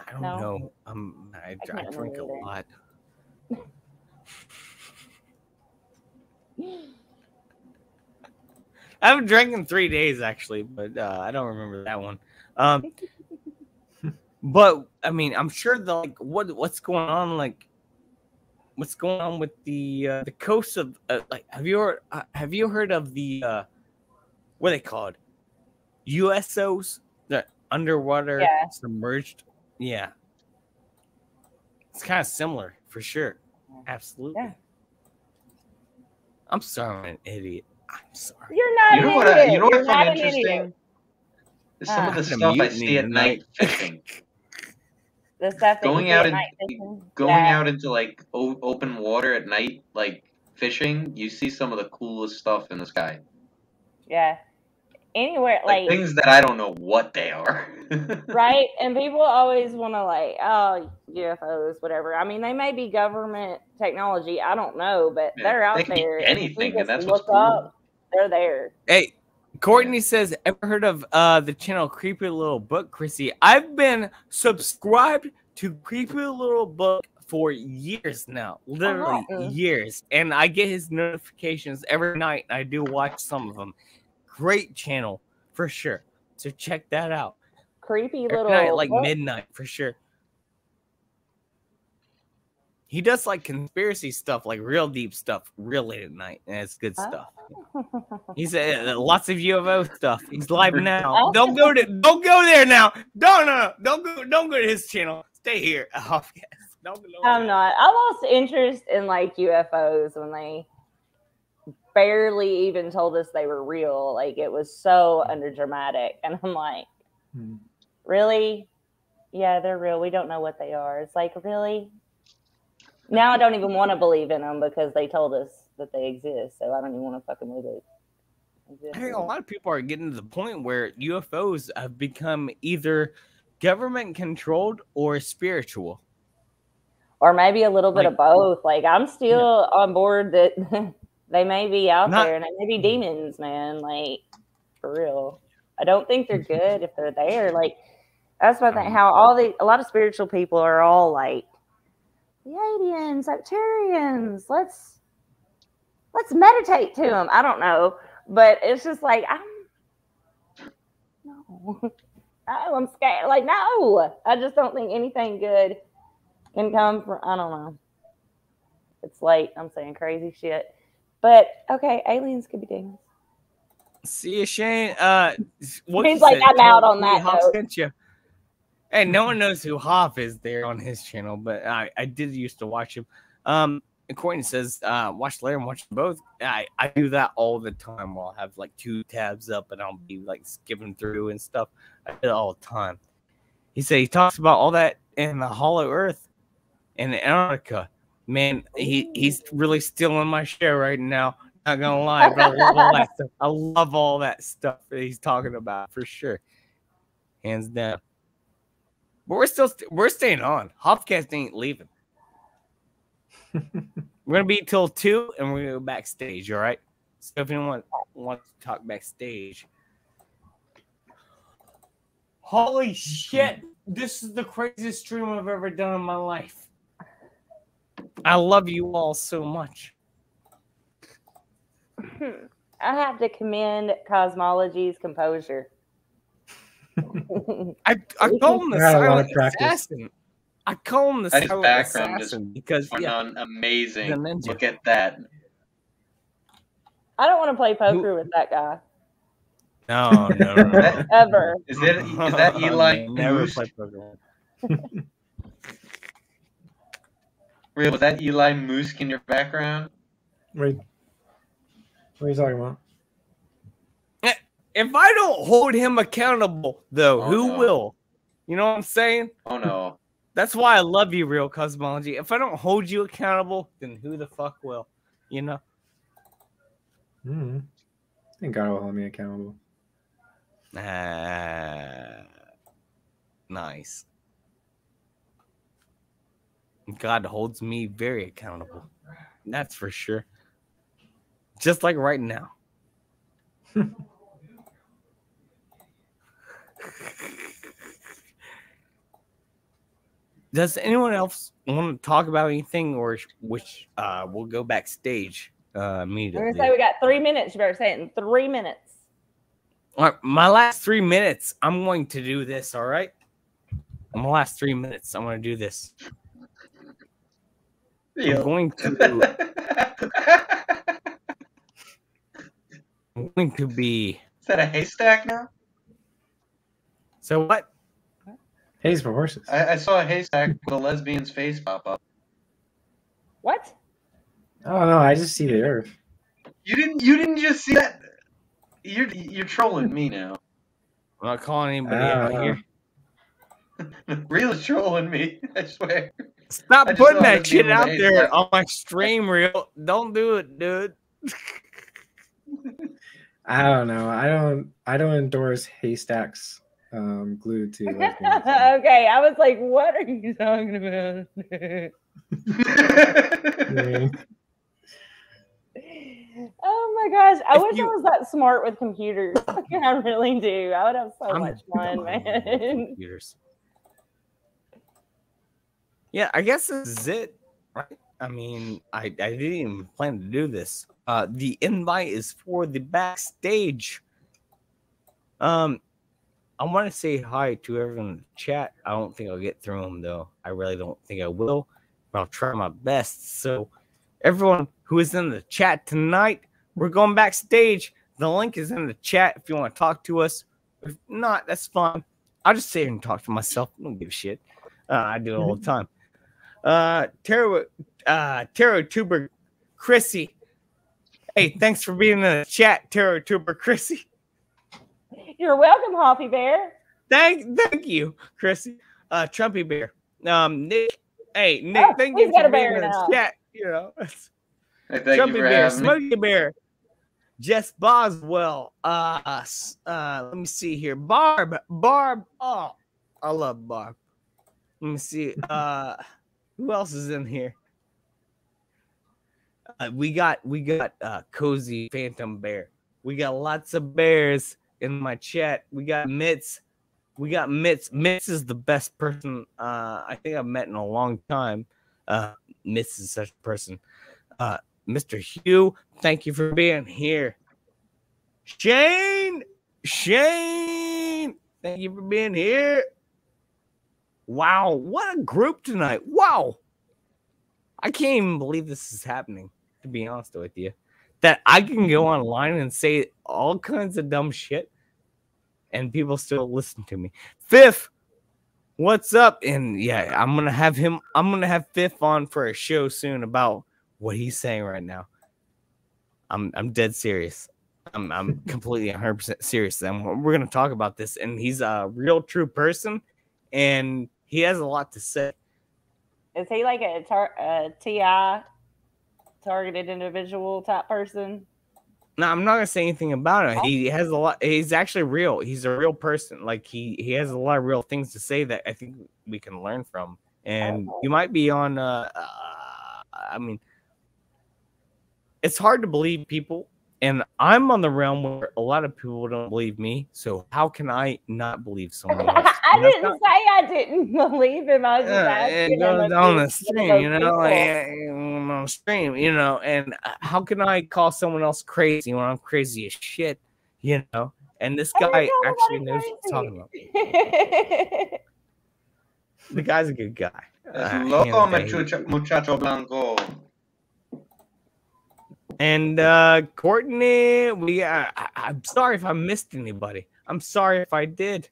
I don't know. I can't drink a remember lot. I haven't drank in 3 days actually, but I don't remember that one. But I mean, I'm sure what's going on, what's going on with the coast of have you heard of the what are they called? USOs, the underwater submerged. Yeah, it's kind of similar for sure. Absolutely. Yeah. I'm sorry, I'm an idiot. I'm sorry. You're not. You know what? You know what I find interesting? Is some of the Had a stuff I mutiny see at tonight. night fishing. The stuff that Going you see out at in, night fishing? going Yeah. out into like open water at night, like fishing, you see some of the coolest stuff in the sky. Yeah. Anywhere Like things that I don't know what they are. right? And people always want to UFOs, whatever. I mean, they may be government technology. I don't know, but Yeah, they're out they can be there. anything, You and just that's what's look cool. up, they're there. Hey, Courtney says, ever heard of the channel Creepy Little Book, Chrissy? I've been subscribed to Creepy Little Book for years now, literally years, and I get his notifications every night. And I do watch some of them. Great channel for sure. So check that out. Creepy Every little night, like book? midnight for sure. He does like conspiracy stuff, like real deep stuff, real late at night, and it's good stuff. He said lots of UFO stuff. He's live now. Don't go there now. Don't go to his channel. Stay here. Hoffcast. I'm not. I lost interest in like UFOs when they barely even told us they were real. Like it was so underdramatic, and I'm like, really? Yeah, they're real. We don't know what they are. It's like, really? Now I don't even want to believe in them because they told us that they exist. So I don't even want to fucking believe it. I think a lot of people are getting to the point where UFOs have become either government controlled or spiritual. Or maybe a little bit of both. Like I'm still on board that they may be out there and they may be demons, man. Like for real. I don't think they're good if they're there. Like that's my thing. How a lot of spiritual people are all like the aliens, Septarians. Let's meditate to them. I don't know, but it's just like I'm scared. Like no, I just don't think anything good can come from. I don't know. It's late. I'm saying crazy shit, but okay, aliens could be demons. See you, Shane. He's like, I'm out on that note. Sent you. Hey, no one knows who Hoff is there on his channel, but I did used to watch him. Courtney says, watch later and watch both. I do that all the time while I have like 2 tabs up and I'll be like skipping through and stuff. I do it all the time. He said he talks about all that in the Hollow Earth and Antarctica. Man, he's really stealing my show right now. Not gonna lie, but I love all that stuff. I love all that stuff that he's talking about for sure. Hands down. But we're staying on. Hoffcast ain't leaving. We're gonna be till 2, and we're gonna go backstage. All right. So if anyone wants to talk backstage, holy shit! This is the craziest stream I've ever done in my life. I love you all so much. I have to commend Cosmology's composure. I call him the silent assassin. I call him the silent background assassin because amazing. Look at that. I don't want to play poker with that guy. No. Ever. Is that Eli Never Moose? play poker. Real, was that Eli Moose in your background? Wait. What are you talking about? If I don't hold him accountable, though, who will? You know what I'm saying? Oh, no. That's why I love you, Real Cosmology. If I don't hold you accountable, then who the fuck will? You know? I think God will hold me accountable. Nice. God holds me very accountable. That's for sure. Just like right now. Does anyone else want to talk about anything, or which we'll go backstage immediately? We're gonna say we got 3 minutes. You better say it in 3 minutes. All right, my last 3 minutes, I'm going to do this. All right, in my last 3 minutes, I'm going to do this. I'm going to be. Is that a haystack now? So what? Hay's for horses. I saw a haystack with a lesbian's face pop up. What? Oh no, I just see the earth. You didn't just see that? You're trolling me now. I'm not calling anybody out here. Real is trolling me, I swear. Stop putting that shit out there on my stream, Real. Don't do it, dude. I don't know. I don't endorse haystacks glued to lesbians. Okay, I was like, what are you talking about? Oh my gosh, I wish I was that smart with computers. I really do. I would have so much fun, man. Computers. Yeah, I guess this is it, right? I mean, I didn't even plan to do this. The invite is for the backstage. I want to say hi to everyone in the chat. I don't think I'll get through them, though. I really don't think I will. If I'll try my best. So everyone who is in the chat tonight, we're going backstage. The link is in the chat if you want to talk to us. If not, that's fine. I'll just sit here and talk to myself. I don't give a shit. I do it all the time. Tarot Tuber Chrissy. Hey, thanks for being in the chat, Tarot Tuber Chrissy. You're welcome, Hoppy Bear. Thank you, Chrissy. Trumpy Bear. Nick. Hey, Nick, thank he's you got for a being bear in the now. chat. You know. Hey, thank you Trumpy for Bear, having me. Smokey Bear, Jess Boswell. Let me see here. Barb. Oh, I love Barb. Let me see. Who else is in here? We got Cozy Phantom Bear. We got lots of bears in my chat. We got Mitz. Mitz is the best person I think I've met in a long time. Mitz is such a person. Mr. Hugh, thank you for being here. Shane, thank you for being here. Wow, what a group tonight. Wow. I can't even believe this is happening, to be honest with you. That I can go online and say all kinds of dumb shit and people still listen to me. Fifth, what's up? And yeah, I'm gonna have Fifth on for a show soon about what he's saying right now. I'm dead serious. I'm completely 100% serious. And we're gonna talk about this, and he's a real true person, and he has a lot to say. Is he like a TI targeted individual type person? No, I'm not gonna say anything about it. He has a lot. He's actually real. He's a real person. Like he has a lot of real things to say that I think we can learn from. And you might be on. I mean, it's hard to believe people, and I'm on the realm where a lot of people don't believe me. So how can I not believe someone else? I didn't say I didn't believe him. I was just asking him if on he the was stream, one of you those know, people. like, on the stream, you know, and how can I call someone else crazy when I'm crazy as shit, you know? And this guy actually knows what he's talking about. The guy's a good guy. Loco muchacho blanco. And Courtney, I'm sorry if I missed anybody. I'm sorry if I did.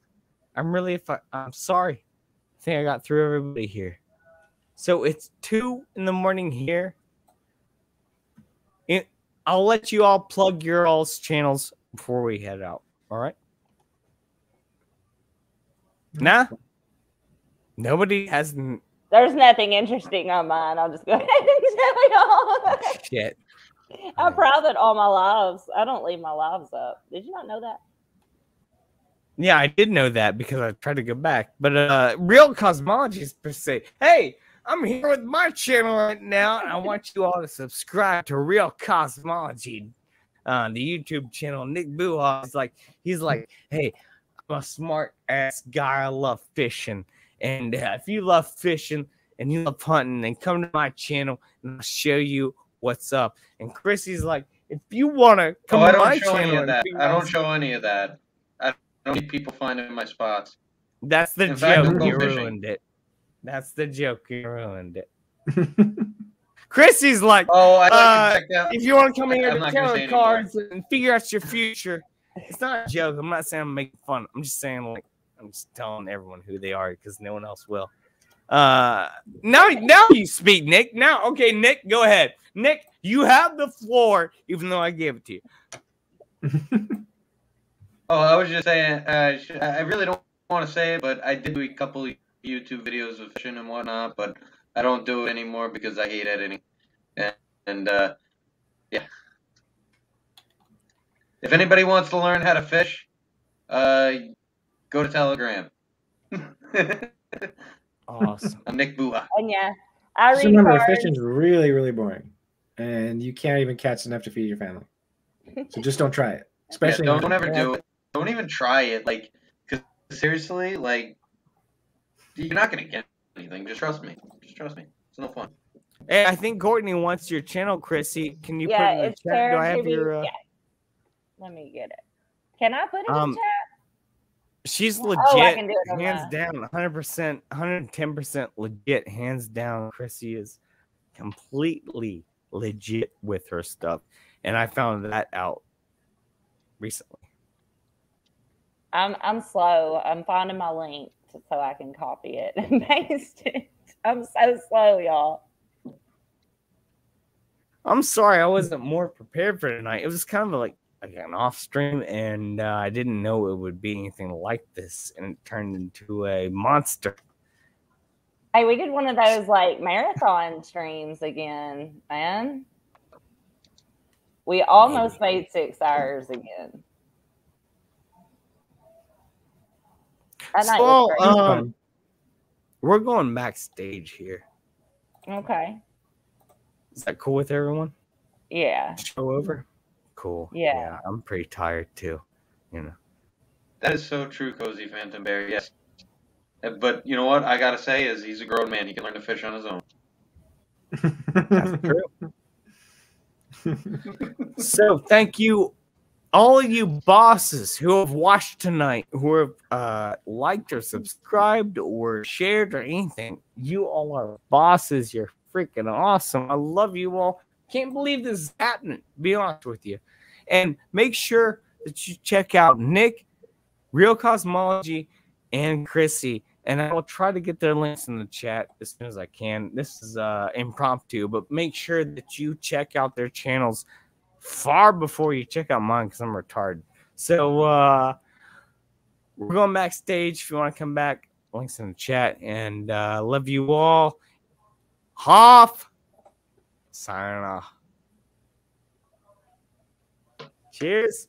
I'm sorry. I think I got through everybody here. So it's 2 a.m. here. I'll let you all plug your all's channels before we head out. All right? Nah? Nobody has... There's nothing interesting on mine. I'll just go ahead and tell y'all. Shit. I'm private all my lives. I don't leave my lives up. Did you not know that? Yeah, I did know that because I tried to go back. But Real Cosmologist per se. Hey, I'm here with my channel right now, and I want you all to subscribe to Real Cosmology, the YouTube channel. Nick Buha he's like, hey, I'm a smart ass guy. I love fishing, and if you love fishing and you love hunting, then come to my channel and I'll show you what's up. And Chrissy's like, if you want to come to my channel, I don't show any of that. I don't need people finding my spots. That's the In fact, joke. I'll go You fishing. ruined it. That's the joke. You ruined it. Chrissy's like, I'd like to check out. if you want to come in here I'm to not gonna say tarot anymore. cards and figure out your future, it's not a joke. I'm not saying I'm making fun. I'm just saying, like, I'm just telling everyone who they are because no one else will. Now you speak, Nick. Now, okay, Nick, go ahead. Nick, you have the floor, even though I gave it to you. I was just saying, I really don't want to say it, but I did do a couple of YouTube videos of fishing and whatnot, but I don't do it anymore because I hate editing. And yeah. If anybody wants to learn how to fish, go to Telegram. Awesome. I'm Nick Buha. And yeah, I Just read remember, cards. fishing's really, really boring, and you can't even catch enough to feed your family. So just don't try it. Especially don't ever do it. Don't even try it. Like, because seriously, like, you're not gonna get anything. Just trust me. Just trust me. It's no fun. Hey, I think Courtney wants your channel, Chrissy. Can you put it in the it's chat? Do I have Tarot your? TV. Yeah. Let me get it. Can I put it in chat? She's legit, Oh, I can do it on hands that. down, 100%, 110% legit, hands down. Chrissy is completely legit with her stuff, and I found that out recently. I'm slow. I'm finding my link so I can copy it and paste it. I'm so slow, y'all. I'm sorry I wasn't more prepared for tonight. It was kind of like an off stream, and I didn't know it would be anything like this, and it turned into a monster. Hey, we did one of those like marathon streams again, man. We almost made 6 hours again. That night was crazy. We're going backstage here. Okay. Is that cool with everyone? Yeah. Show over? Cool. Yeah. I'm pretty tired too. You know. That is so true, Cozy Phantom Bear. Yes. But you know what I gotta say is he's a grown man. He can learn to fish on his own. That's true. So thank you, all of you bosses who have watched tonight, who have liked or subscribed or shared or anything. You all are bosses. You're freaking awesome. I love you all. Can't believe this is happening, to be honest with you. And make sure that you check out Nick, Real Cosmology, and Chrissy. And I will try to get their links in the chat as soon as I can. This is impromptu, but make sure that you check out their channels far before you check out mine because I'm retarded. So we're going backstage. If you want to come back, links in the chat. And love you all. Hoff, signing off. Cheers.